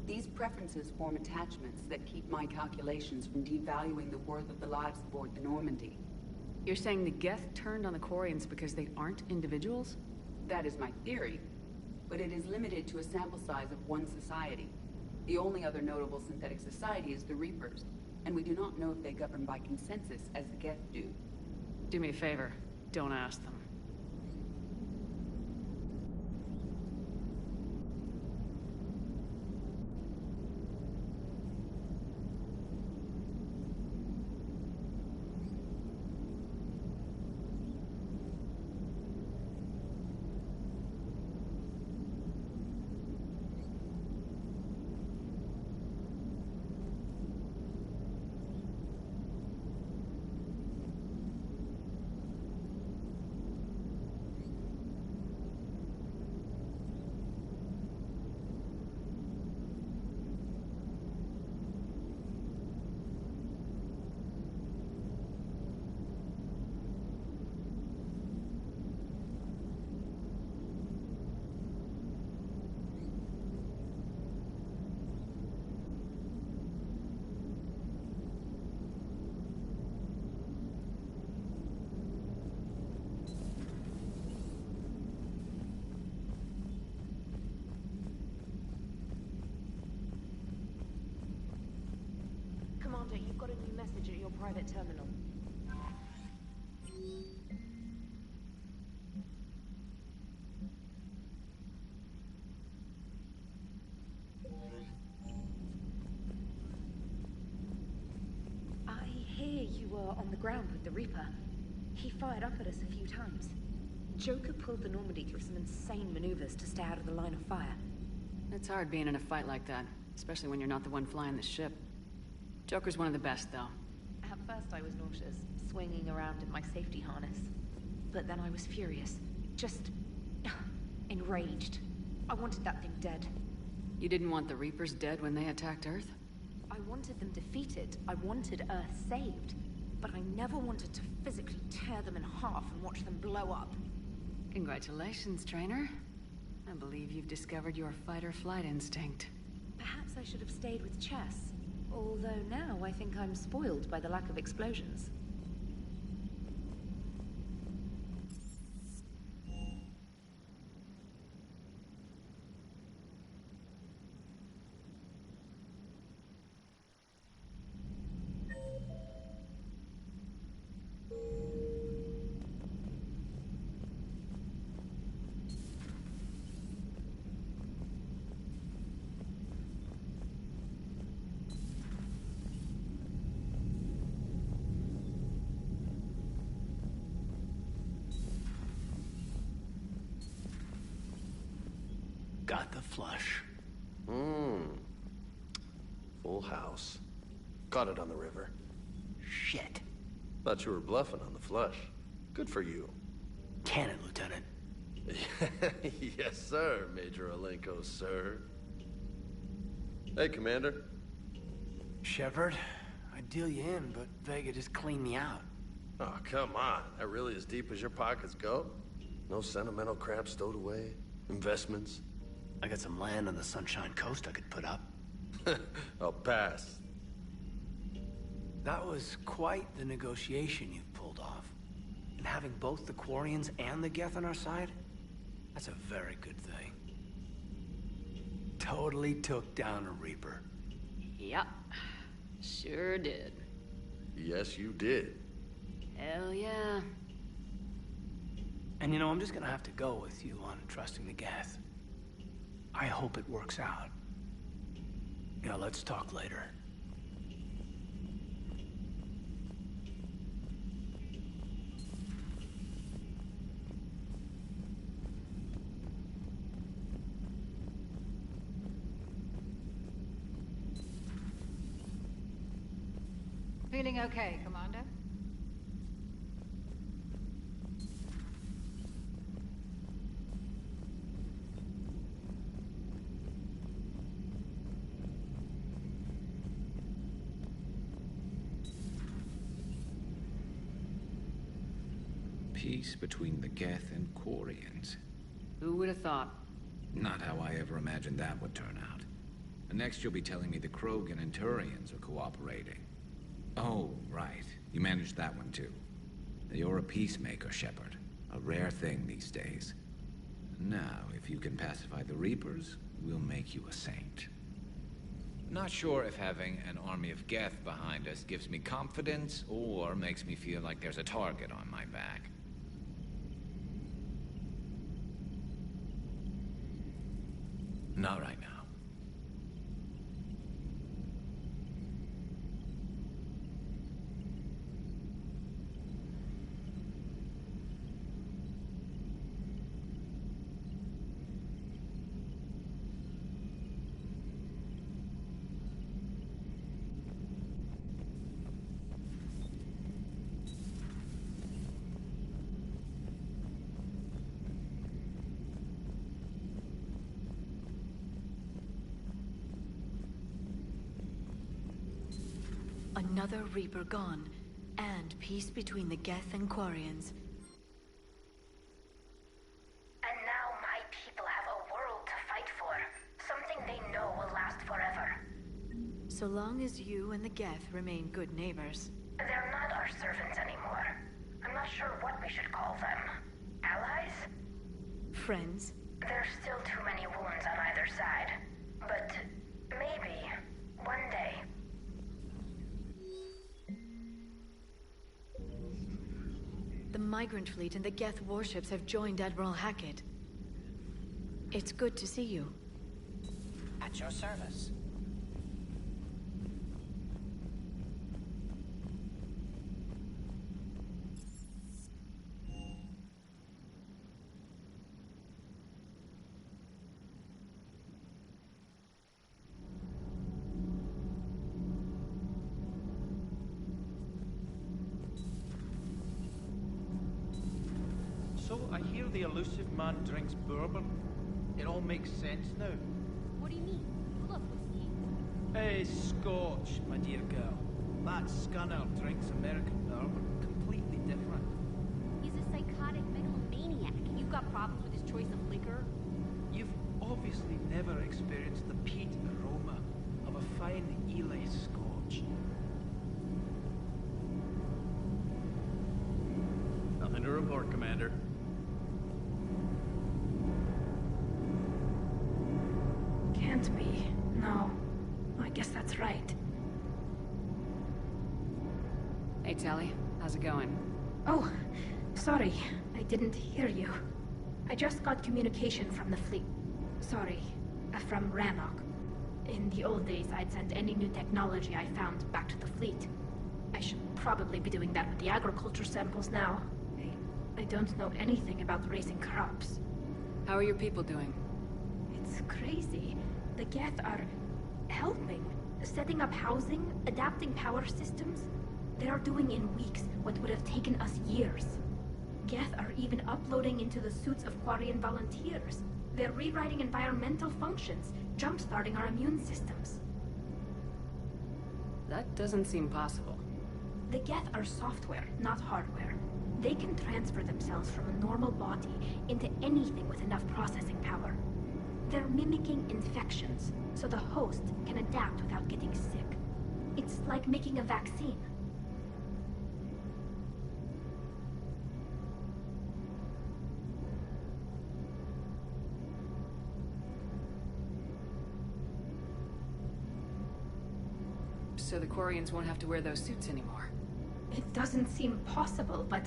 These preferences form attachments that keep my calculations from devaluing the worth of the lives aboard the Normandy. You're saying the Geth turned on the Quarians because they aren't individuals? That is my theory, but it is limited to a sample size of one society. The only other notable synthetic society is the Reapers, and we do not know if they govern by consensus as the Geth do. Do me a favor, don't ask them. Commander, you've got a new message at your private terminal. I hear you were on the ground with the Reaper. He fired up at us a few times. Joker pulled the Normandy through some insane maneuvers to stay out of the line of fire. It's hard being in a fight like that, especially when you're not the one flying the ship. Joker's one of the best, though. At first I was nauseous, swinging around in my safety harness. But then I was furious. Just... enraged. I wanted that thing dead. You didn't want the Reapers dead when they attacked Earth? I wanted them defeated. I wanted Earth saved. But I never wanted to physically tear them in half and watch them blow up. Congratulations, trainer. I believe you've discovered your fight-or-flight instinct. Perhaps I should have stayed with chess. Although now I think I'm spoiled by the lack of explosions. Got the flush. Full house. Got it on the river. Shit. Thought you were bluffing on the flush. Good for you. Cannon, Lieutenant. Yes, sir, Major Alenko, sir. Hey, Commander. Shepard, I'd deal you in, but Vega just cleaned me out. Oh, come on. That really as deep as your pockets go? No sentimental crap stowed away? Investments? I got some land on the Sunshine Coast I could put up. I'll pass. That was quite the negotiation you've pulled off. And having both the Quarians and the Geth on our side, that's a very good thing. Totally took down a Reaper. Yep. Sure did. Yes, you did. Hell yeah. And you know, I'm just gonna have to go with you on trusting the Geth. I hope it works out. You know, let's talk later. Feeling okay, Commander? Peace between the Geth and Quarians. Who would have thought? Not how I ever imagined that would turn out. And next you'll be telling me the Krogan and Turians are cooperating. Oh, right. You managed that one too. You're a peacemaker, Shepard. A rare thing these days. Now, if you can pacify the Reapers, we'll make you a saint. Not sure if having an army of Geth behind us gives me confidence or makes me feel like there's a target on my back. Not right now. Another Reaper gone, and peace between the Geth and Quarians. And now my people have a world to fight for. Something they know will last forever. So long as you and the Geth remain good neighbors. They're not our servants anymore. I'm not sure what we should call them. Allies? Friends? There's still too many wounds on either side. But maybe, one day. The Migrant Fleet and the Geth warships have joined Admiral Hackett. It's good to see you. At your service. So, I hear the elusive man drinks bourbon. It all makes sense now. What do you mean? You love whiskey. Hey, Scotch, my dear girl. That scunner drinks American bourbon. Completely different. He's a psychotic megalomaniac. You've got problems with his choice of liquor? You've obviously never experienced the peat aroma of a fine Ely Scotch. Nothing to report, Commander. Can't be. No. I guess that's right. Hey, Tally. How's it going? Oh, sorry. I didn't hear you. I just got communication from the fleet. Sorry. From Rannoch. In the old days, I'd send any new technology I found back to the fleet. I should probably be doing that with the agriculture samples now. I don't know anything about raising crops. How are your people doing? It's crazy. The Geth are helping. Setting up housing, adapting power systems. They are doing in weeks what would have taken us years. Geth are even uploading into the suits of Quarian volunteers. They're rewriting environmental functions, jump-starting our immune systems. That doesn't seem possible. The Geth are software, not hardware. They can transfer themselves from a normal body into anything with enough processing power. They're mimicking infections, so the host can adapt without getting sick. It's like making a vaccine. so the Quarians won't have to wear those suits anymore. It doesn't seem possible, but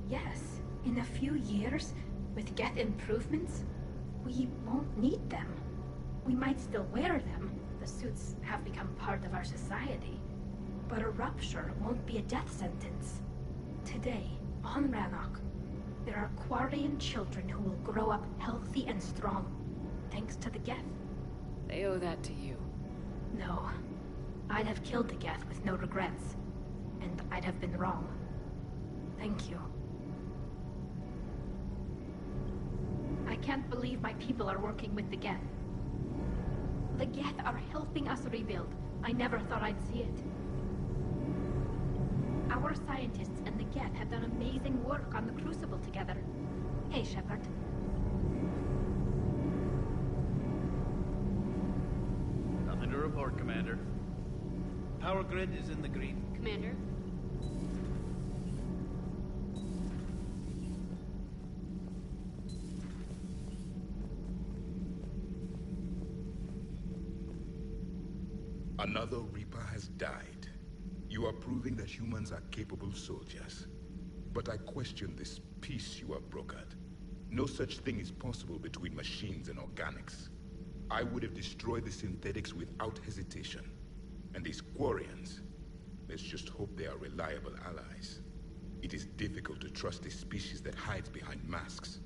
yes, in a few years, with Geth improvements, we won't need them. We might still wear them. The suits have become part of our society. But a rupture won't be a death sentence. Today, on Rannoch, there are Quarian children who will grow up healthy and strong, thanks to the Geth. They owe that to you. No. I'd have killed the Geth with no regrets. And I'd have been wrong. Thank you. I can't believe my people are working with the Geth. The Geth are helping us rebuild. I never thought I'd see it. Our scientists and the Geth have done amazing work on the Crucible together. Hey, Shepard. Nothing to report, Commander. Power grid is in the green. Commander? Another Reaper has died. You are proving that humans are capable soldiers. But I question this peace you have brokered. No such thing is possible between machines and organics. I would have destroyed the synthetics without hesitation. And these Quarians, let's just hope they are reliable allies. It is difficult to trust a species that hides behind masks.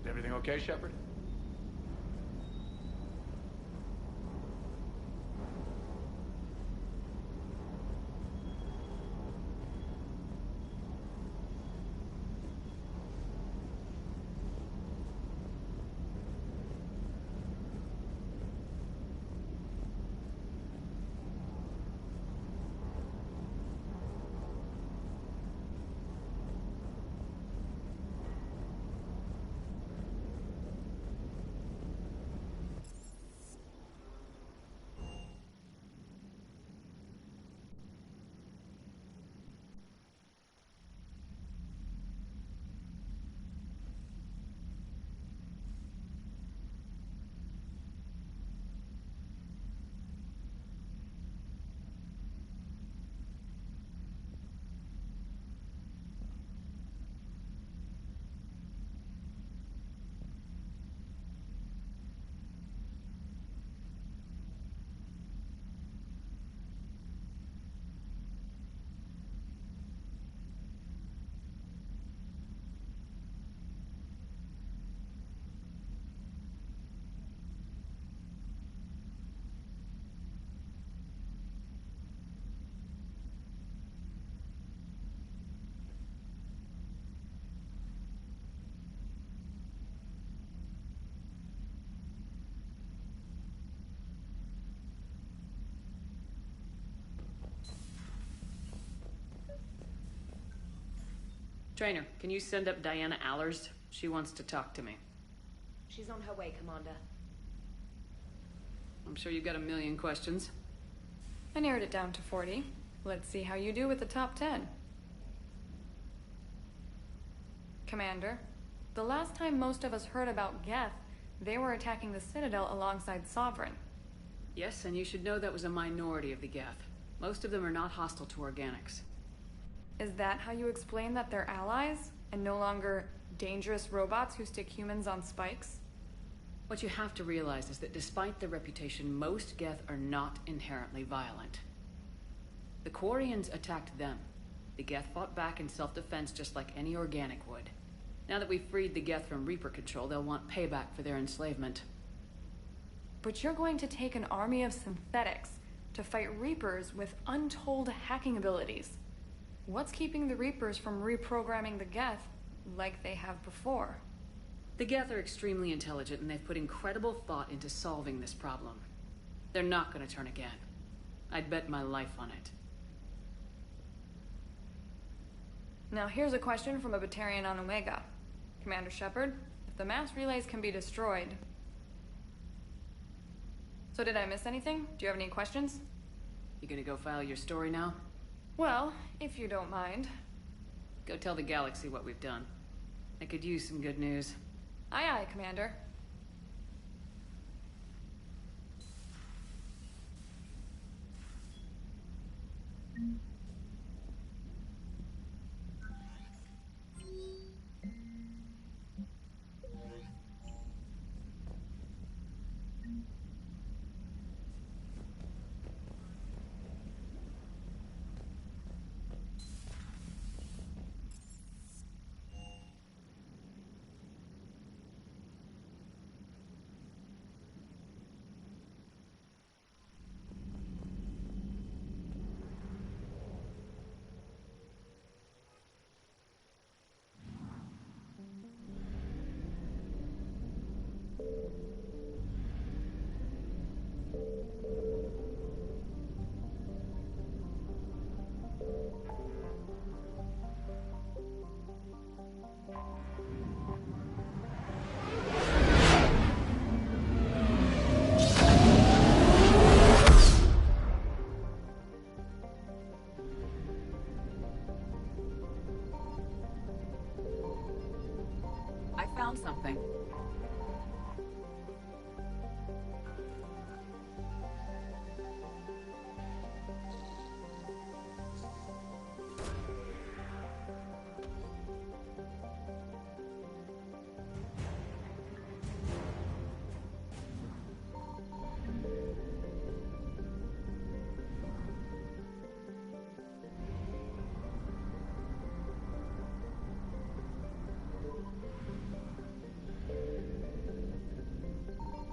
Everything okay, Shepard? Trainer, can you send up Diana Allers? She wants to talk to me. She's on her way, Commander. I'm sure you've got a million questions. I narrowed it down to 40. Let's see how you do with the top 10. Commander, the last time most of us heard about Geth, They were attacking the Citadel alongside Sovereign. Yes, and you should know that was a minority of the Geth. Most of them are not hostile to organics. Is that how you explain that they're allies, and no longer dangerous robots who stick humans on spikes? What you have to realize is that despite their reputation, most Geth are not inherently violent. The Quarians attacked them. The Geth fought back in self-defense just like any organic would. Now that we've freed the Geth from Reaper control, they'll want payback for their enslavement. But you're going to take an army of synthetics to fight Reapers with untold hacking abilities. What's keeping the Reapers from reprogramming the Geth like they have before? The Geth are extremely intelligent, and they've put incredible thought into solving this problem. They're not going to turn again. I'd bet my life on it. Now here's a question from a Batarian on Omega. Commander Shepard, if the mass relays can be destroyed... So did I miss anything? Do you have any questions? You gonna go file your story now? Well, if you don't mind. Go tell the galaxy what we've done. I could use some good news. Aye aye, Commander. Found something.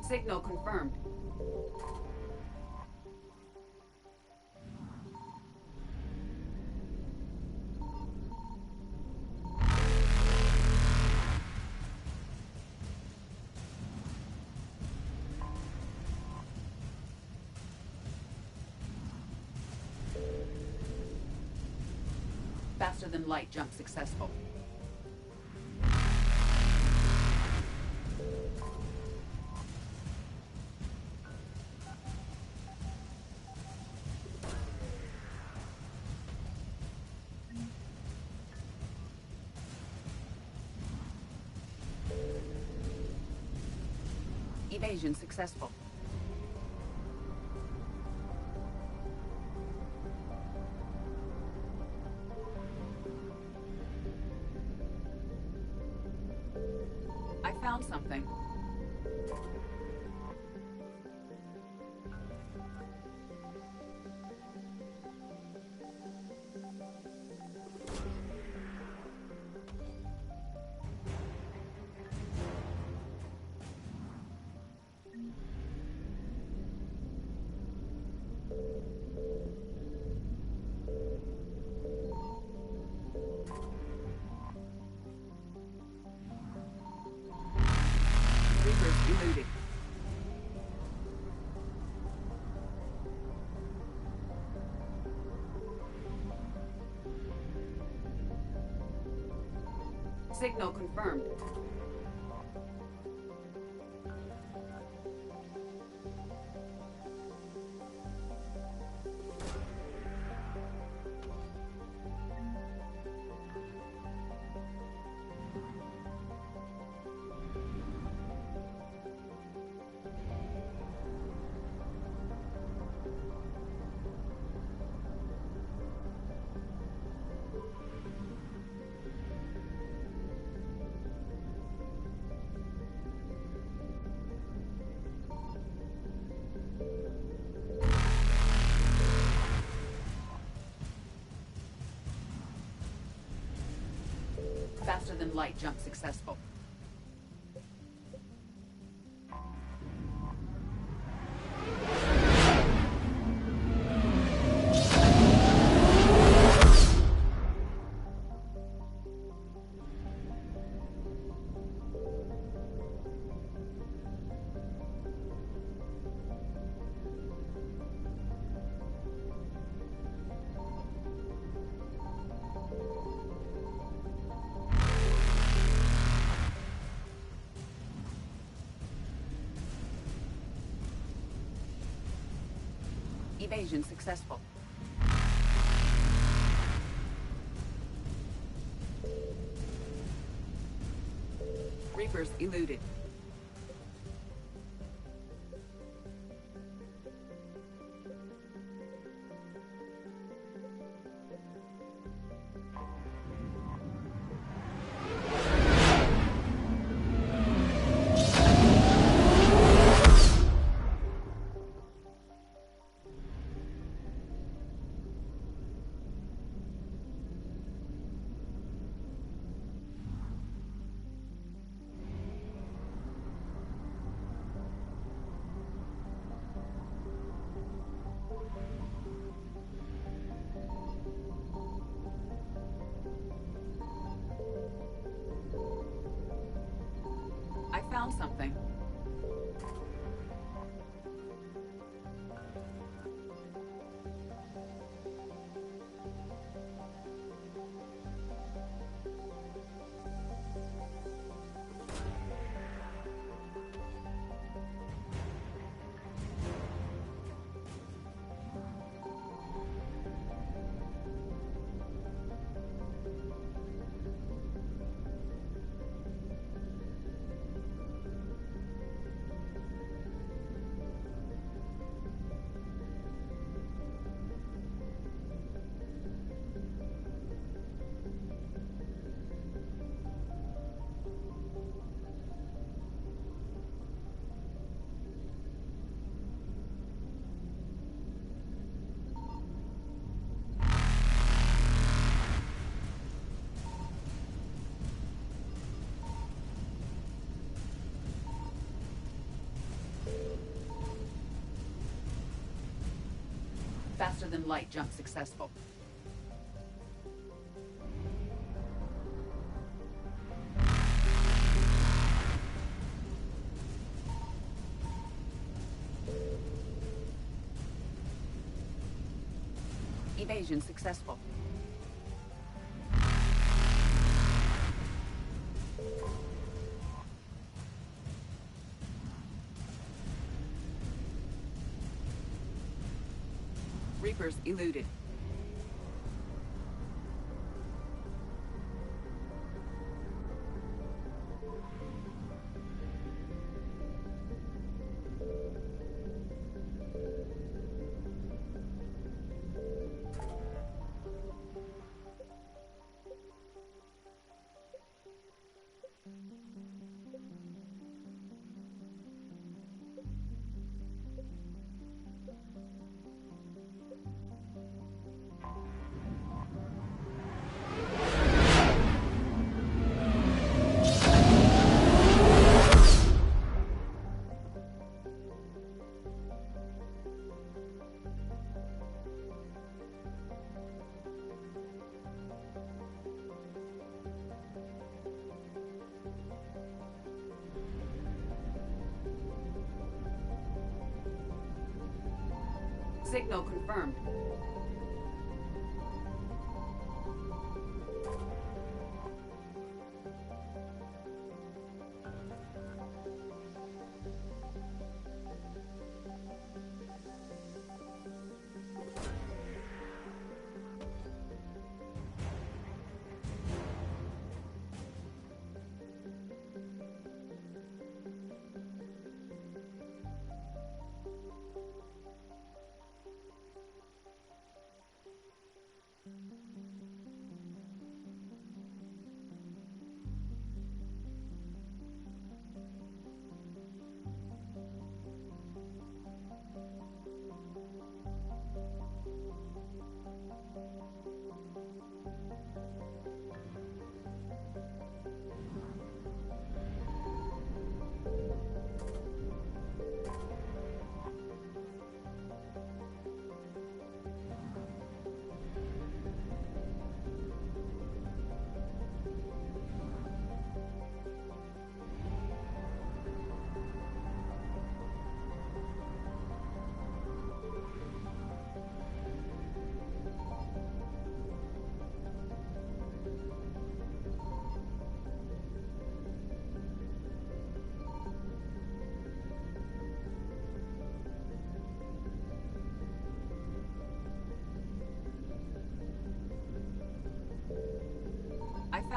Signal confirmed. Faster than light jump successful. Evasion successful. I found something. Eluded. Signal confirmed. Faster than light jump successful. Evasion successful. Reapers eluded. I found something. Faster than light jump successful. Evasion successful. Reapers eluded. Signal confirmed.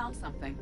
found something.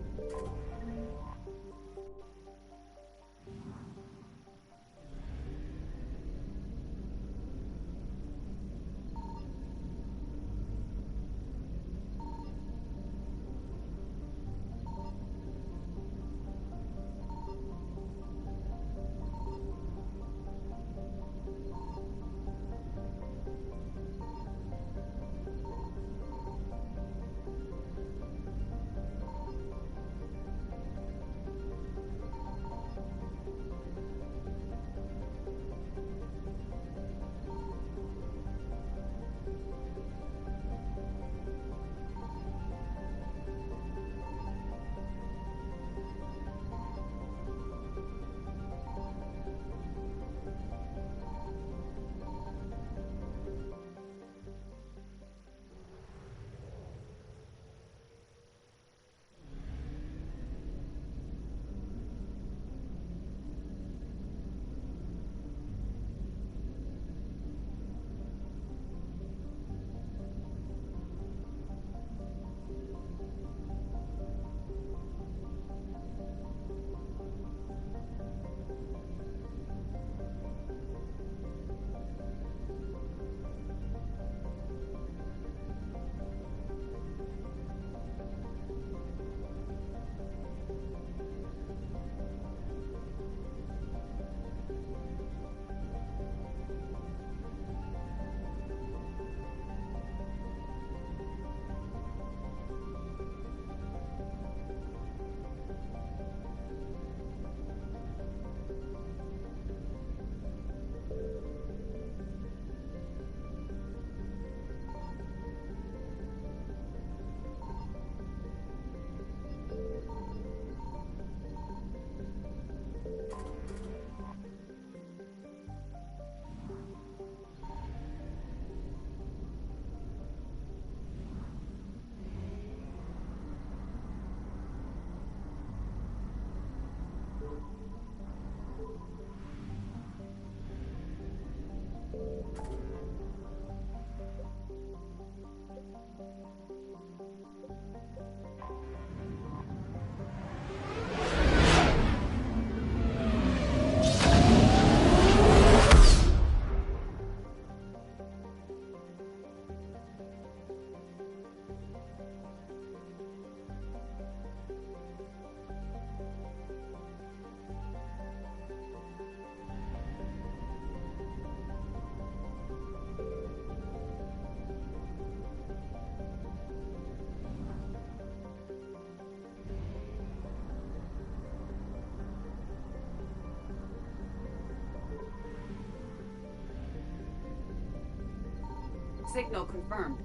Signal confirmed.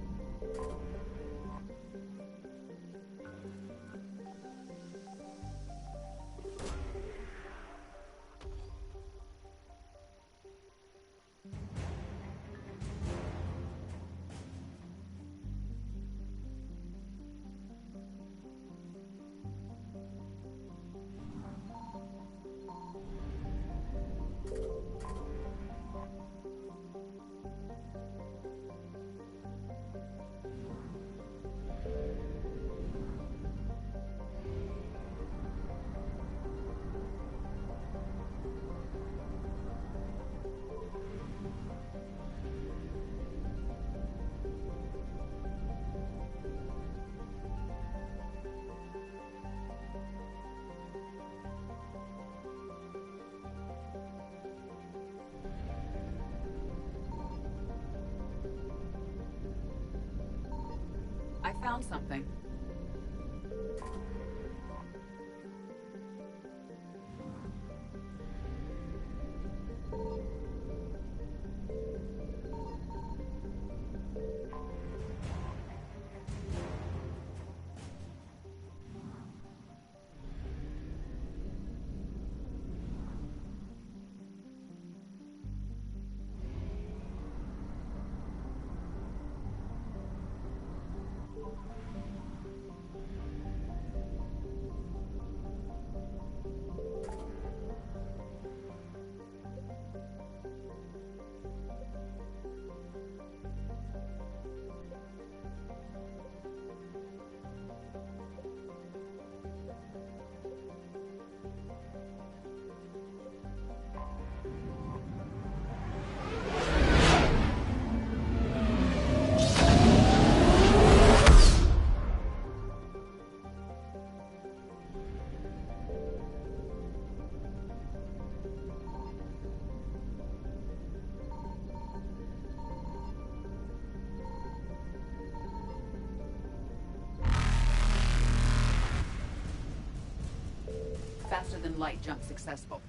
I found something. light jump successful.